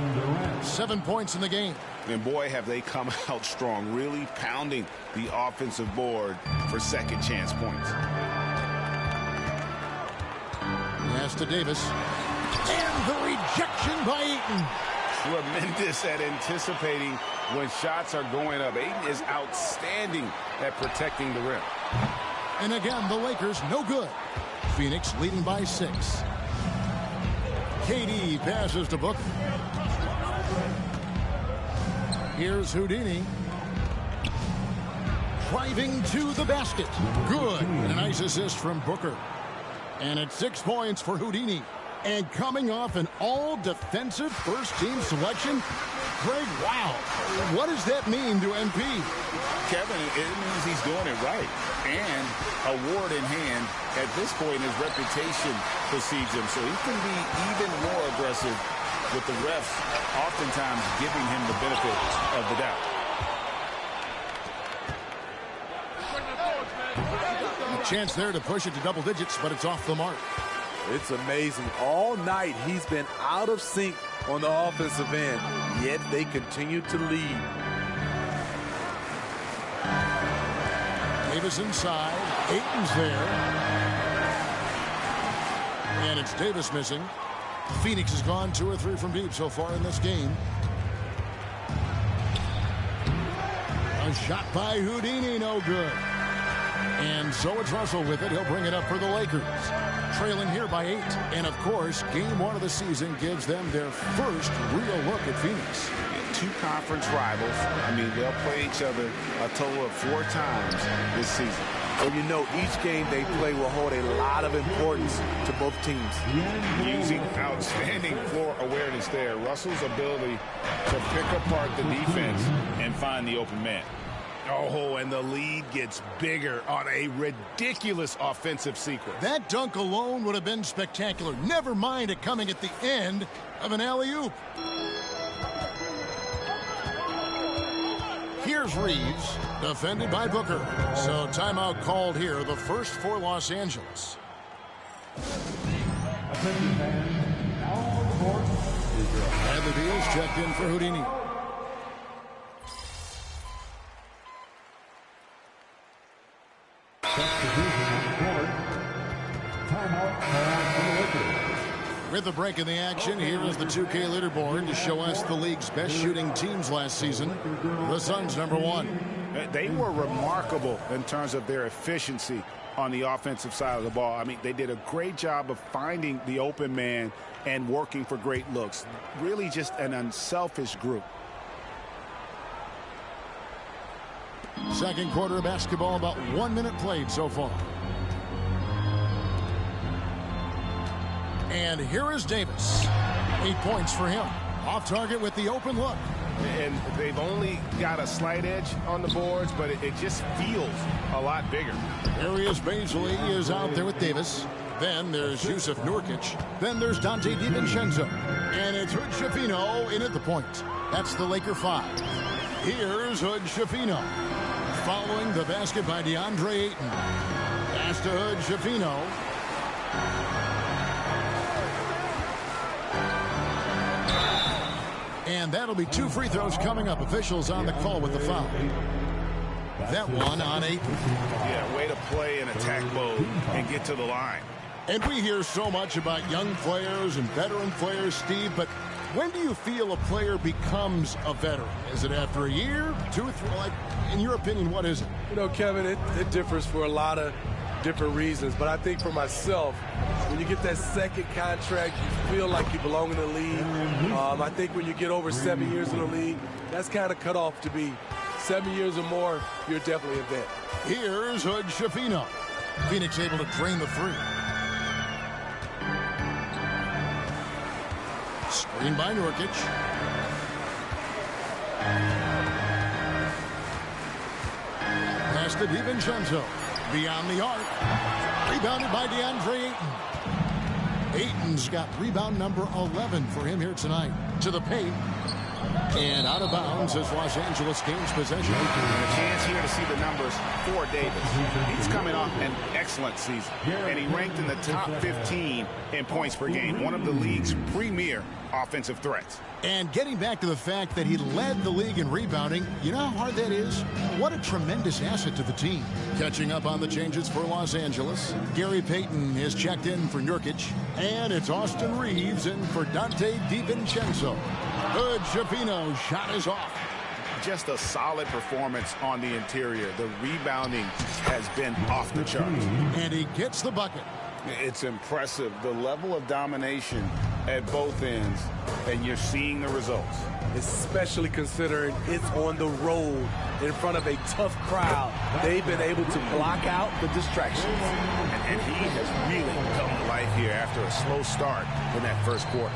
7 points in the game.
And boy, have they come out strong, really pounding the offensive board for second chance points.
Pass to Davis. And the rejection by Ayton.
Tremendous at anticipating when shots are going up. Ayton is outstanding at protecting the rim.
And again, the Lakers no good. Phoenix leading by 6. KD passes to Booker. Here's Houdini. Driving to the basket. Good. And a nice assist from Booker. And it's 6 points for Houdini. And coming off an all-defensive first-team selection, Greg, wow. What does that mean to MP?
Kevin, it means he's doing it right. And award in hand, at this point, his reputation precedes him. So he can be even more aggressive with the refs, oftentimes giving him the benefit of the doubt.
A chance there to push it to double digits, but it's off the mark.
It's amazing. All night he's been out of sync on the offensive end, yet they continue to lead.
Davis inside. Ayton's there. And it's Davis missing. Phoenix has gone 2 or 3 from deep so far in this game. A shot by Houdini, no good. And so it's Russell with it. He'll bring it up for the Lakers. Trailing here by 8. And, of course, game 1 of the season gives them their first real look at Phoenix.
2 conference rivals. I mean, they'll play each other a total of 4 times this season.
Well, you know, each game they play will hold a lot of importance to both teams.
Using outstanding floor awareness there. Russell's ability to pick apart the defense and find the open man. Oh, and the lead gets bigger on a ridiculous offensive sequence.
That dunk alone would have been spectacular. Never mind it coming at the end of an alley-oop. Here's Reeves, defended by Booker. So timeout called here, the first for Los Angeles. Bradley Beal's checked in for Houdini. With a break in the action, here is the 2K leaderboard to show us the league's best shooting teams last season. The Suns, #1.
They were remarkable in terms of their efficiency on the offensive side of the ball. I mean, they did a great job of finding the open man and working for great looks. Really just an unselfish group.
Second quarter of basketball, about 1 minute played so far. And here is Davis. 8 points for him. Off target with the open look.
And they've only got a slight edge on the boards, but it just feels a lot bigger.
Here he is. Baisley is out there with Davis. Then there's Jusuf Nurkic. Then there's Dante DiVincenzo. And it's Hood Schifino in at the point. That's the Laker 5. Here's Hood Schifino. Following the basket by DeAndre Ayton. Pass to Hood Schifino. And that'll be 2 free throws coming up. Officials on the call with the foul. That one on Ayton.
Yeah, way to play in attack mode and get to the line.
And we hear so much about young players and veteran players, Steve, but when do you feel a player becomes a veteran? Is it after a year, 2 or 3? Like, in your opinion, what is it?
You know, Kevin, it differs for a lot of different reasons. But I think for myself, when you get that second contract, you feel like you belong in the league. I think when you get over 7 years in the league, that's kind of cut off to be 7 years or more, you're definitely a vet.
Here's Hood Schifino. Phoenix able to drain the 3. Screen by Nurkic. Pass to DiVincenzo. Beyond the arc. Rebounded by DeAndre Ayton. Ayton's got rebound number 11 for him here tonight. To the paint. And out of bounds as Los Angeles gains possession.
And a chance here to see the numbers for Davis. He's coming off an excellent season. And he ranked in the top 15 in points per game. One of the league's premier offensive threats.
And getting back to the fact that he led the league in rebounding, you know how hard that is? What a tremendous asset to the team. Catching up on the changes for Los Angeles, Gary Payton is checked in for Nurkic, and it's Austin Reeves in for Dante DiVincenzo. Hood Schifino shot is off.
Just a solid performance on the interior. The rebounding has been off the charts.
And he gets the bucket.
It's impressive, the level of domination at both ends, and you're seeing the results.
Especially considering it's on the road in front of a tough crowd. They've been able to block out the distractions.
And he has really come to life here after a slow start in that first quarter.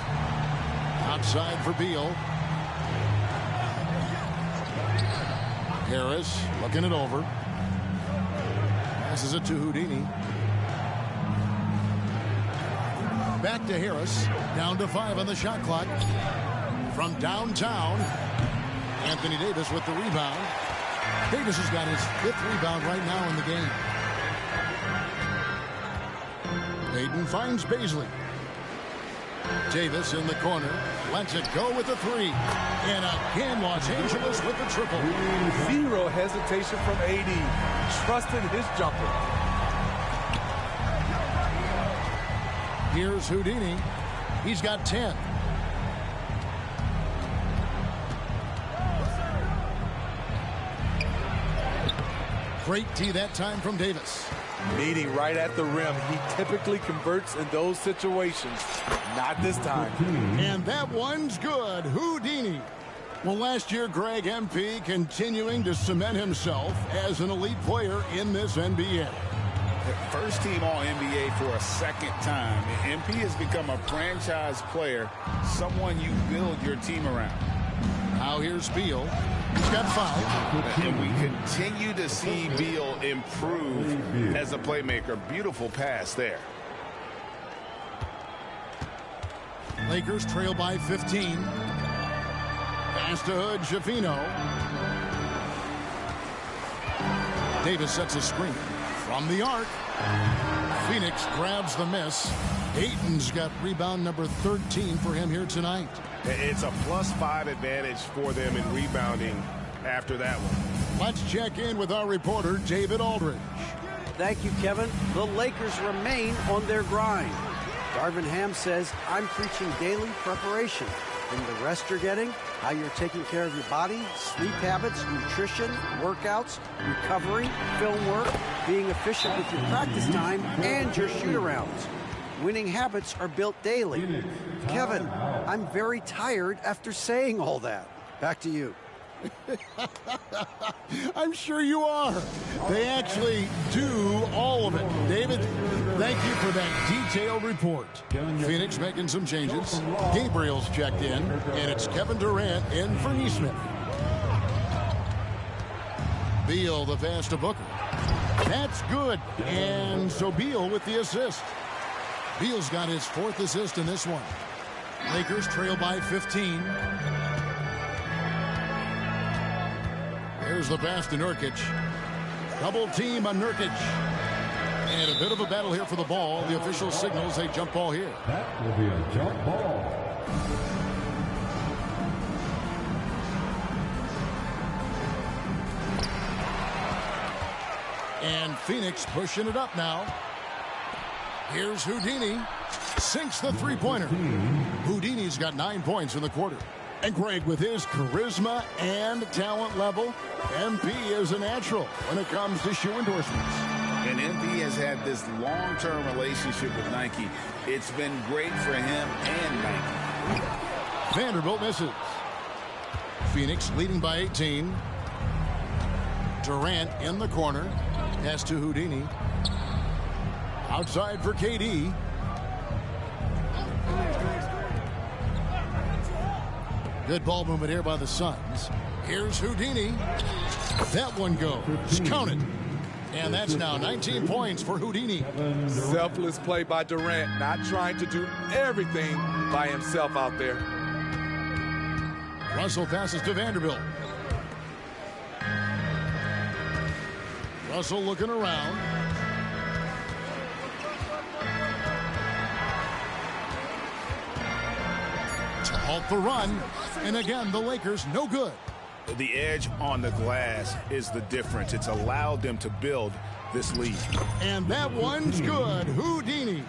Outside for Beal. Harris looking it over. Passes it to Houdini. Back to Harris. Down to 5 on the shot clock. From downtown, Anthony Davis with the rebound. Davis has got his 5th rebound right now in the game. Hayden finds Baisley. Davis in the corner. Lets it go with the 3. And again, Los Angeles with the triple.
Zero hesitation from AD. Trusted his jumper.
Here's Houdini. He's got 10. Great tee that time from Davis.
Meeting right at the rim. He typically converts in those situations. Not this time.
And that one's good. Houdini. Well, last year, Greg MP continuing to cement himself as an elite player in this NBA.
First team All-NBA for a second time. MP has become a franchise player, someone you build your team around.
Now here's Beal. He's got 5.
And we continue to see Beal improve as a playmaker. Beautiful pass there.
Lakers trail by 15. Pass to Hood Schifino. Davis sets a screen from the arc. Phoenix grabs the miss. Ayton's got rebound number 13 for him here tonight.
It's a +5 advantage for them in rebounding after that one.
Let's check in with our reporter, David Aldridge.
Thank you, Kevin. The Lakers remain on their grind. Darvin Ham says, I'm preaching daily preparation. From the rest you're getting, how you're taking care of your body, sleep habits, nutrition, workouts, recovery, film work, being efficient with your practice time, and your shoot-arounds. Winning habits are built daily. Kevin, I'm very tired after saying all that. Back to you.
I'm sure you are. They actually do all of it. David, thank you for that detailed report. Phoenix making some changes. Gabriel's checked in, and it's Kevin Durant in for Nesmith. Beal the pass to Booker. That's good. And so Beal with the assist. Beal's got his 4th assist in this one. Lakers trail by 15. There's the pass to Nurkic. Double team on Nurkic. And a bit of a battle here for the ball. The official signals a jump ball here.
That will be a jump ball.
And Phoenix pushing it up now. Here's Houdini. Sinks the three-pointer. Houdini's got 9 points in the quarter. And Greg, with his charisma and talent level, MP is a natural when it comes to shoe endorsements.
And MP has had this long-term relationship with Nike. It's been great for him and Nike.
Vanderbilt misses. Phoenix leading by 18. Durant in the corner. Pass to Houdini. Outside for KD. Good ball movement here by the Suns. Here's Houdini. That one goes. Counted. And that's now 19 points for Houdini.
Selfless play by Durant, not trying to do everything by himself out there.
Russell passes to Vanderbilt. Russell looking around. To halt the run. And again, the Lakers no good.
The edge on the glass is the difference. It's allowed them to build this lead.
And that one's good. Houdini.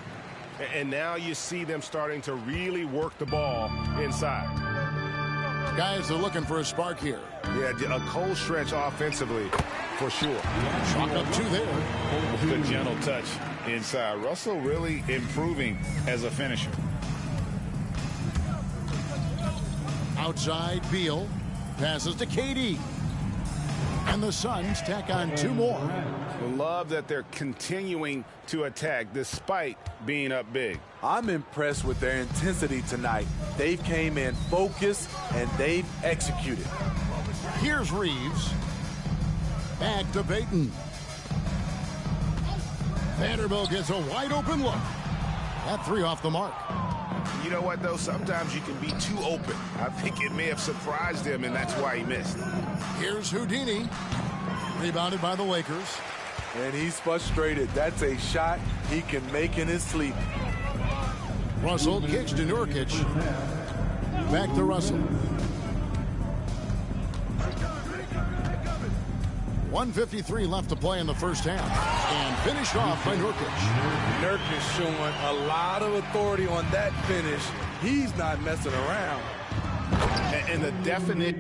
And now you see them starting to really work the ball inside.
Guys are looking for a spark here.
Yeah, a cold stretch offensively, for sure.
Chalk up 2 there.
Good gentle touch inside. Russell really improving as a finisher.
Outside, Beal passes to KD. And the Suns tack on 2 more.
Love that they're continuing to attack despite being up big.
I'm impressed with their intensity tonight. They came in focused and they've executed.
Here's Reeves. Back to Payton. Vanderbilt gets a wide open look. That 3 off the mark.
You know what, though? Sometimes you can be too open. I think it may have surprised him, and that's why he missed.
Here's Houdini. Rebounded by the Lakers.
And he's frustrated. That's a shot he can make in his sleep.
Russell kicks to Nurkic. Back to Russell. 1:53 left to play in the first half. And finished off by Nurkic.
Nurkic showing a lot of authority on that finish. He's not messing around.
And the definite...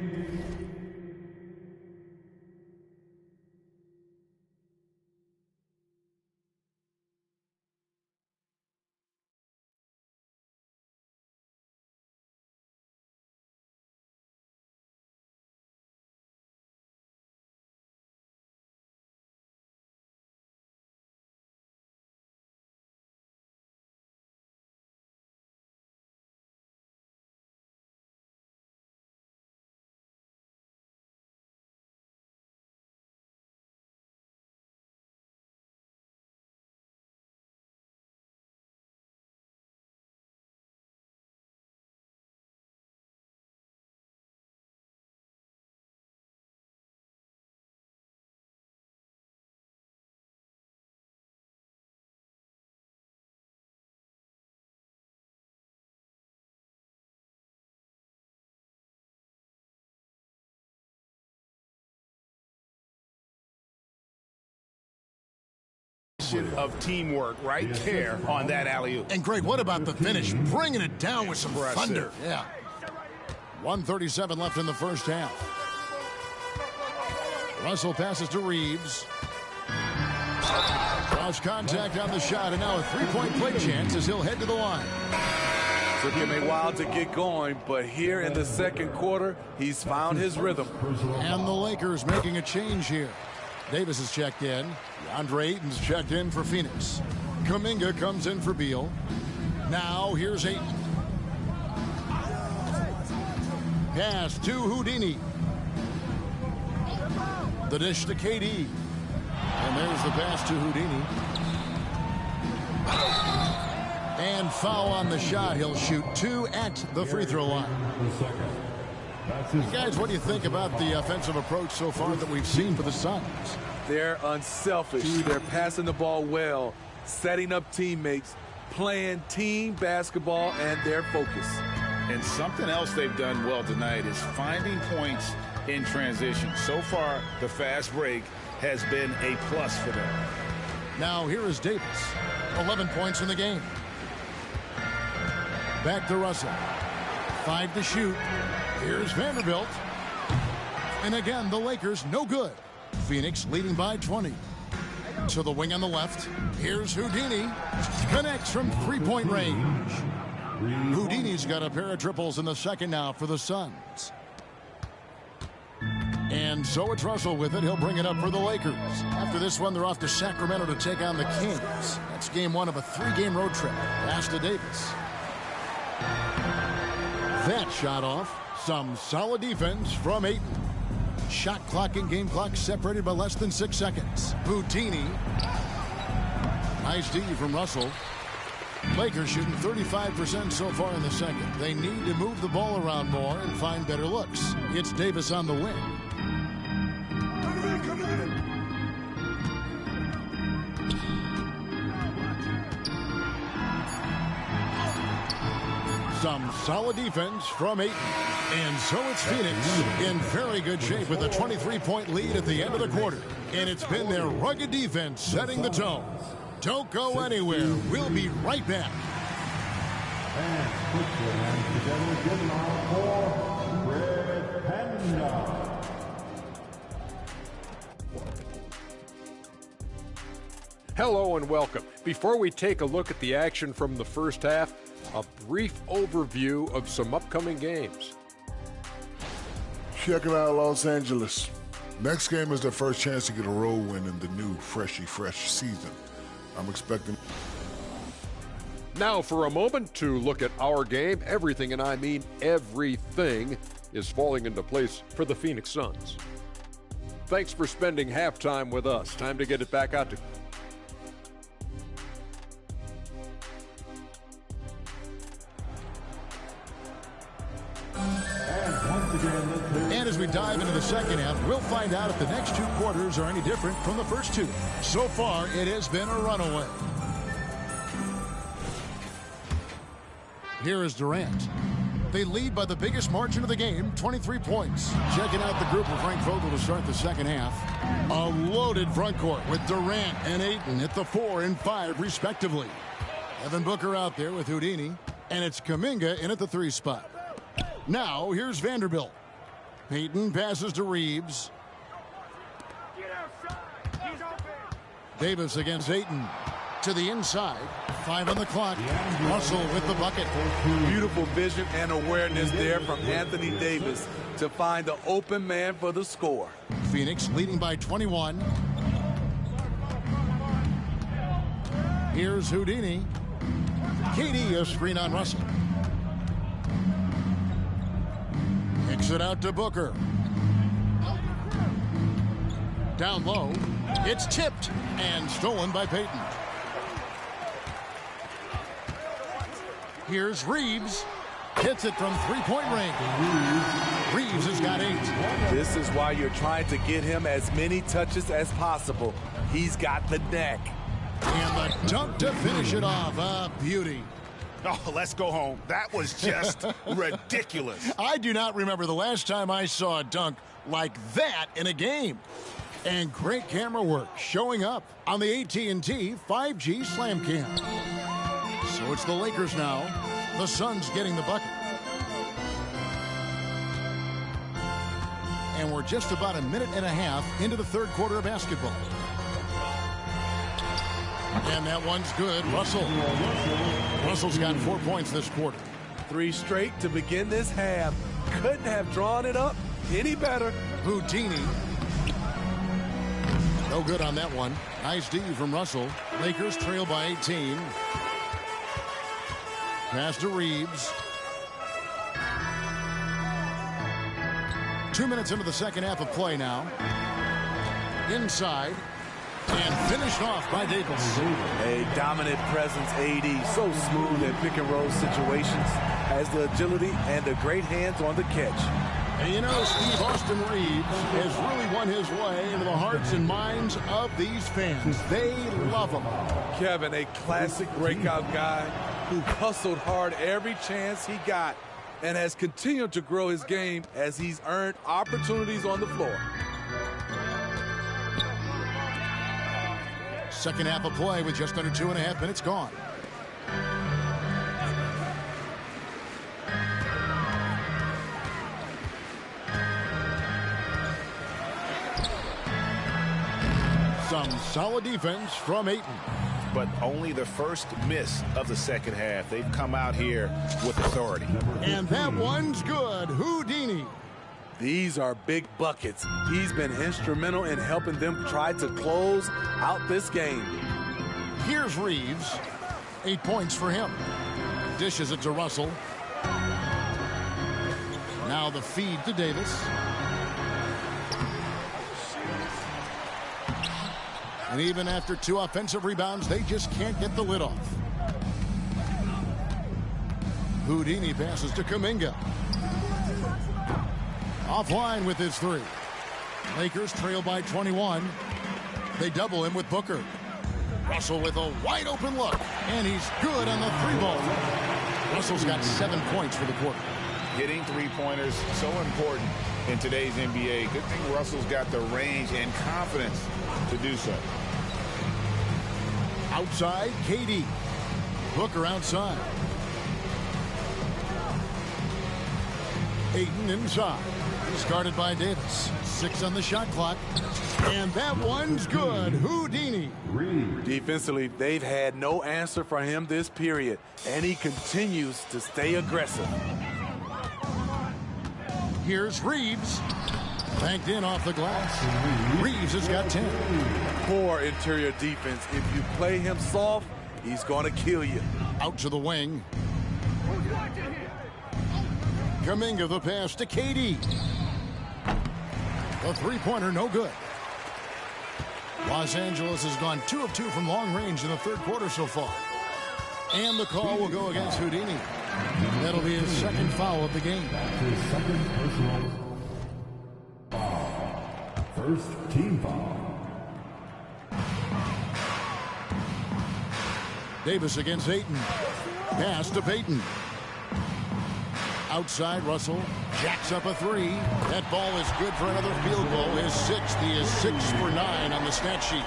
of teamwork right there on that alley-oop.
And Greg, what about the finish? Bringing it down with some thunder. Yeah. 1:37 left in the first half. Russell passes to Reeves. Cross contact on the shot, and now a 3-point play chance as he'll head to the line.
Took him a while to get going, but here in the second quarter, he's found his rhythm.
And the Lakers making a change here. Davis is checked in. DeAndre Ayton's checked in for Phoenix. Kuminga comes in for Beal. Now here's Ayton. Pass to Houdini. The dish to KD. And there's the pass to Houdini. And foul on the shot. He'll shoot 2 at the free throw line. Guys, what do you think about the offensive approach so far that we've seen for the Suns?
They're unselfish. They're passing the ball well, setting up teammates, playing team basketball, and their focus.
And something else they've done well tonight is finding points in transition. So far, the fast break has been a plus for them.
Now here is Davis. 11 points in the game. Back to Russell. 5 to shoot. Here's Vanderbilt. And again, the Lakers no good. Phoenix leading by 20. To the wing on the left. Here's Houdini. Connects from three-point range. Houdini's got a pair of triples in the second now for the Suns. And so it's Russell with it. He'll bring it up for the Lakers. After this one, they're off to Sacramento to take on the Kings. That's game 1 of a 3-game road trip. Pass to Davis. That shot off. Some solid defense from Ayton. Shot clock and game clock separated by less than 6 seconds. Houdini. Nice D from Russell. Lakers shooting 35% so far in the second. They need to move the ball around more and find better looks. It's Davis on the wing. Some solid defense from Ayton. And so it's Phoenix in very good shape with a 23-point lead at the end of the quarter. And it's been their rugged defense setting the tone. Don't go anywhere. We'll be right back.
And put your hands together, give them all for Red Panda.
Hello and welcome. Before we take a look at the action from the first half, a brief overview of some upcoming games.
Checking out Los Angeles. Next game is their first chance to get a road win in the new fresh season. I'm expecting.
Now for a moment to look at our game. Everything, and I mean everything, is falling into place for the Phoenix Suns. Thanks for spending halftime with us. Time to get it back out to...
And as we dive into the second half, we'll find out if the next 2 quarters are any different from the first 2. So far, it has been a runaway. Here is Durant. They lead by the biggest margin of the game, 23 points. Checking out the group of Frank Vogel to start the second half. A loaded front court with Durant and Ayton at the 4 and 5, respectively. Devin Booker out there with Houdini, and it's Kuminga in at the 3 spot. Now, here's Vanderbilt. Payton passes to Reeves. Davis against Ayton. To the inside. 5 on the clock. Russell with the bucket.
Beautiful vision and awareness there from Anthony Davis to find the open man for the score.
Phoenix leading by 21. Here's Houdini. KD a screen on Russell. Kicks it out to Booker. Down low. It's tipped and stolen by Payton. Here's Reeves. Hits it from 3-point range. Reeves has got 8.
This is why you're trying to get him as many touches as possible. He's got the neck.
And the dunk to finish it off. A beauty.
Oh, let's go home. That was just ridiculous.
I do not remember the last time I saw a dunk like that in a game. And great camera work showing up on the AT&T 5G Slam Cam. So it's the Lakers now. The Suns getting the bucket. And we're just about a minute and a half into the third quarter of basketball. And that one's good. Russell's got 4 points this quarter.
3 straight to begin this half. Couldn't have drawn it up any better.
Houdini. No good on that one. Nice D from Russell. Lakers trail by 18. Pass to Reeves. 2 minutes into the second half of play now. Inside. And finished off by Davis.
A dominant presence, AD. So smooth in pick and roll situations. Has the agility and the great hands on the catch.
And you know, Steve, Austin Reeves has really won his way into the hearts and minds of these fans. They love him.
Kevin, a classic breakout guy who hustled hard every chance he got and has continued to grow his game as he's earned opportunities on the floor.
Second half of play with just under 2.5 minutes gone. Some solid defense from Ayton.
But only the first miss of the second half. They've come out here with authority.
And that one's good. Houdini.
These are big buckets. He's been instrumental in helping them try to close out this game.
Here's Reeves. 8 points for him. Dishes it to Russell. Now the feed to Davis. And even after 2 offensive rebounds, they just can't get the lid off. Houdini passes to Kuminga. Offline with his 3. Lakers trail by 21. They double him with Booker. Russell with a wide open look. And he's good on the 3-ball. Russell's got 7 points for the quarter.
Hitting 3-pointers, so important in today's NBA. Good thing Russell's got the range and confidence to do so.
Outside, KD. Booker outside. Ayton inside. He's guarded by Davis. 6 on the shot clock. And that one's good. Houdini.
Defensively, they've had no answer for him this period. And he continues to stay aggressive.
Here's Reeves. Banked in off the glass. Reeves has got 10.
Poor interior defense. If you play him soft, he's going to kill you.
Out to the wing. Kuminga the pass to KD. The 3-pointer no good. Los Angeles has gone 2 of 2 from long range in the third quarter so far. And the call will go against Houdini. That'll be his second foul of the game.
His second personal foul. First team foul.
Davis against Ayton. Pass to Payton. Outside, Russell jacks up a 3. That ball is good for another field goal. His 6th. He is 6 for 9 on the stat sheet.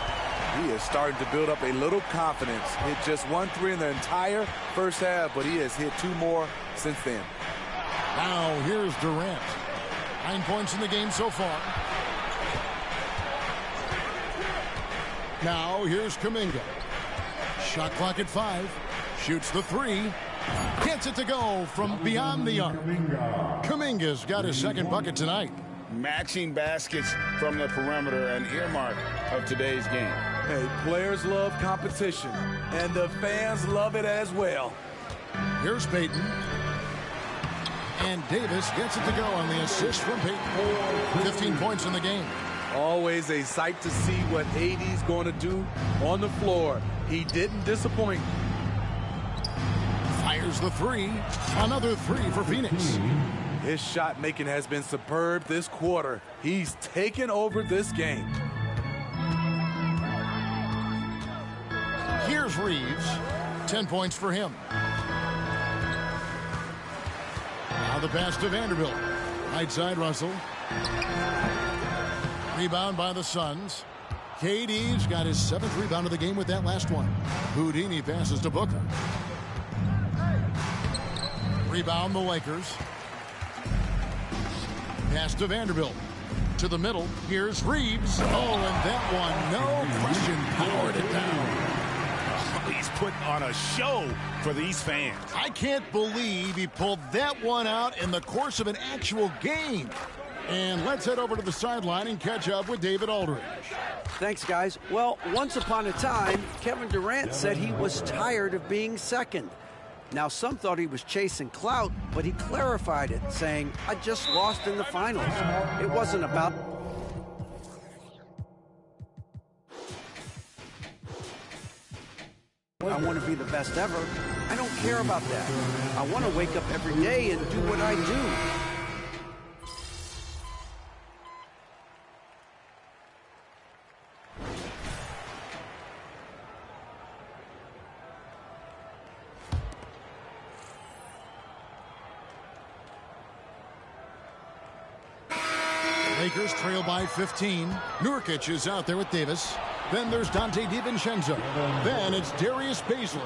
He is starting to build up a little confidence. Hit just 1 3 in the entire first half, but he has hit 2 more since then.
Now here's Durant. 9 points in the game so far. Now here's Kuminga. Shot clock at 5. Shoots the 3. Gets it to go from beyond the arc. Kuminga's got his second bucket tonight.
Matching baskets from the perimeter, an earmark of today's game.
Hey, players love competition, and the fans love it as well.
Here's Payton. And Davis gets it to go on the assist from Payton. 15 points in the game.
Always a sight to see what AD's going to do on the floor. He didn't disappoint.
Fires the 3. Another 3 for Phoenix.
His shot making has been superb this quarter. He's taken over this game.
Here's Reeves. 10 points for him. Now the pass to Vanderbilt. Right side, Russell. Rebound by the Suns. KD's got his 7th rebound of the game with that last one. Houdini passes to Booker. Rebound the Lakers. Pass to Vanderbilt. To the middle. Here's Reeves. Oh, and that one, no question, powered it down.
He's putting on a show for these fans.
I can't believe he pulled that one out in the course of an actual game. And let's head over to the sideline and catch up with David Aldridge.
Thanks, guys. Well, once upon a time, Kevin Durant said he was tired of being second. Now, some thought he was chasing clout, but he clarified it, saying, I just lost in the finals. It wasn't about... I want to be the best ever. I don't care about that. I want to wake up every day and do what I do.
Lakers trail by 15. Nurkic is out there with Davis. Then there's Dante DiVincenzo. Then it's Darius Bazley.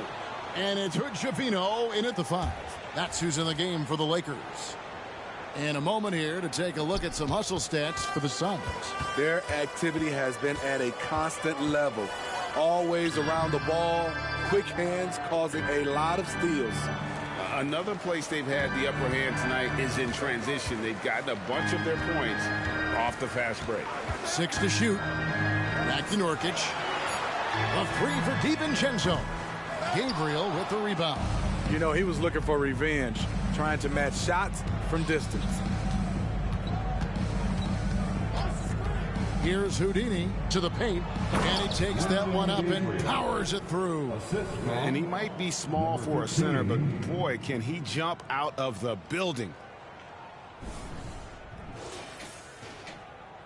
And it's Hood Schifino in at the 5. That's who's in the game for the Lakers. In a moment here to take a look at some hustle stats for the Suns.
Their activity has been at a constant level. Always around the ball, quick hands causing a lot of steals.
Another place they've had the upper hand tonight is in transition. They've gotten a bunch of their points off the fast break.
6 to shoot. Back to Nurkic. A 3 for DiVincenzo. Gabriel with the rebound.
You know, he was looking for revenge, trying to match shots from distance.
Here's Houdini to the paint, and he takes that one up and powers it through.
And he might be small for a center, but boy, can he jump out of the building.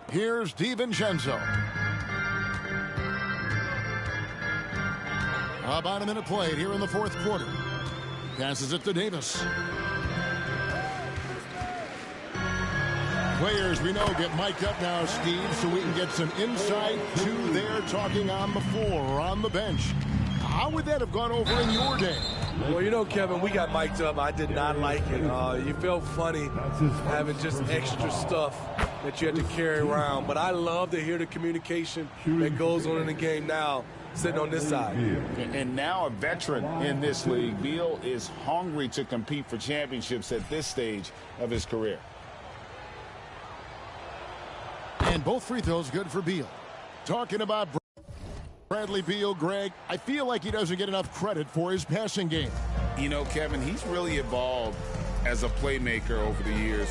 Here's DiVincenzo. About a minute played here in the fourth quarter. Passes it to Davis. Players we know get mic'd up now, Steve, so we can get some insight to their talking on the floor or on the bench. How would that have gone over in your day?
Well, you know, Kevin, we got mic'd up. I did not like it. You felt funny having just extra stuff that you had to carry around. But I love to hear the communication that goes on in the game now, sitting on this side.
And now a veteran in this league, Beal is hungry to compete for championships at this stage of his career.
And both free throws good for Beal. Talking about Bradley Beal, Greg, I feel like he doesn't get enough credit for his passing game.
You know, Kevin, he's really evolved as a playmaker over the years.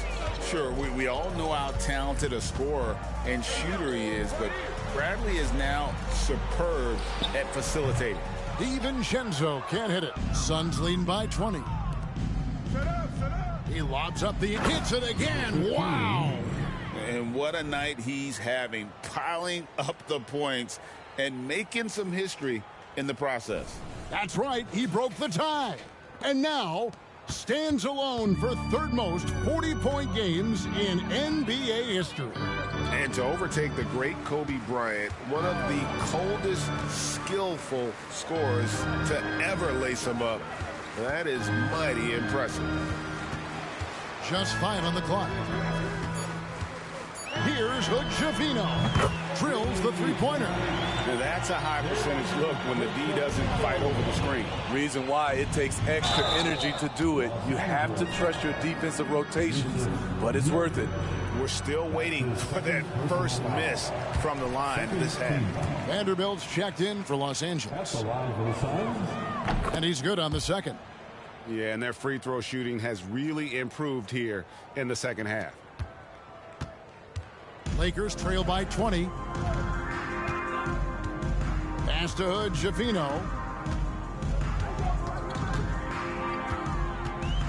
Sure, we all know how talented a scorer and shooter he is, but Bradley is now superb at facilitating.
DiVincenzo can't hit it. Suns leading by 20. He lobs up the hits it again. Wow.
And what a night he's having, piling up the points and making some history in the process.
That's right, he broke the tie. And now stands alone for third most 40-point games in NBA history.
And to overtake the great Kobe Bryant, one of the coldest, skillful scorers to ever lace him up, that is mighty impressive.
Just 5 on the clock. Here's Hood Schifino. Drills the three-pointer.
Now that's a high percentage look when the D doesn't fight over the screen.
Reason why it takes extra energy to do it. You have to trust your defensive rotations, but it's worth it.
We're still waiting for that first miss from the line this half.
Vanderbilt's checked in for Los Angeles. And he's good on the second.
Yeah, and their free throw shooting has really improved here in the second half.
Lakers trail by 20. Pass to Hood Schifino.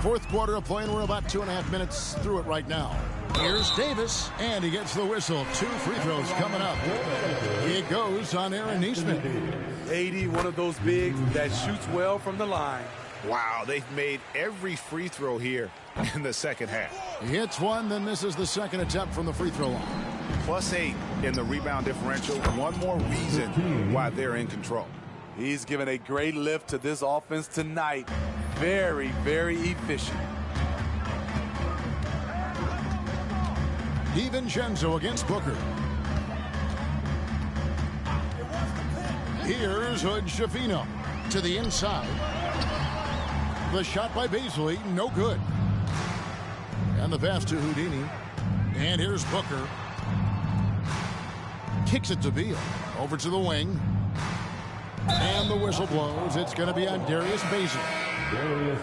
Fourth quarter of play, and we're about 2.5 minutes through it right now. Here's Davis, and he gets the whistle. 2 free throws coming up. It goes on Aaron Nesmith.
80, one of those bigs that shoots well from the line.
Wow, they've made every free throw here in the second half.
He hits one, then misses the second attempt from the free throw line.
+8 in the rebound differential. One more reason why they're in control.
He's given a great lift to this offense tonight. Very, very efficient.
DiVincenzo against Booker. Here's Hood Schifino. To the inside. The shot by Baisley, no good. And the pass to Houdini. And here's Booker. Kicks it to Beal. Over to the wing. And the whistle blows. It's going to be on Darius Baisley.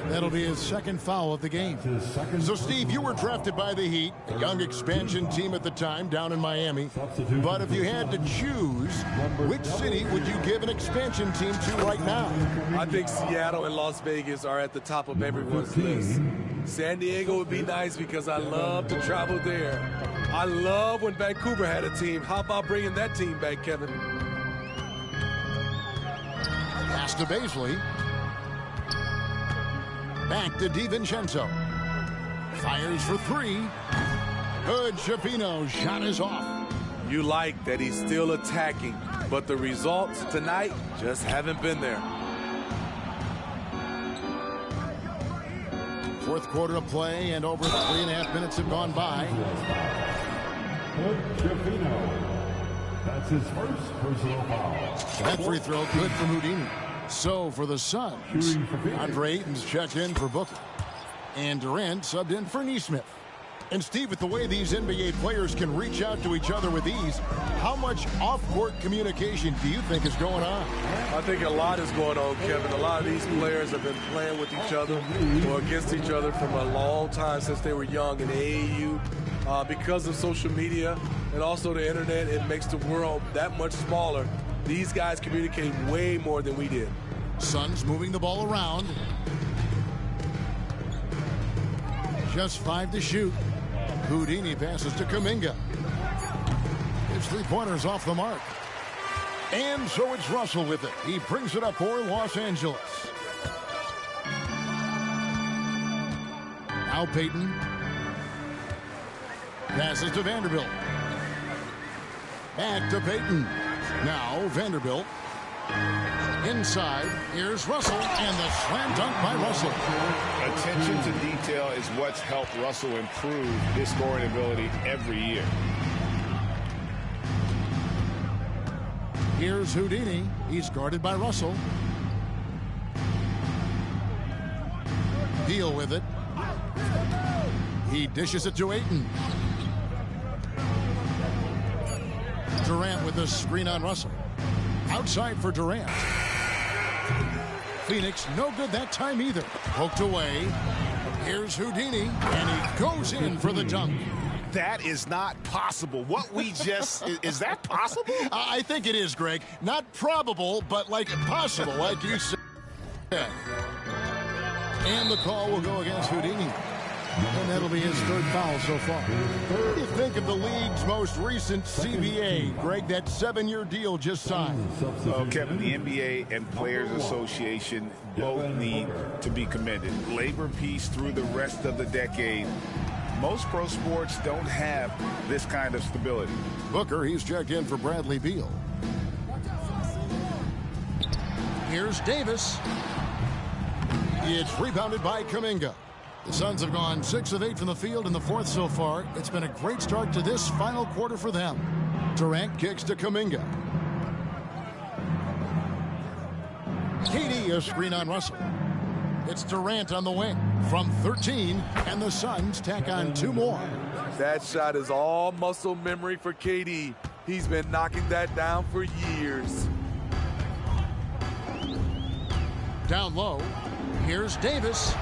That'll be his second foul of the game. So, Steve, you were drafted by the Heat, a young expansion team at the time down in Miami. But if you had to choose, which city would you give an expansion team to right now?
I think Seattle and Las Vegas are at the top of everyone's list. San Diego would be nice because I love to travel there. I love when Vancouver had a team. How about bringing that team back, Kevin?
Pass to Baisley. Back to DiVincenzo. Fires for three. Good. Schifino's shot is off.
You like that he's still attacking, but the results tonight just haven't been there.
Fourth quarter of play, and over 3.5 minutes have gone by.
Schifino. That's his first personal foul.
That free throw good from Houdini. So for the Suns, Andre Ayton's checked in for Booker. And Durant subbed in for Nesmith. And Steve, with the way these NBA players can reach out to each other with ease, how much off-court communication do you think is going on?
I think a lot is going on, Kevin. A lot of these players have been playing with each other or against each other from a long time since they were young in AAU. Because of social media and also the internet, it makes the world that much smaller. These guys communicate way more than we did.
Suns moving the ball around. Just 5 to shoot. Houdini passes to Kuminga. His three-pointer's off the mark. And so it's Russell with it. He brings it up for Los Angeles. Now Payton. Passes to Vanderbilt. Back to Payton. Now Vanderbilt. Inside, here's Russell, and the slam dunk by Russell.
Attention to detail is what's helped Russell improve his scoring ability every year.
Here's Houdini. He's guarded by Russell. Beal with it. He dishes it to Ayton. Durant with the screen on Russell. Outside for Durant. Phoenix, no good that time either. Poked away. Here's Houdini, and he goes in for the dunk.
That is not possible. What we just... is that possible?
I think it is, Greg. Not probable, but like possible, like you said. And the call will go against Houdini. And that'll be his third foul so far. What do you think of the league's most recent CBA? Greg, that 7-year deal just signed.
Well, Kevin, the NBA and Players Association both need to be commended. Labor peace through the rest of the decade. Most pro sports don't have this kind of stability.
Booker, he's checked in for Bradley Beal. Here's Davis. It's rebounded by Kuminga. The Suns have gone 6 of 8 from the field in the fourth so far. It's been a great start to this final quarter for them. Durant kicks to Kuminga. KD, a screen on Russell. It's Durant on the wing from 13, and the Suns tack on 2 more.
That shot is all muscle memory for KD. He's been knocking that down for years.
Down low, here's Davis.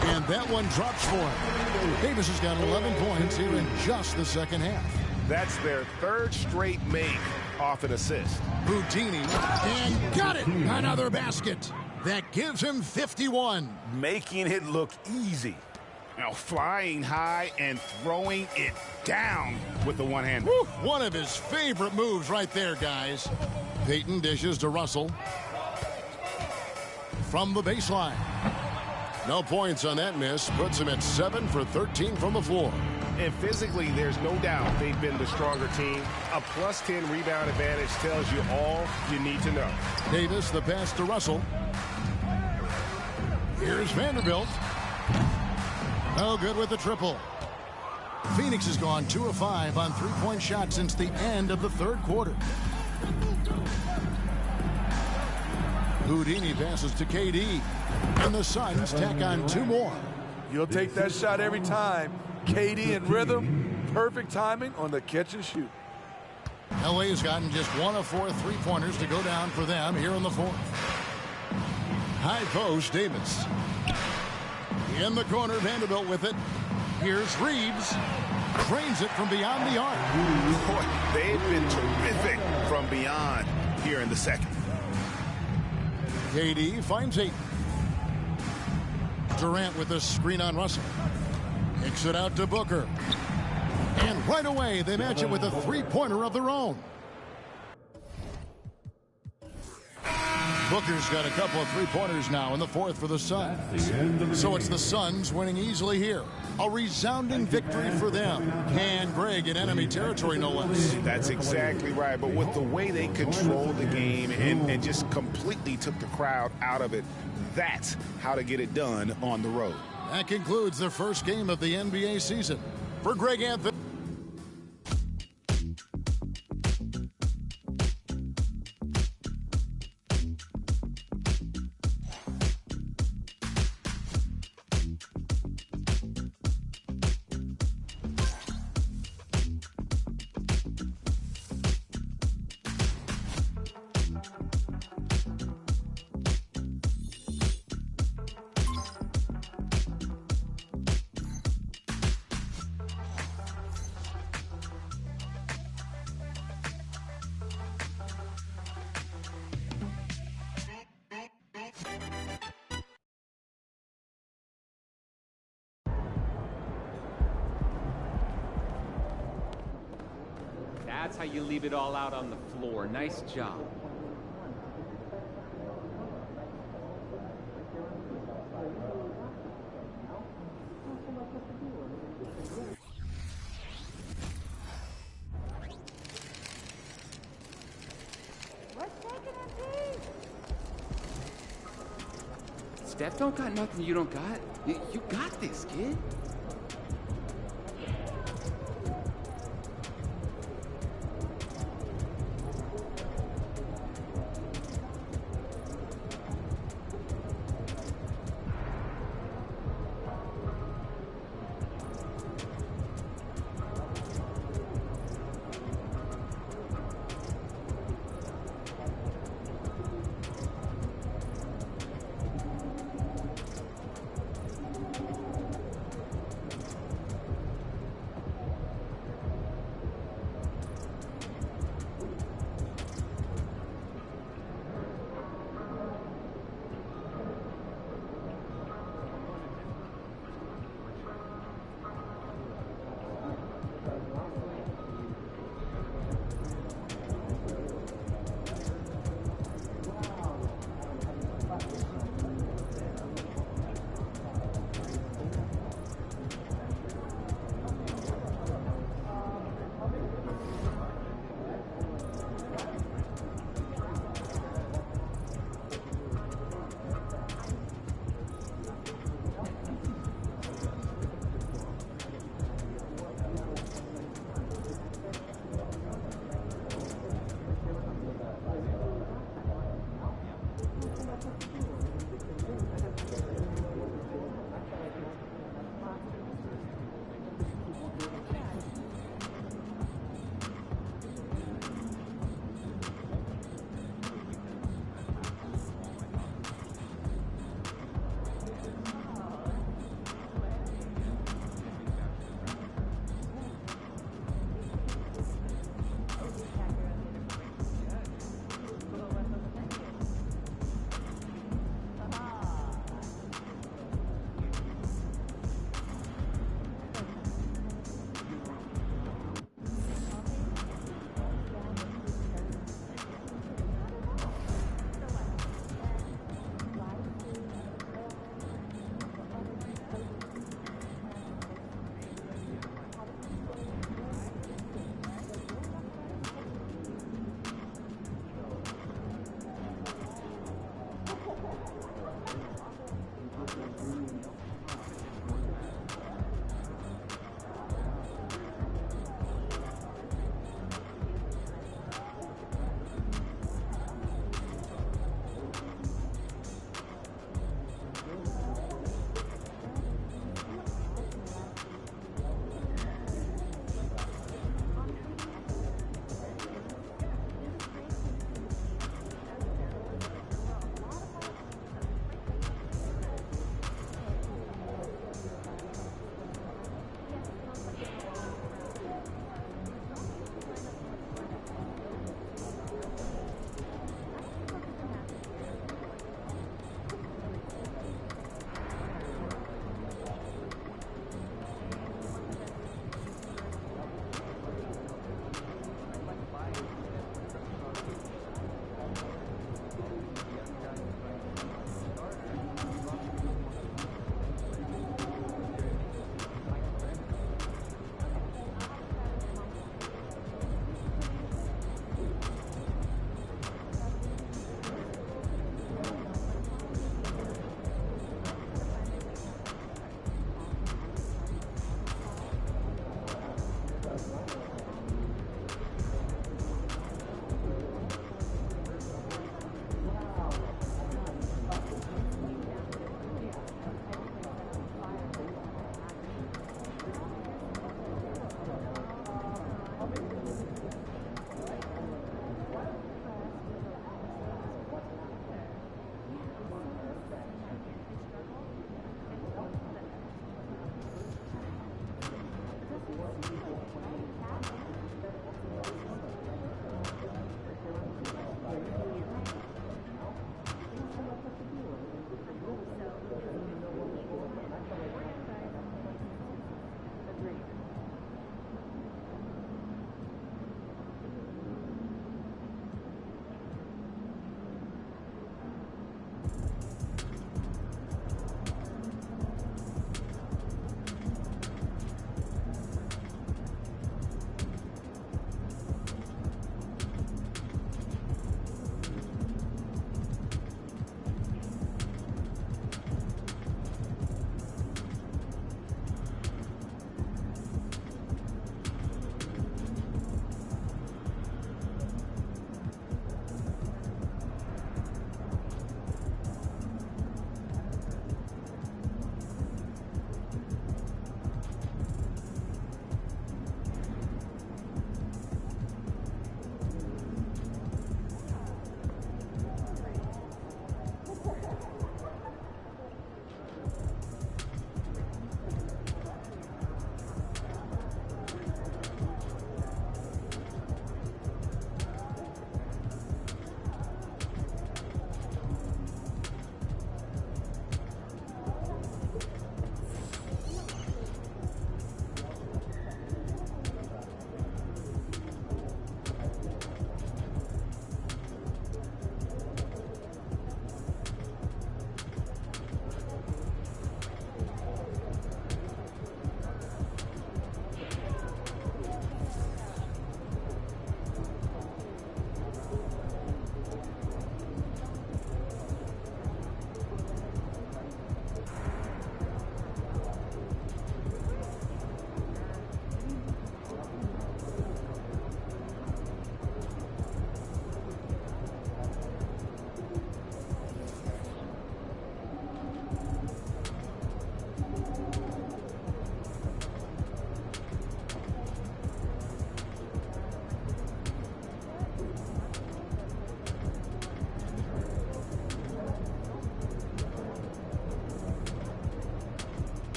And that one drops for him. Davis has got 11 points here in just the second half.
That's their third straight make off an assist.
Houdini, and got it! Another basket. That gives him 51.
Making it look easy. Now flying high and throwing it down with the one-hander.
One of his favorite moves right there, guys. Payton dishes to Russell. From the baseline. No points on that miss. Puts him at 7 for 13 from the floor.
And physically, there's no doubt they've been the stronger team. A plus 10 rebound advantage tells you all you need to know.
Davis, the pass to Russell. Here's Vanderbilt. No good with the triple. Phoenix has gone 2 of 5 on 3-point shots since the end of the third quarter. Houdini passes to KD. And the Suns tack on 2 more.
You'll take that shot every time. KD in rhythm, perfect timing on the catch and shoot.
LA has gotten just 1 of 4 3-pointers to go down for them here in the 4th. High post, Davis. In the corner, Vanderbilt with it. Here's Reeves. Drains it from beyond the arc.
Boy, they've been terrific from beyond here in the second.
KD finds 8. Durant with a screen on Russell. Kicks it out to Booker. And right away, they match it with a 3-pointer of their own. Booker's got a couple of 3-pointers now in the 4th for the Suns. So it's the Suns winning easily here. A resounding victory for them. And Greg in enemy territory, no less.
That's exactly right. But with the way they controlled the game and just completely took the crowd out of it, that's how to get it done on the road.
That concludes the first game of the NBA season. For Greg Anthony.
That's how you leave it all out on the floor. Nice job. Steph don't got nothing you don't got. You got this, kid.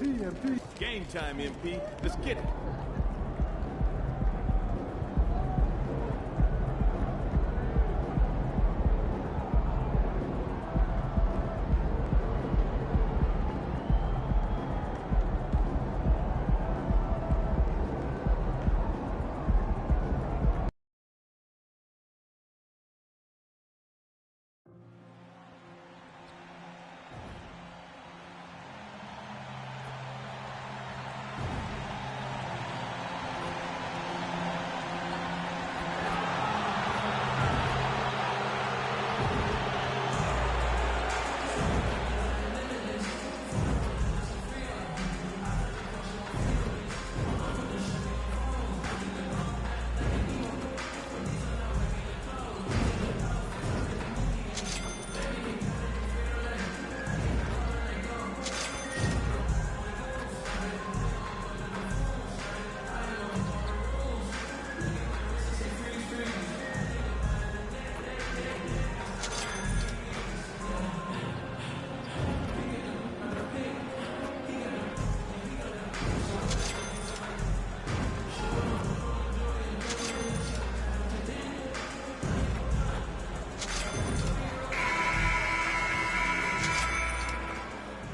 Game time, MP. Let's get it.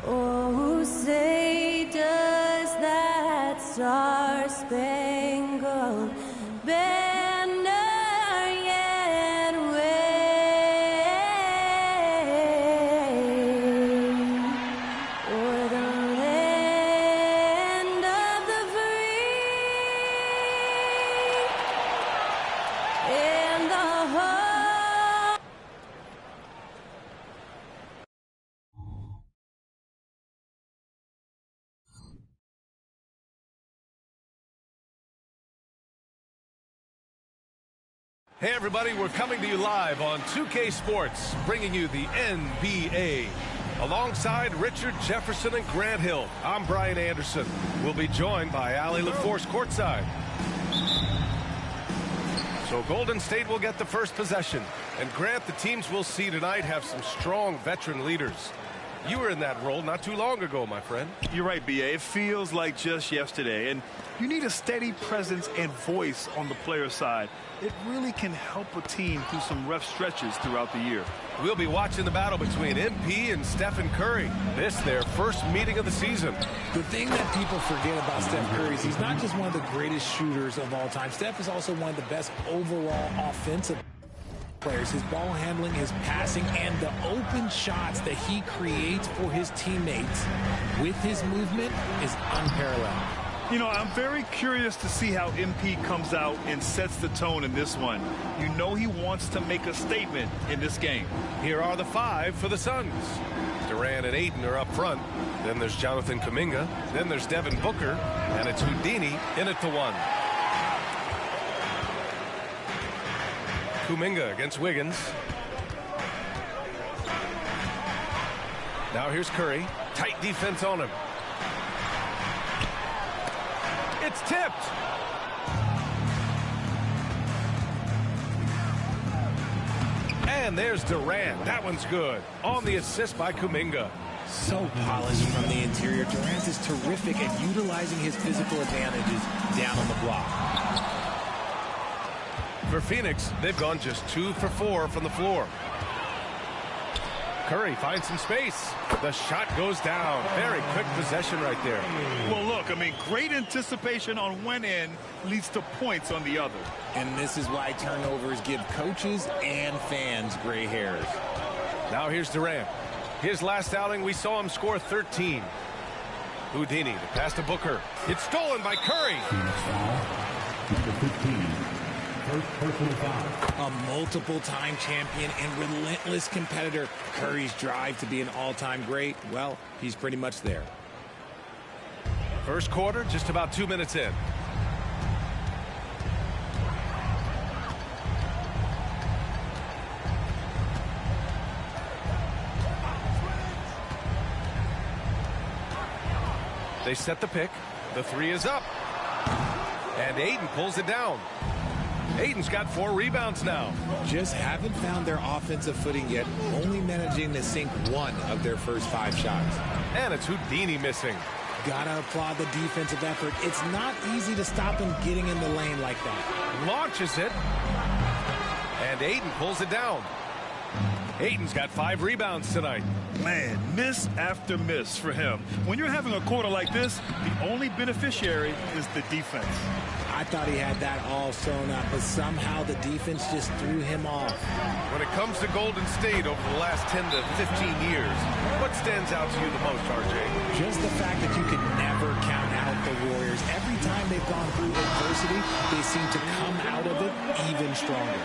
Oh, say does that star-spangled banner yet wave o'er the land of the free and the home.
Hey everybody, we're coming to you live on 2K Sports, bringing you the NBA. Alongside Richard Jefferson and Grant Hill, I'm Brian Anderson. We'll be joined by Allie LaForce courtside. So Golden State will get the first possession. And Grant, the teams we'll see tonight have some strong veteran leaders. You were in that role not too long ago, my friend.
You're right, B.A. It feels like just yesterday. And you need a steady presence and voice on the player side. It really can help a team through some rough stretches throughout the year.
We'll be watching the battle between MP and Stephen Curry. This their first meeting of the season.
The thing that people forget about Steph Curry is he's not just one of the greatest shooters of all time. Steph is also one of the best overall offensive players. His ball handling, his passing, and the open shots that he creates for his teammates with his movement is unparalleled.
You know, I'm very curious to see how MP comes out and sets the tone in this one. You know he wants to make a statement in this game.
Here are the five for the Suns. Durant and Ayton are up front. Then there's Jonathan Kuminga. Then there's Devin Booker. And it's Houdini in at the one. Kuminga against Wiggins. Now here's Curry. Tight defense on him. It's tipped. And there's Durant. That one's good. On the assist by Kuminga.
So polished from the interior. Durant is terrific at utilizing his physical advantages down on the block.
For Phoenix, they've gone just 2 for 4 from the floor. Curry finds some space. The shot goes down. Very quick possession right there.
Well, look, I mean, great anticipation on one end leads to points on the other.
And this is why turnovers give coaches and fans gray hairs.
Now here's Durant. His last outing, we saw him score 13. Houdini, the pass to Booker. It's stolen by Curry.
Number 15. First personal foul.
A multiple-time champion and relentless competitor. Curry's drive to be an all-time great, well, he's pretty much there.
First quarter, just about 2 minutes in. They set the pick. The three is up. And Ayton pulls it down. Ayton's got 4 rebounds now.
Just haven't found their offensive footing yet, only managing to sink 1 of their first 5 shots.
And it's Houdini missing.
got to applaud the defensive effort. It's not easy to stop him getting in the lane like that.
Launches it. And Ayton pulls it down. Ayton's got 5 rebounds tonight.
Man, miss after miss for him. When you're having a quarter like this, the only beneficiary is the defense.
I thought he had that all sewn up, but somehow the defense just threw him off.
When it comes to Golden State over the last 10 to 15 years, what stands out to you the most, RJ?
Just the fact that you can never count out the Warriors. Every time they've gone through adversity, they seem to come out of it even stronger.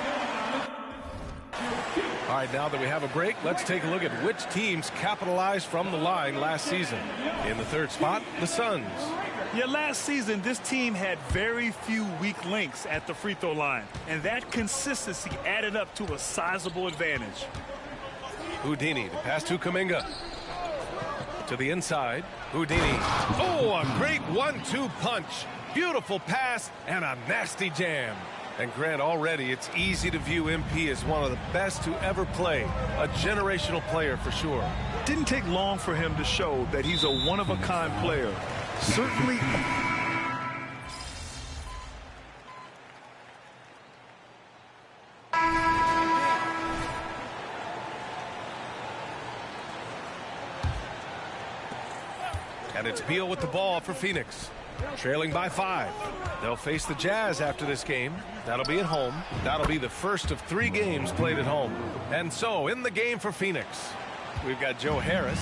All right, now that we have a break, let's take a look at which teams capitalized from the line last season. In the third spot, the Suns.
Yeah, last season, this team had very few weak links at the free throw line, and that consistency added up to a sizable advantage.
Houdini, the pass to Kuminga. To the inside, Houdini. Oh, a great 1-2 punch. Beautiful pass and a nasty jam. And Grant, already it's easy to view MP as one of the best to ever play. A generational player for sure.
Didn't take long for him to show that he's a one-of-a-kind player. Certainly.
And it's Beal with the ball for Phoenix. Trailing by 5. They'll face the Jazz after this game. That'll be at home. That'll be the first of 3 games played at home. And so, in the game for Phoenix, we've got Joe Harris.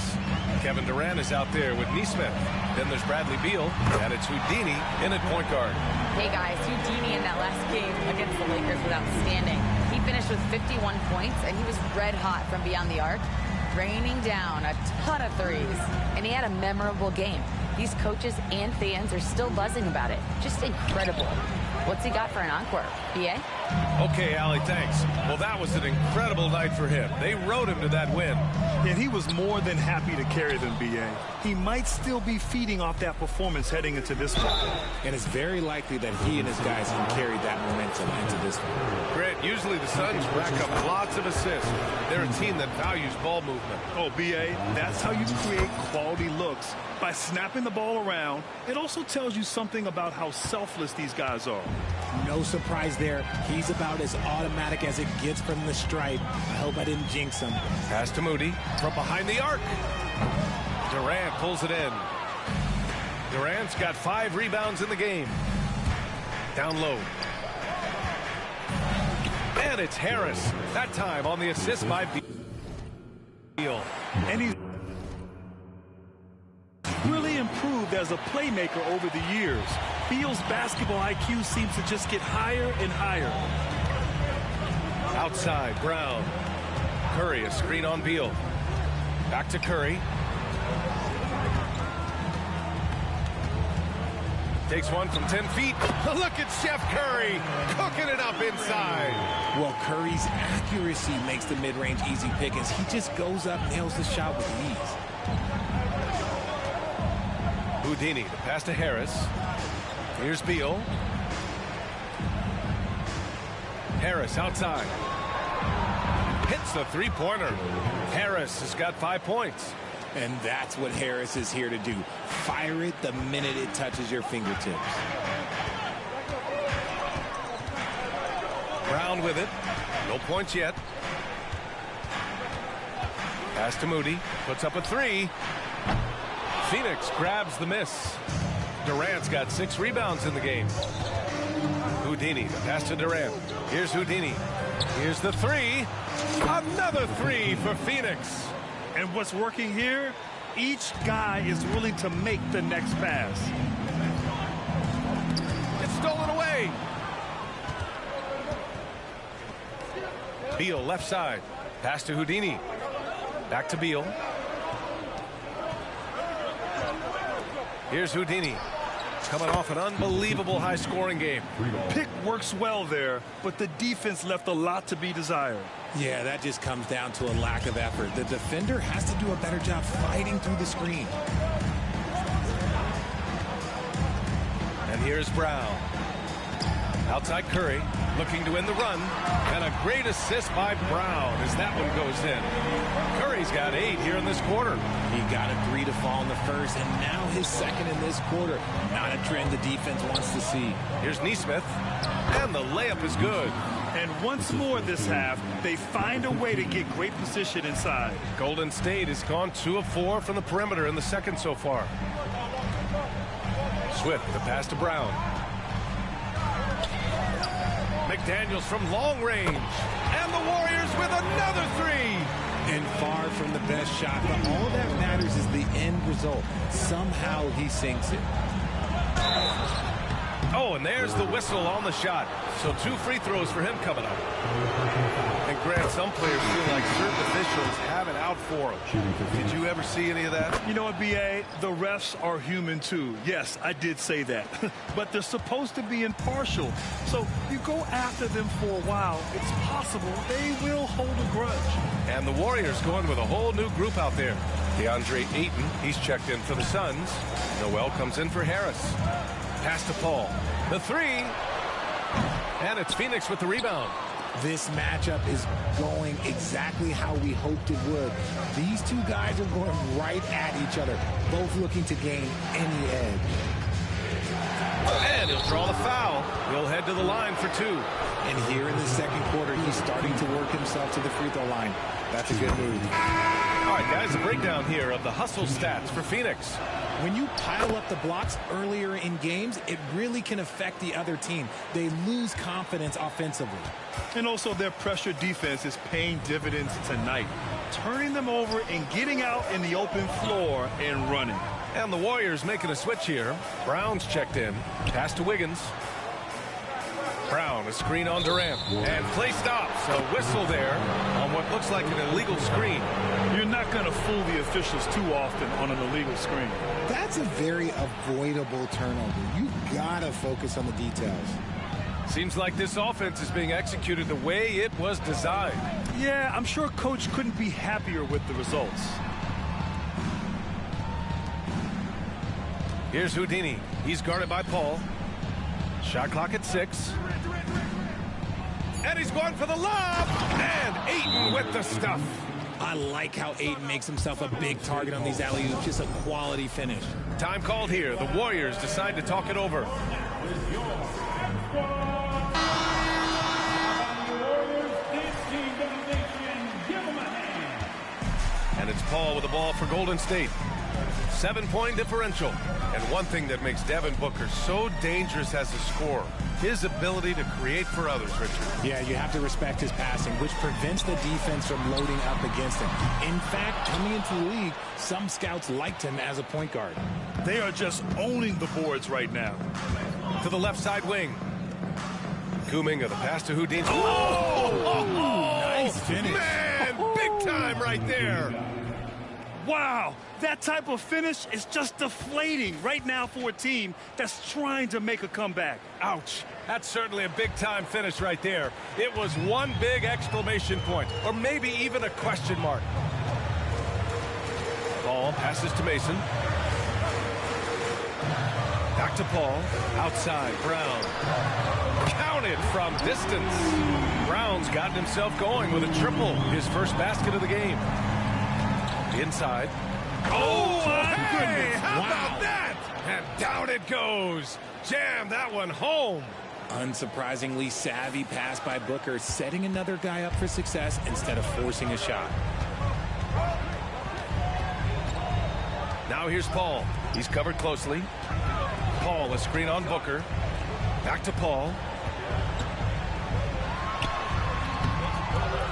Kevin Durant is out there with Nesmith. Then there's Bradley Beal, and it's Houdini in at point guard.
Hey guys, Houdini in that last game against the Lakers was outstanding. He finished with 51 points, and he was red hot from beyond the arc, raining down a ton of threes. And he had a memorable game. These coaches and fans are still buzzing about it. Just incredible. What's he got for an encore? BA?
Okay, Allie, thanks. Well, that was an incredible night for him. They rode him to that win.
And he was more than happy to carry them, BA. He might still be feeding off that performance heading into this one.
And it's very likely that he and his guys can carry that momentum into this one.
Grant, usually the Suns rack up lots of assists. They're a team that values ball movement.
Oh, BA, that's how you create quality looks. By snapping the ball around, it also tells you something about how selfless these guys are.
No surprise there. He's about as automatic as it gets from the stripe. I hope I didn't jinx him.
Pass to Moody from behind the arc. Durant pulls it in. Durant's got 5 rebounds in the game. Down low. And it's Harris. That time on the assist by Beal.
And he's really improved as a playmaker over the years. Beal's basketball IQ seems to just get higher and higher.
Outside, Brown. Curry, a screen on Beal. Back to Curry. Takes one from 10 feet. Look at Chef Curry cooking it up inside.
Well, Curry's accuracy makes the mid-range easy pickings. He just goes up, nails the shot with ease.
Houdini, the pass to Harris. Here's Beal. Harris outside. Hits the three-pointer. Harris has got 5 points.
And that's what Harris is here to do. Fire it the minute it touches your fingertips.
Brown with it. No points yet. Pass to Moody. Puts up a 3. Phoenix grabs the miss. Durant's got 6 rebounds in the game. Houdini, the pass to Durant. Here's Houdini. Here's the 3. Another 3 for Phoenix.
And what's working here, each guy is willing to make the next pass.
It's stolen away. Beal left side. Pass to Houdini. Back to Beal. Here's Houdini. Coming off an unbelievable high-scoring game.
Pick works well there, but the defense left a lot to be desired.
Yeah, that just comes down to a lack of effort. The defender has to do a better job fighting through the screen.
And here's Brown. Outside Curry, looking to win the run. And a great assist by Brown as that one goes in. Curry's got 8 here in this quarter.
He got a 3 to fall in the first, and now his second in this quarter. Not a trend the defense wants to see.
Here's Nesmith, and the layup is good.
And once more this half, they find a way to get great position inside.
Golden State has gone 2 of 4 from the perimeter in the second so far. Swift, the pass to Brown. McDaniels from long range. And the Warriors with another 3.
And far from the best shot, but all that matters is the end result. Somehow he sinks it.
Oh, and there's the whistle on the shot. So 2 free throws for him coming up. And Grant, some players feel like certain officials have it out for them. Did you ever see any of that?
You know what, B.A.? The refs are human too. Yes, I did say that. But they're supposed to be impartial. So you go after them for a while, it's possible they will hold a grudge.
And the Warriors going with a whole new group out there. DeAndre Ayton, he's checked in for the Suns. Noel comes in for Harris. Pass to Paul. The 3. And it's Phoenix with the rebound.
This matchup is going exactly how we hoped it would. These two guys are going right at each other, both looking to gain any edge.
And he'll draw the foul. He'll head to the line for 2.
And here in the second quarter, he's starting to work himself to the free throw line. That's a good move.
All right, guys, a breakdown here of the hustle stats for Phoenix.
When you pile up the blocks earlier in games, it really can affect the other team. They lose confidence offensively.
And also their pressure defense is paying dividends tonight, turning them over and getting out in the open floor and running.
And the Warriors making a switch here. Brown's checked in. Pass to Wiggins. Brown, a screen on Durant. And play stops. A whistle there on what looks like an illegal screen.
You're not going to fool the officials too often on an illegal screen.
That's a very avoidable turnover. You got to focus on the details.
Seems like this offense is being executed the way it was designed.
Yeah, I'm sure Coach couldn't be happier with the results.
Here's Houdini. He's guarded by Paul. Shot clock at 6. And he's going for the lob. And Ayton with the stuff.
I like how Ayton makes himself a big target on these alley-oops. Just a quality finish.
Time called here. The Warriors decide to talk it over. And it's Paul with the ball for Golden State. 7-point differential. And one thing that makes Devin Booker so dangerous as a scorer, his ability to create for others, Richard.
Yeah, you have to respect his passing, which prevents the defense from loading up against him. In fact, coming into the league, some scouts liked him as a point guard.
They are just owning the boards right now.
To the left side wing. Kuminga, the pass to Houdini.
Nice finish.
Man, big time right there.
Wow, that type of finish is just deflating right now for a team that's trying to make a comeback.
Ouch. That's certainly a big-time finish right there. It was one big exclamation point, or maybe even a question mark. Ball passes to Mason. Back to Paul. Outside, Brown. Counted from distance. Brown's gotten himself going with a triple, his first basket of the game. Inside. Oh, hey, how about that? And down it goes. Jam that one home.
Unsurprisingly savvy pass by Booker, setting another guy up for success instead of forcing a shot.
Now here's Paul. He's covered closely. Paul, a screen on Booker. Back to Paul.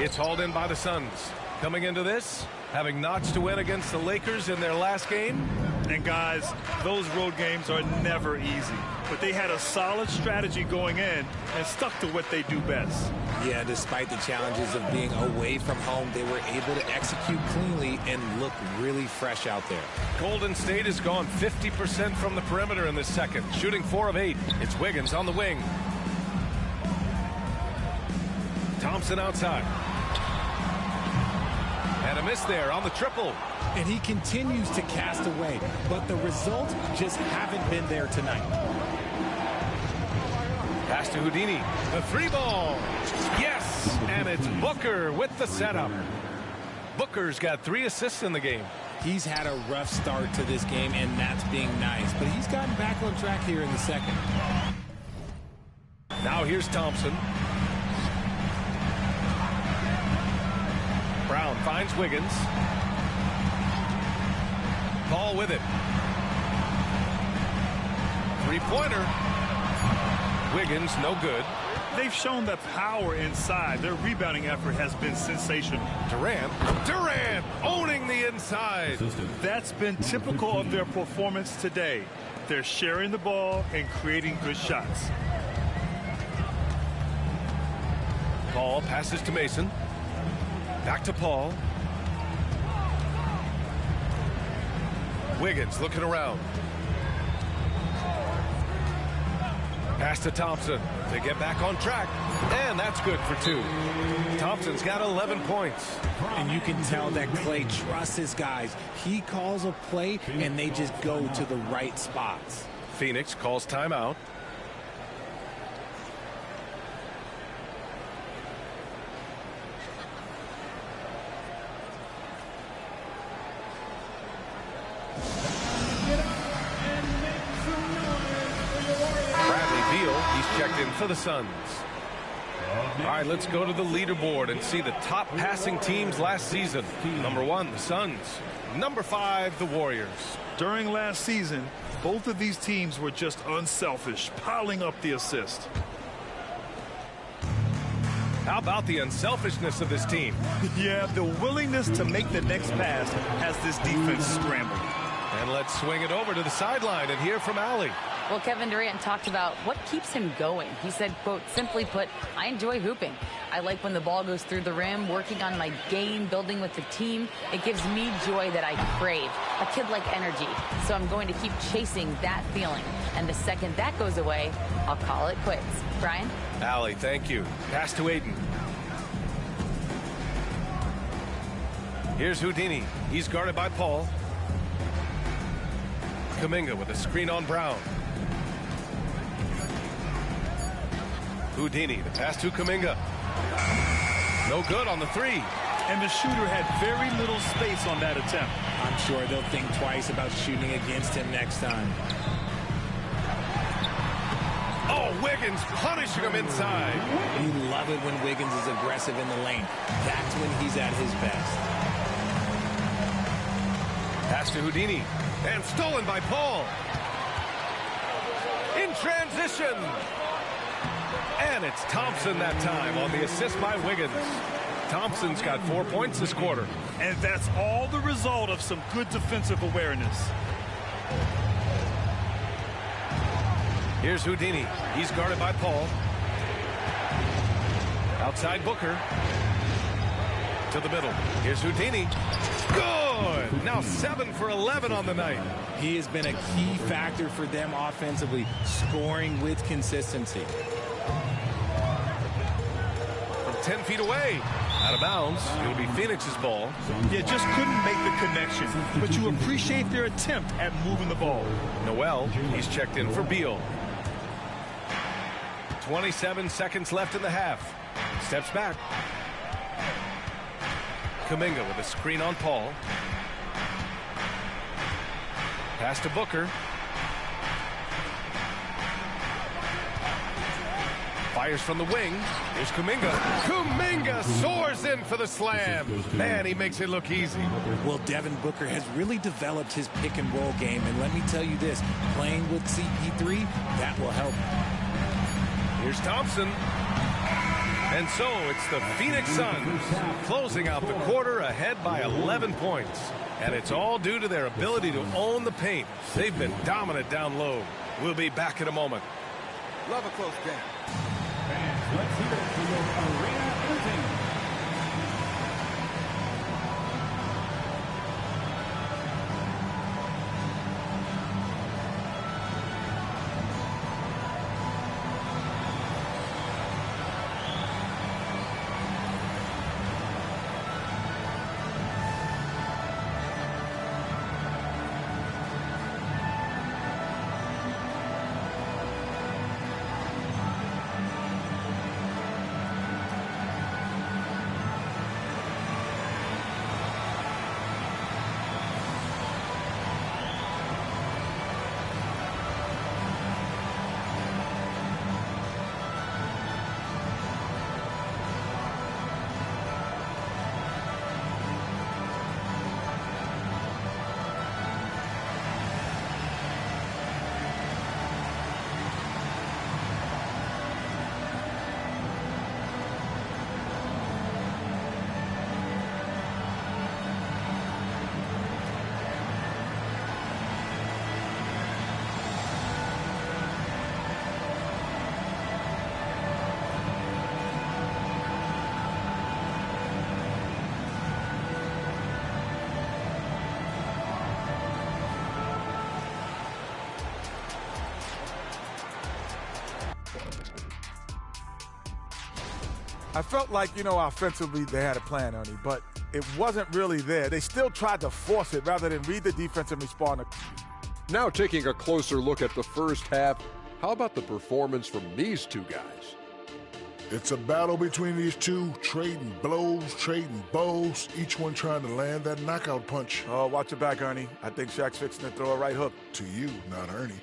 It's hauled in by the Suns. Coming into this, having notched to win against the Lakers in their last game.
And guys, those road games are never easy. But they had a solid strategy going in and stuck to what they do best.
Yeah, despite the challenges of being away from home, they were able to execute cleanly and look really fresh out there.
Golden State has gone 50% from the perimeter in this second, shooting 4 of 8. It's Wiggins on the wing. Thompson outside. And a miss there on the triple.
And he continues to cast away, but the results just haven't been there tonight.
Pass to Houdini. The 3-ball. Yes, and it's Booker with the setup. Booker's got 3 assists in the game.
He's had a rough start to this game, and that's being nice. But he's gotten back on track here in the second.
Now here's Thompson. Brown finds Wiggins. Ball with it. 3-pointer. Wiggins, no good.
They've shown the power inside. Their rebounding effort has been sensational.
Durant owning the inside.
That's been typical of their performance today. They're sharing the ball and creating good shots.
Paul passes to Mason. Back to Paul. Wiggins looking around. Pass to Thompson. They get back on track. And that's good for 2. Thompson's got 11 points.
And you can tell that Clay trusts his guys. He calls a play, and they just go to the right spots.
Phoenix calls timeout. He's checked in for the Suns. All right, let's go to the leaderboard and see the top passing teams last season. Number 1, the Suns. Number 5, the Warriors.
During last season, both of these teams were just unselfish, piling up the assist.
How about the unselfishness of this team?
Yeah, the willingness to make the next pass has this defense scrambling.
And let's swing it over to the sideline and hear from Allie.
Well, Kevin Durant talked about what keeps him going. He said, quote, simply put, I enjoy hooping. I like when the ball goes through the rim, working on my game, building with the team. It gives me joy that I crave, a kid-like energy. So I'm going to keep chasing that feeling. And the second that goes away, I'll call it quits. Brian?
Allie, thank you. Pass to Ayton. Here's Houdini. He's guarded by Paul. Kuminga with a screen on Brown. Houdini, the pass to Kuminga. No good on the 3.
And the shooter had very little space on that attempt.
I'm sure they'll think twice about shooting against him next time.
Oh, Wiggins punishing him inside.
You love it when Wiggins is aggressive in the lane. That's when he's at his best.
Pass to Houdini. And stolen by Paul. In transition. And it's Thompson that time on the assist by Wiggins. Thompson's got 4 points this quarter.
And that's all the result of some good defensive awareness.
Here's Houdini. He's guarded by Paul. Outside Booker. To the middle. Here's Houdini. Good! Now 7 for 11 on the night.
He has been a key factor for them offensively, scoring with consistency.
From 10 feet away. Out of bounds. It'll be Phoenix's ball.
Yeah, just couldn't make the connection. But you appreciate their attempt at moving the ball.
Noel, he's checked in for Beal. 27 seconds left in the half. Steps back. Kuminga with a screen on Paul. Pass to Booker. Fires from the wing. Here's Kuminga. Kuminga soars in for the slam. Man, he makes it look easy.
Well, Devin Booker has really developed his pick and roll game. And let me tell you this, playing with CP3, that will help.
Here's Thompson. And so it's the Phoenix Suns closing out the quarter ahead by 11 points. And it's all due to their ability to own the paint. They've been dominant down low. We'll be back in a moment.
Love a close game.
Fans, let's hear it for your Arena Entertainment.
I felt like, offensively they had a plan, Ernie, but it wasn't really there. They still tried to force it rather than read the defense and respond.
Now taking a closer look at the first half, how about the performance from these two guys?
It's a battle between these two, trading blows, trading bows, each one trying to land that knockout punch.
Oh, watch your back, Ernie. I think Shaq's fixing to throw a right hook.
To you, not Ernie.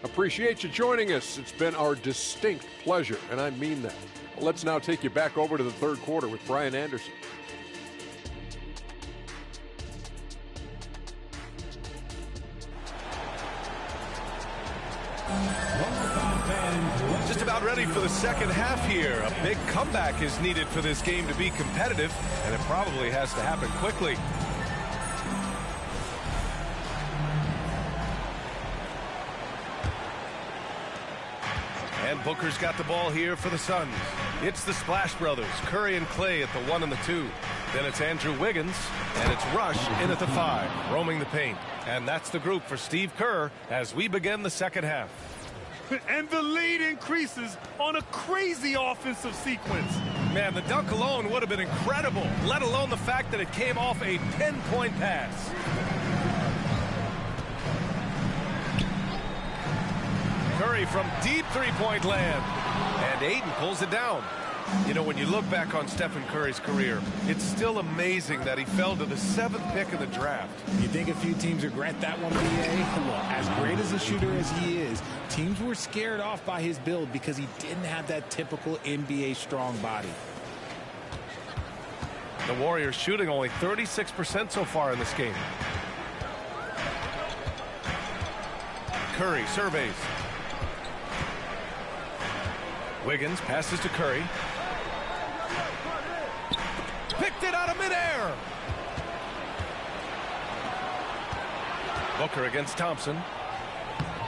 Appreciate you joining us. It's been our distinct pleasure, and I mean that. Let's now take you back over to the third quarter with Brian Anderson.
Just about ready for the second half here. A big comeback is needed for this game to be competitive, and it probably has to happen quickly. And Booker's got the ball here for the Suns. It's the Splash Brothers, Curry and Clay at the 1 and the 2. Then it's Andrew Wiggins, and it's Rush in at the 5, roaming the paint. And that's the group for Steve Kerr as we begin the second half.
And the lead increases on a crazy offensive sequence.
Man, the dunk alone would have been incredible, let alone the fact that it came off a pinpoint pass. Curry from deep three-point land. And Ayton pulls it down. When you look back on Stephen Curry's career, it's still amazing that he fell to the 7th pick in the draft.
You think a few teams regret that one, B.A.? Well, as great as a shooter as he is, teams were scared off by his build because he didn't have that typical NBA strong body.
The Warriors shooting only 36% so far in this game. Curry surveys. Wiggins passes to Curry. Picked it out of midair. Booker against Thompson.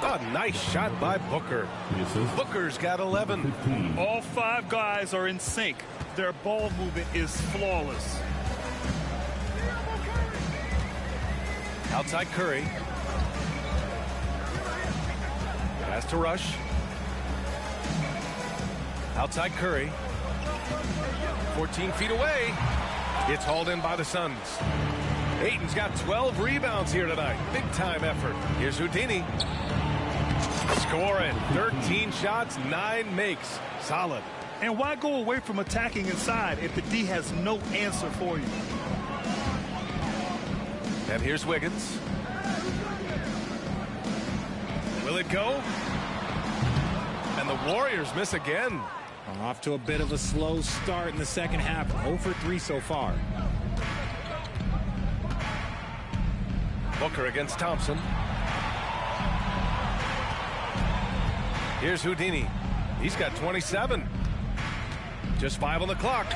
A nice shot by Booker. Booker's got 11.
All 5 guys are in sync. Their ball movement is flawless.
Outside Curry. Pass to Rush. Outside Curry. 14 feet away. It's hauled in by the Suns. Ayton's got 12 rebounds here tonight. Big time effort. Here's Houdini. Scoring. 13 shots, 9 makes. Solid.
And why go away from attacking inside if the D has no answer for you?
And here's Wiggins. Will it go? And the Warriors miss again.
Off to a bit of a slow start in the second half. 0 for 3 so far.
Booker against Thompson. Here's Houdini. He's got 27. Just 5 on the clock.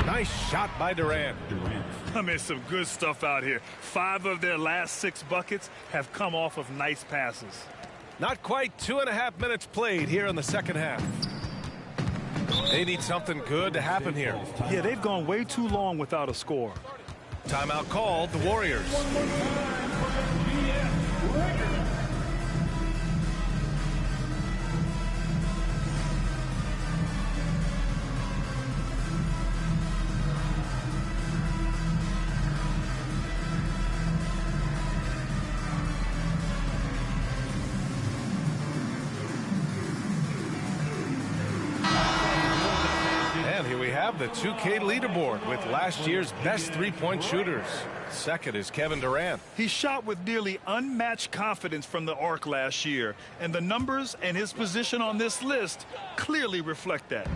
Nice shot by Durant.
I mean, some good stuff out here. 5 of their last 6 buckets have come off of nice passes.
Not quite 2.5 minutes played here in the second half. They need something good to happen here.
Yeah, they've gone way too long without a score.
Timeout called, the Warriors. The 2K leaderboard with last year's best three-point shooters. Second is Kevin Durant.
He shot with nearly unmatched confidence from the arc last year, and the numbers and his position on this list clearly reflect that.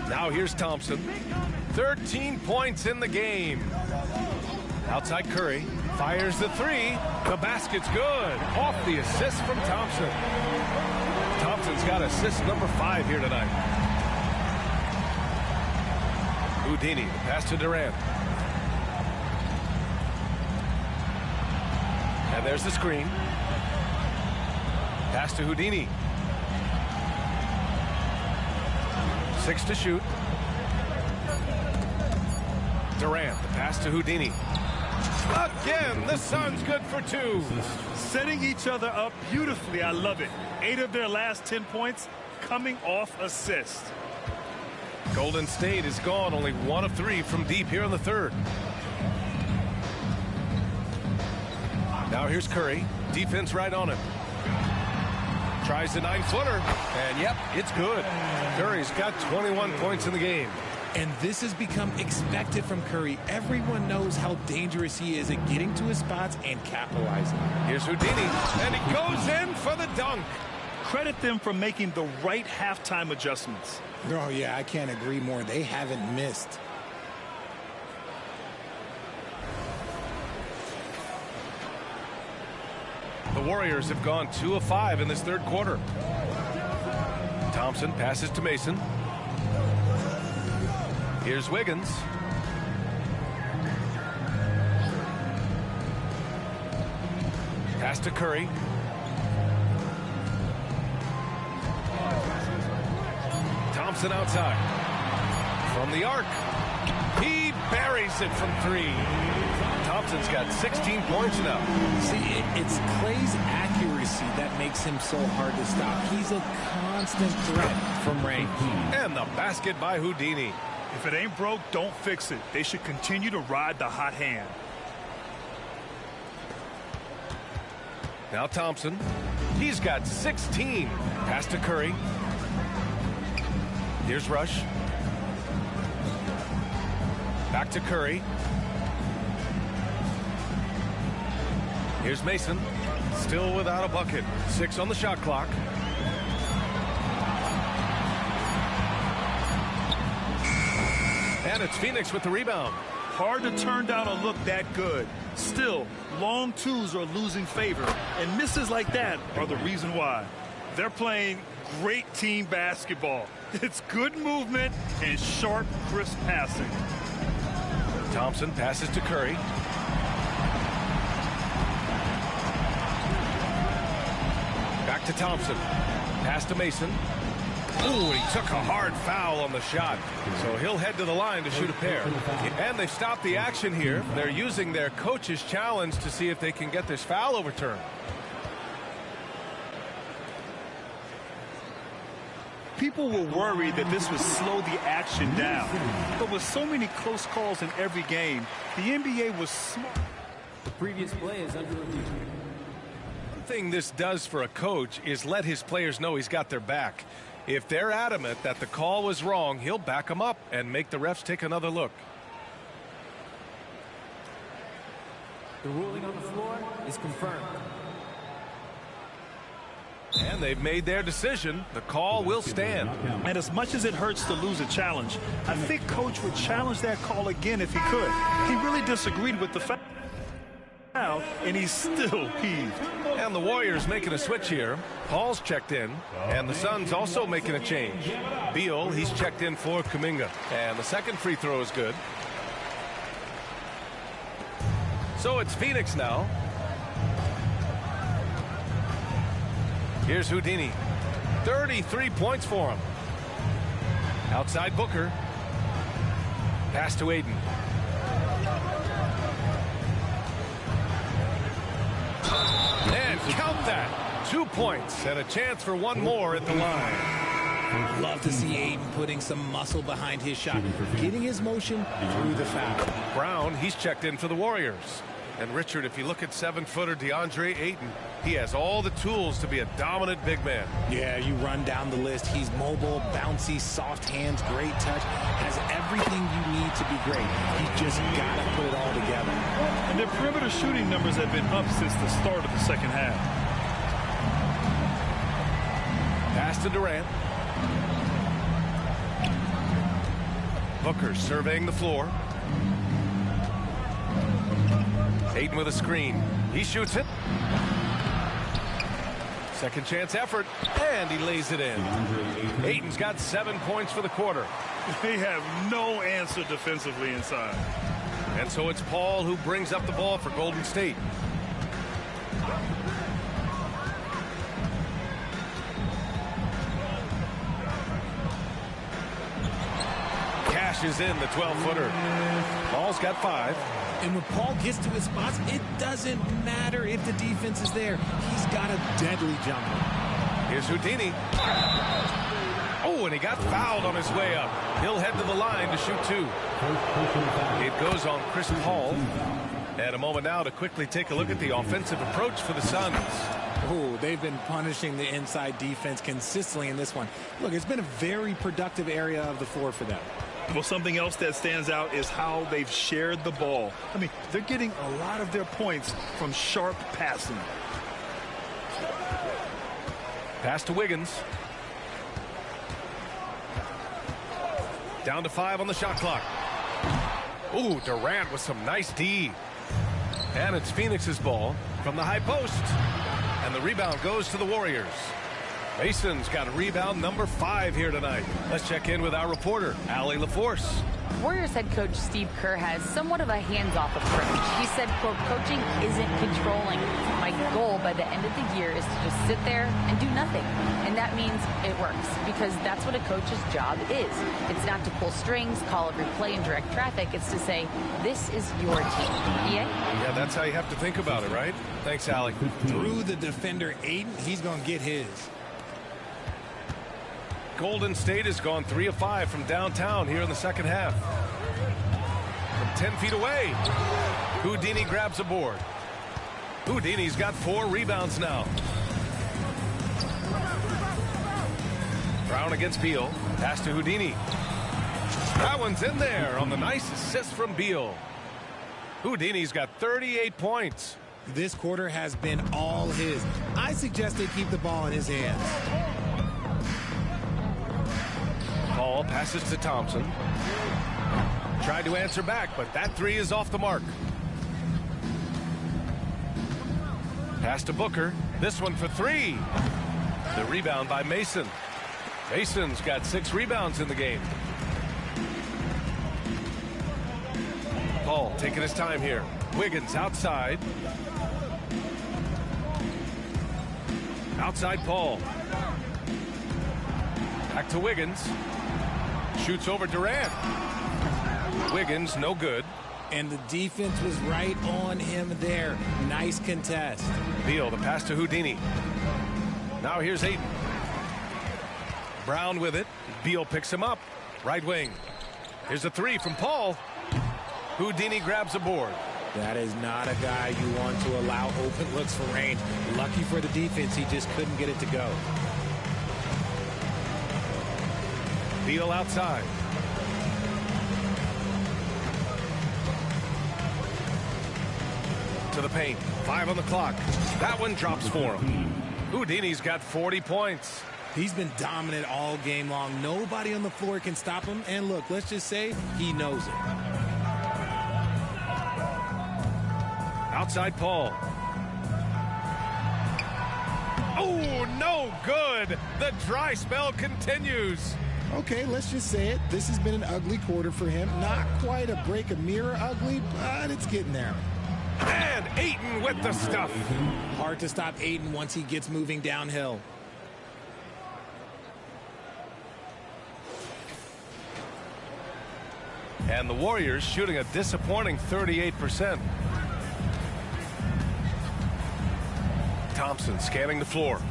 Now here's Thompson. 13 points in the game. Outside Curry. Fires the 3. The basket's good. Off the assist from Thompson. Thompson's got assist number 5 here tonight. Houdini, pass to Durant. And there's the screen. Pass to Houdini. 6 to shoot. Durant, the pass to Houdini. Again, the Suns good for 2.
Setting each other up beautifully. I love it. 8 of their last 10 points coming off assists.
Golden State is gone, only 1 of 3 from deep here in the third. Now here's Curry. Defense right on him. Tries the 9-footer. And yep, it's good. Curry's got 21 points in the game.
And this has become expected from Curry. Everyone knows how dangerous he is at getting to his spots and capitalizing.
Here's Houdini, and he goes in for the dunk.
Credit them for making the right halftime adjustments.
Oh, yeah, I can't agree more. They haven't missed.
The Warriors have gone 2 of 5 in this third quarter. Thompson passes to Mason. Here's Wiggins. Pass to Curry. Thompson outside. From the arc. He buries it from 3. Thompson's got 16 points now.
See, it's Clay's accuracy that makes him so hard to stop. He's a constant threat from range.
And the basket by Houdini.
If it ain't broke, don't fix it. They should continue to ride the hot hand.
Now Thompson. He's got 16. Pass to Curry. Here's Rush. Back to Curry. Here's Mason. Still without a bucket. 6 on the shot clock. And it's Phoenix with the rebound.
Hard to turn down a look that good. Still, long twos are losing favor, and misses like that are the reason why. They're playing great team basketball. It's good movement and sharp, crisp passing.
Thompson passes to Curry. Back to Thompson. Pass to Mason. Ooh, he took a hard foul on the shot. So he'll head to the line to shoot a pair. And they've stopped the action here. They're using their coach's challenge to see if they can get this foul overturned.
People were worried that this would slow the action down. But with so many close calls in every game, the NBA was smart.
The previous play is under review.
One thing this does for a coach is let his players know he's got their back. If they're adamant that the call was wrong, he'll back them up and make the refs take another look.
The ruling on the floor is confirmed.
And they've made their decision. The call will stand.
And as much as it hurts to lose a challenge, I think Coach would challenge that call again if he could. He really disagreed with the foul, and he's still peeved.
And the Warriors making a switch here. Paul's checked in, and the Suns also making a change. Beal, he's checked in for Kuminga. And the second free throw is good. So it's Phoenix now. Here's Houdini. 33 points for him. Outside Booker. Pass to Aiden. And count that. 2 points and a chance for one more at the line.
Love to see Aiden putting some muscle behind his shot, getting his motion through the foul.
Brown, he's checked in for the Warriors. And Richard, if you look at 7-footer DeAndre Ayton, he has all the tools to be a dominant big man.
Yeah, you run down the list. He's mobile, bouncy, soft hands, great touch, has everything you need to be great. He's just got to put it all together.
And their perimeter shooting numbers have been up since the start of the second half.
Pass to Durant. Booker surveying the floor. Ayton with a screen. He shoots it. Second chance effort, and he lays it in. Ayton's got 7 points for the quarter.
They have no answer defensively inside.
And so it's Paul who brings up the ball for Golden State. dishes in the 12-footer. Paul's got 5.
And when Paul gets to his spots, it doesn't matter if the defense is there. He's got a deadly jumper.
Here's Houdini. Oh, and he got fouled on his way up. He'll head to the line to shoot 2. It goes on Chris Paul. And a moment now to quickly take a look at the offensive approach for the Suns.
Oh, they've been punishing the inside defense consistently in this one. Look, it's been a very productive area of the floor for them.
Well, something else that stands out is how they've shared the ball. I mean, they're getting a lot of their points from sharp passing.
Pass to Wiggins. Down to 5 on the shot clock. Ooh, Durant with some nice D. And it's Phoenix's ball from the high post. And the rebound goes to the Warriors. Mason's got a rebound number 5 here tonight. Let's check in with our reporter, Allie LaForce.
Warriors head coach Steve Kerr has somewhat of a hands-off approach. He said, quote, coaching isn't controlling. My goal by the end of the year is to just sit there and do nothing. And that means it works, because that's what a coach's job is. It's not to pull strings, call every play, and direct traffic. It's to say, this is your team.
Yeah, that's how you have to think about it, right? Thanks, Allie.
Through the defender, Ayton, he's going to get his.
Golden State has gone 3 of 5 from downtown here in the second half. From 10 feet away, Houdini grabs a board. Houdini's got 4 rebounds now. Brown against Beal. Pass to Houdini. That one's in there on the nice assist from Beal. Houdini's got 38 points.
This quarter has been all his. I suggest they keep the ball in his hands.
Paul passes to Thompson. Tried to answer back, but that 3 is off the mark. Pass to Booker. This one for 3. The rebound by Mason. Mason's got 6 rebounds in the game. Paul taking his time here. Wiggins outside. Outside Paul. Back to Wiggins. Shoots over Durant. Wiggins, no good.
And the defense was right on him there. Nice contest.
Beal, the pass to Houdini. Now here's Ayton. Brown with it. Beal picks him up. Right wing. Here's a 3 from Paul. Houdini grabs a board.
That is not a guy you want to allow open looks for range. Lucky for the defense, he just couldn't get it to go.
Beal outside. To the paint. 5 on the clock. That one drops for him. Houdini's got 40 points.
He's been dominant all game long. Nobody on the floor can stop him. And look, let's just say he knows it.
Outside Paul. Oh, no good. The dry spell continues.
Okay, let's just say it. This has been an ugly quarter for him. Not quite a break a mirror ugly, but it's getting there.
And Ayton with the stuff.
Hard to stop Ayton once he gets moving downhill.
And the Warriors shooting a disappointing 38%. Thompson scanning the floor.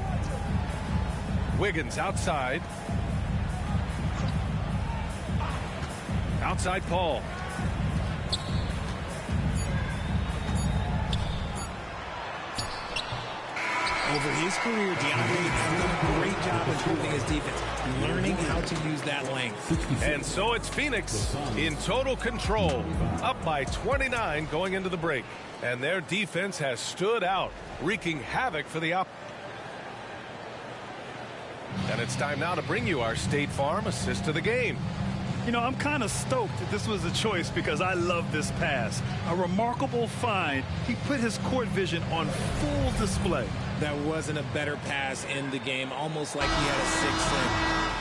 Wiggins outside. Outside Paul.
Over his career, DeAndre has done a great job improving his defense, learning how to use that length.
And so it's Phoenix in total control, up by 29 going into the break. And their defense has stood out, wreaking havoc for the opponent. And it's time now to bring you our State Farm assist of the game.
You know, I'm kind of stoked that this was a choice because I love this pass. A remarkable find. He put his court vision on full display.
That wasn't a better pass in the game, almost like he had a sixth sense.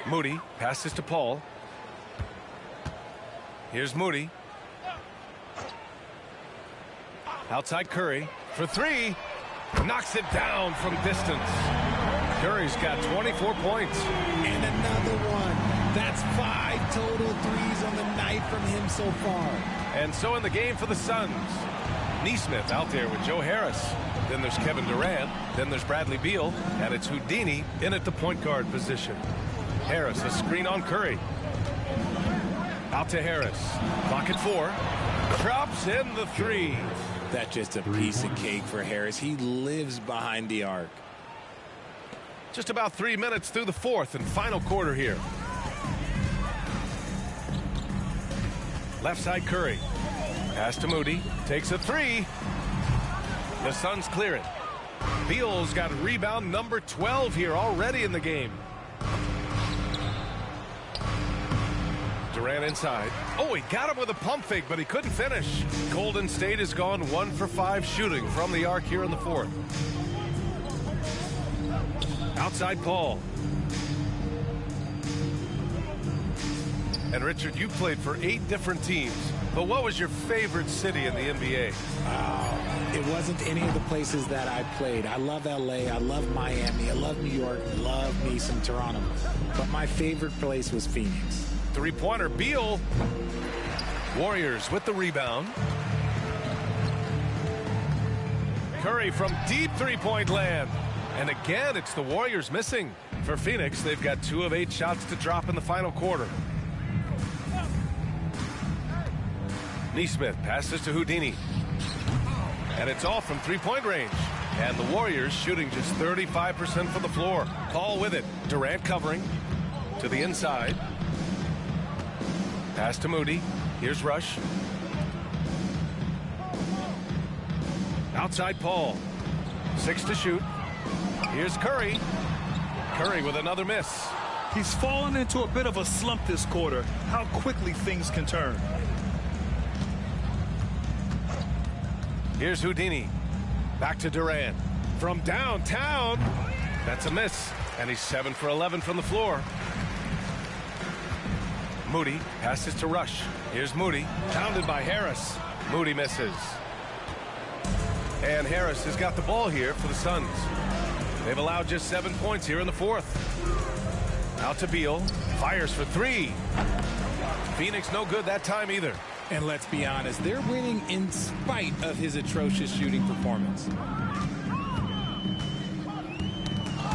Moody passes to Paul. Here's Moody. Outside Curry for three. Knocks it down from distance. Curry's got 24 points.
And another one. That's 5 total threes on the night from him so far.
And so in the game for the Suns, Nesmith out there with Joe Harris. Then there's Kevin Durant. Then there's Bradley Beal. And it's Houdini in at the point guard position. Harris, a screen on Curry. Out to Harris. Clock at 4. Drops in the three.
That's just a piece of cake for Harris. He lives behind the arc.
Just about 3 minutes through the fourth and final quarter here. Left side Curry. Pass to Moody. Takes a three. The Suns clear it. Beal's got rebound number 12 here already in the game. Durant inside. Oh, he got him with a pump fake, but he couldn't finish. Golden State has gone 1 for 5 shooting from the arc here in the fourth. Outside Paul. And Richard, you played for 8 different teams, but what was your favorite city in the NBA?
It wasn't any of the places that I played. I love LA, I love Miami, I love New York, love me some Toronto. But my favorite place was Phoenix.
Three-pointer, Beal. Warriors with the rebound. Curry from deep three-point land. And again, it's the Warriors missing. For Phoenix, they've got 2 of 8 shots to drop in the final quarter. Nesmith passes to Houdini. And it's all from three-point range. And the Warriors shooting just 35% from the floor. Paul with it. Durant covering. To the inside. Pass to Moody. Here's Rush. Outside Paul. 6 to shoot. Here's Curry. Curry with another miss.
He's fallen into a bit of a slump this quarter. How quickly things can turn.
Here's Houdini. Back to Durant. From downtown. That's a miss. And he's 7 for 11 from the floor. Moody passes to Rush. Here's Moody. Pounded by Harris. Moody misses. And Harris has got the ball here for the Suns. They've allowed just 7 points here in the fourth. Out to Beal. Fires for 3. Phoenix no good that time either.
And let's be honest, they're winning in spite of his atrocious shooting performance.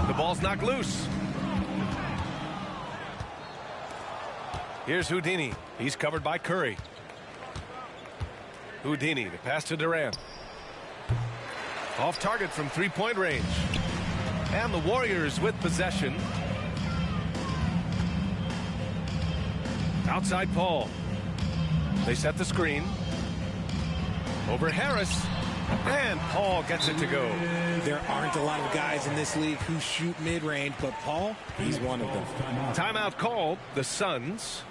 The ball's knocked loose. Here's Houdini. He's covered by Curry. Houdini, the pass to Durant. Off target from three-point range. And the Warriors with possession. Outside Paul. They set the screen. Over Harris. And Paul gets it to go.
There aren't a lot of guys in this league who shoot mid-range, but Paul, he's one of them.
Timeout called. The Suns.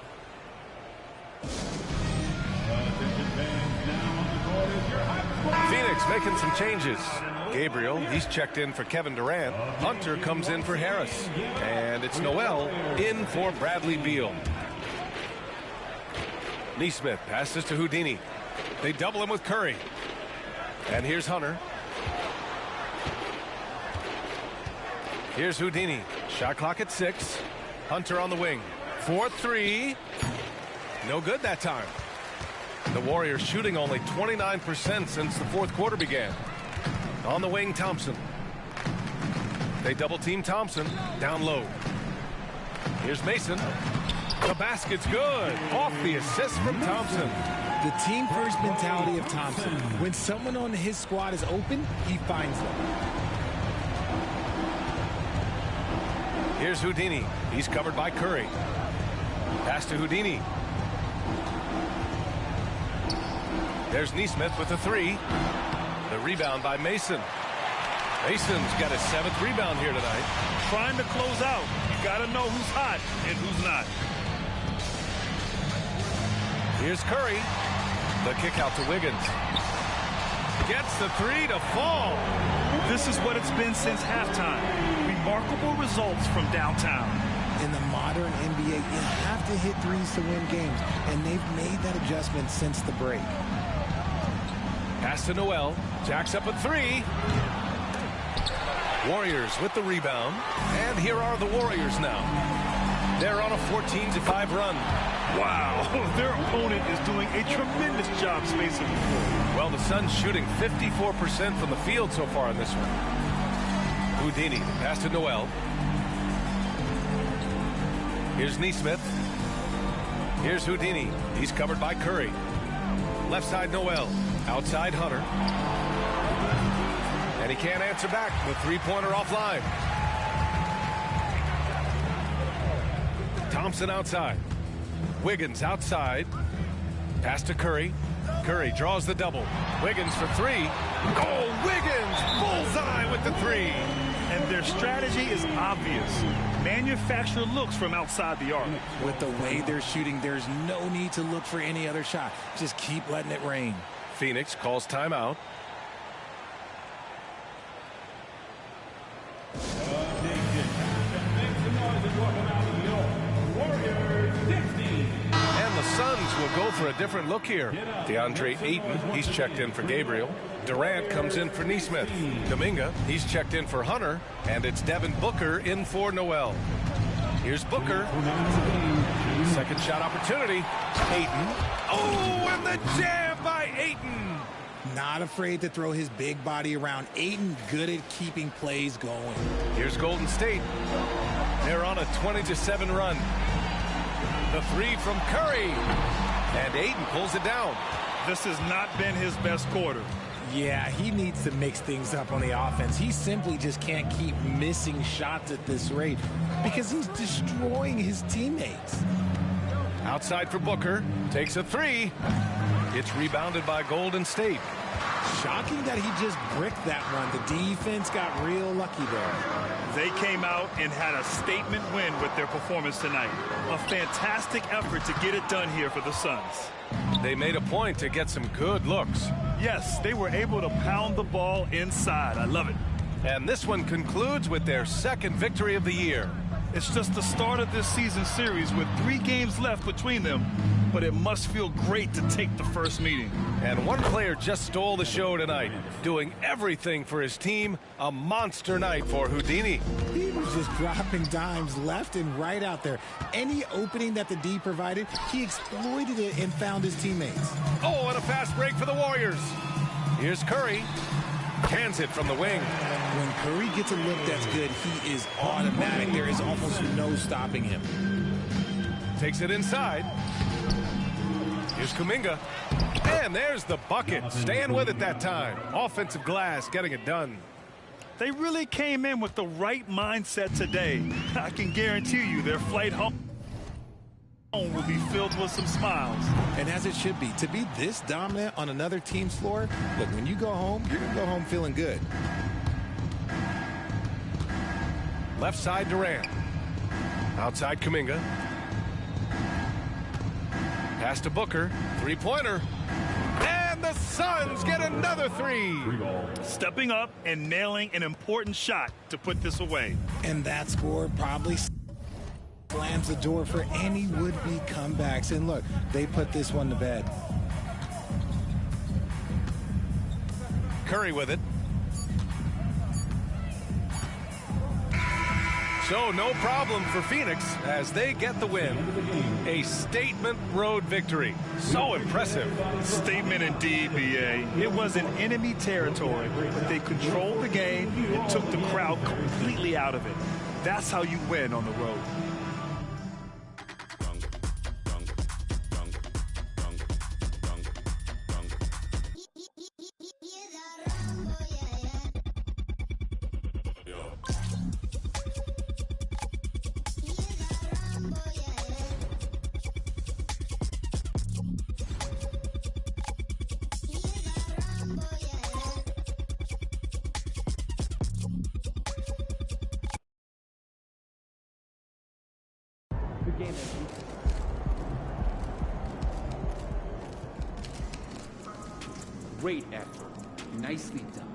Phoenix making some changes. Gabriel, he's checked in for Kevin Durant. Hunter comes in for Harris. And it's Noel in for Bradley Beal. Nesmith passes to Houdini. They double him with Curry. And here's Hunter. Here's Houdini. Shot clock at 6. Hunter on the wing. 4-3. No good that time. The Warriors shooting only 29% since the fourth quarter began. On the wing, Thompson. They double team Thompson. Down low. Here's Mason. The basket's good. Off the assist from Thompson.
The team first mentality of Thompson. When someone on his squad is open, he finds them.
Here's Houdini. He's covered by Curry. Pass to Houdini. There's Nesmith with the 3. The rebound by Mason. Mason's got his 7th rebound here tonight.
Trying to close out. You got to know who's hot and who's not.
Here's Curry. The kick out to Wiggins. Gets the 3 to fall.
This is what it's been since halftime. Remarkable results from downtown.
In the modern NBA, you have to hit threes to win games, and they've made that adjustment since the break.
Pass to Noel. Jacks up a three. Warriors with the rebound. And here are the Warriors now. They're on a 14-5 run.
Wow, their opponent is doing a tremendous job spacing the floor.
Well, the Suns shooting 54% from the field so far in this one. Houdini, pass to Noel. Here's Nesmith. Here's Houdini. He's covered by Curry. Left side Noel. Outside Hunter. And he can't answer back. The three-pointer offline. Thompson outside. Wiggins outside. Pass to Curry. Curry draws the double. Wiggins for three. Oh, Wiggins! Bullseye with the three.
And their strategy is obvious. Manufacture looks from outside the arc.
With the way they're shooting, there's no need to look for any other shot. Just keep letting it rain.
Phoenix calls timeout. And the Suns will go for a different look here. DeAndre Ayton, he's checked in for Gabriel. Durant comes in for Nesmith. Kuminga, he's checked in for Hunter. And it's Devin Booker in for Noel. Here's Booker. Second shot opportunity. Ayton. Oh, and the jam by Ayton.
Not afraid to throw his big body around. Ayton good at keeping plays going.
Here's Golden State. They're on a 20-7 run. The three from Curry. And Ayton pulls it down.
This has not been his best quarter.
Yeah, he needs to mix things up on the offense. He simply just can't keep missing shots at this rate because he's destroying his teammates.
Outside for Booker. Takes a three. It's rebounded by Golden State.
Shocking that he just bricked that one. The defense got real lucky there.
They came out and had a statement win with their performance tonight. A fantastic effort to get it done here for the Suns.
They made a point to get some good looks.
Yes, they were able to pound the ball inside. I love it.
And this one concludes with their second victory of the year.
It's just the start of this season series with 3 games left between them, but it must feel great to take the first meeting.
And one player just stole the show tonight, doing everything for his team. A monster night for Houdini.
He was just dropping dimes left and right out there. Any opening that the D provided, he exploited it and found his teammates.
Oh, and a fast break for the Warriors. Here's Curry. Cans it from the wing.
When Curry gets a look that's good, he is automatic. There is almost no stopping him.
Takes it inside. Here's Kuminga. And there's the bucket. Staying with it that time. Offensive glass getting it done.
They really came in with the right mindset today. I can guarantee you their flight home will be filled with some smiles.
And as it should be. To be this dominant on another team's floor, look, when you go home, you're going to go home feeling good.
Left side Durant. Outside Kuminga. Pass to Booker. Three-pointer. And the Suns get another three.
Stepping up and nailing an important shot to put this away.
And that score probably slams the door for any would-be comebacks. And look, they put this one to bed.
Curry with it. So no problem for Phoenix as they get the win. A statement road victory. So impressive.
Statement indeed, BA. It was in enemy territory, but they controlled the game and took the crowd completely out of it. That's how you win on the road.
Great effort. Nicely done.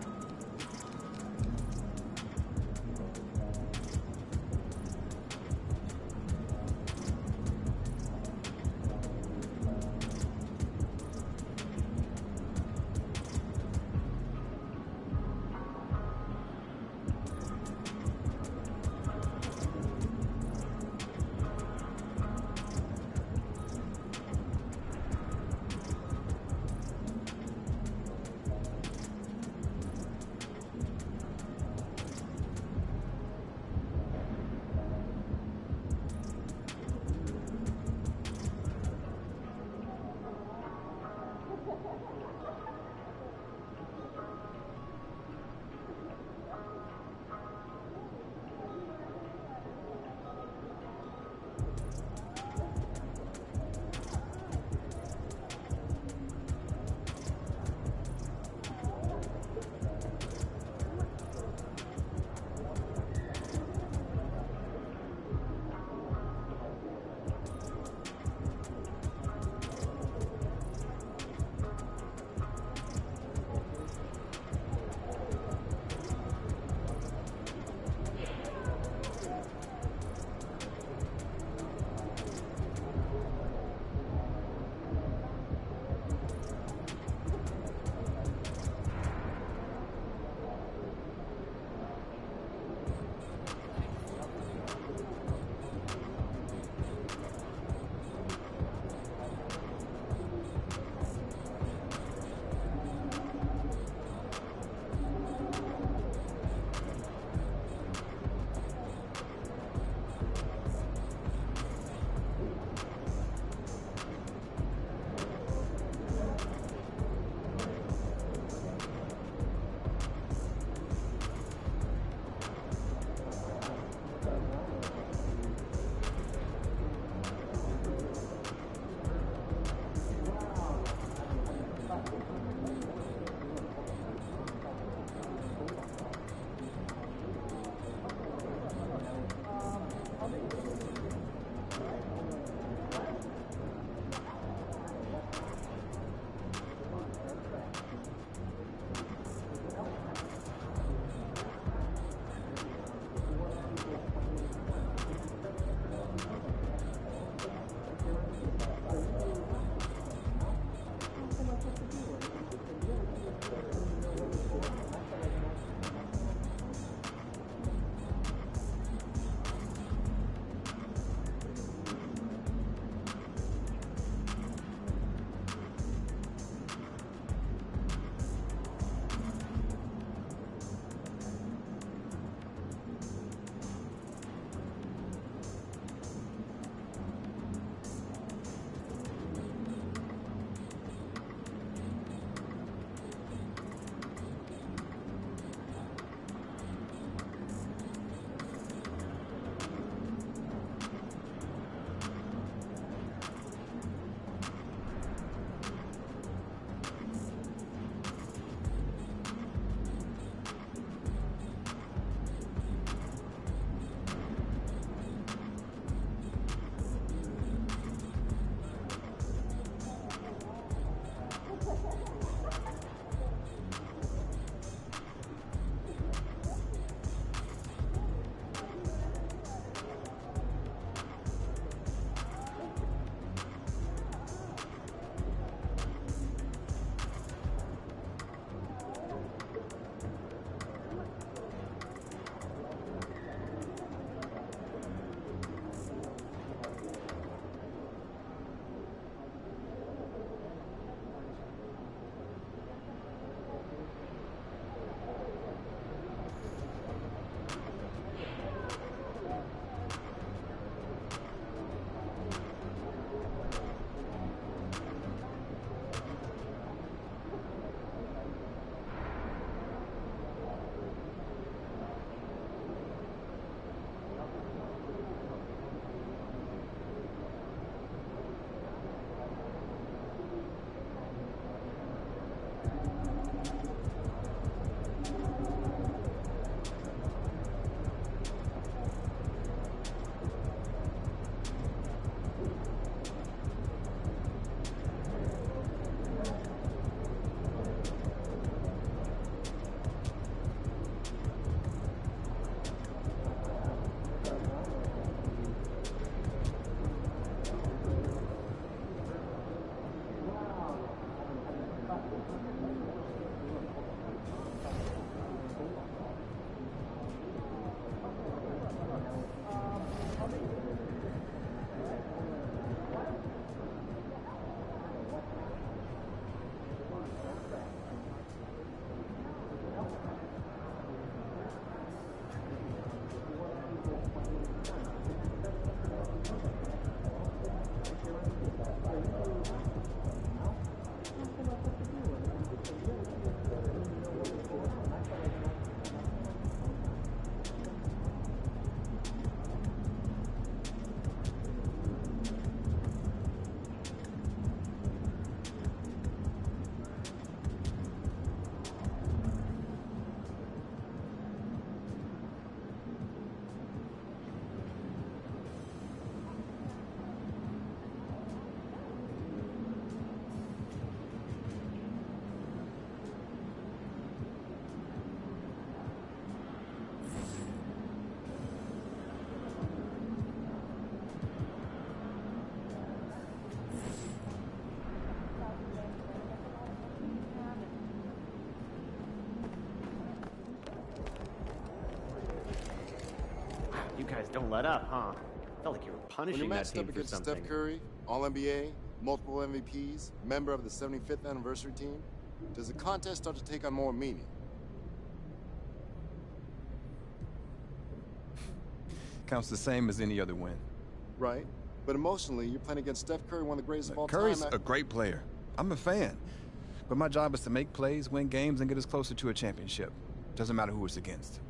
You guys don't let up, huh? Felt like you were punishing
when you're
that
matched
team
up
for
against
something.
Steph Curry, All-NBA, multiple MVPs, member of the 75th anniversary team, does the contest start to take on more meaning?
Counts the same as any other win.
Right. But emotionally, you're playing against Steph Curry, one of the greatest of all
Curry's
time.
a great player. I'm a fan. But my job is to make plays, win games, and get us closer to a championship. Doesn't matter who it's against.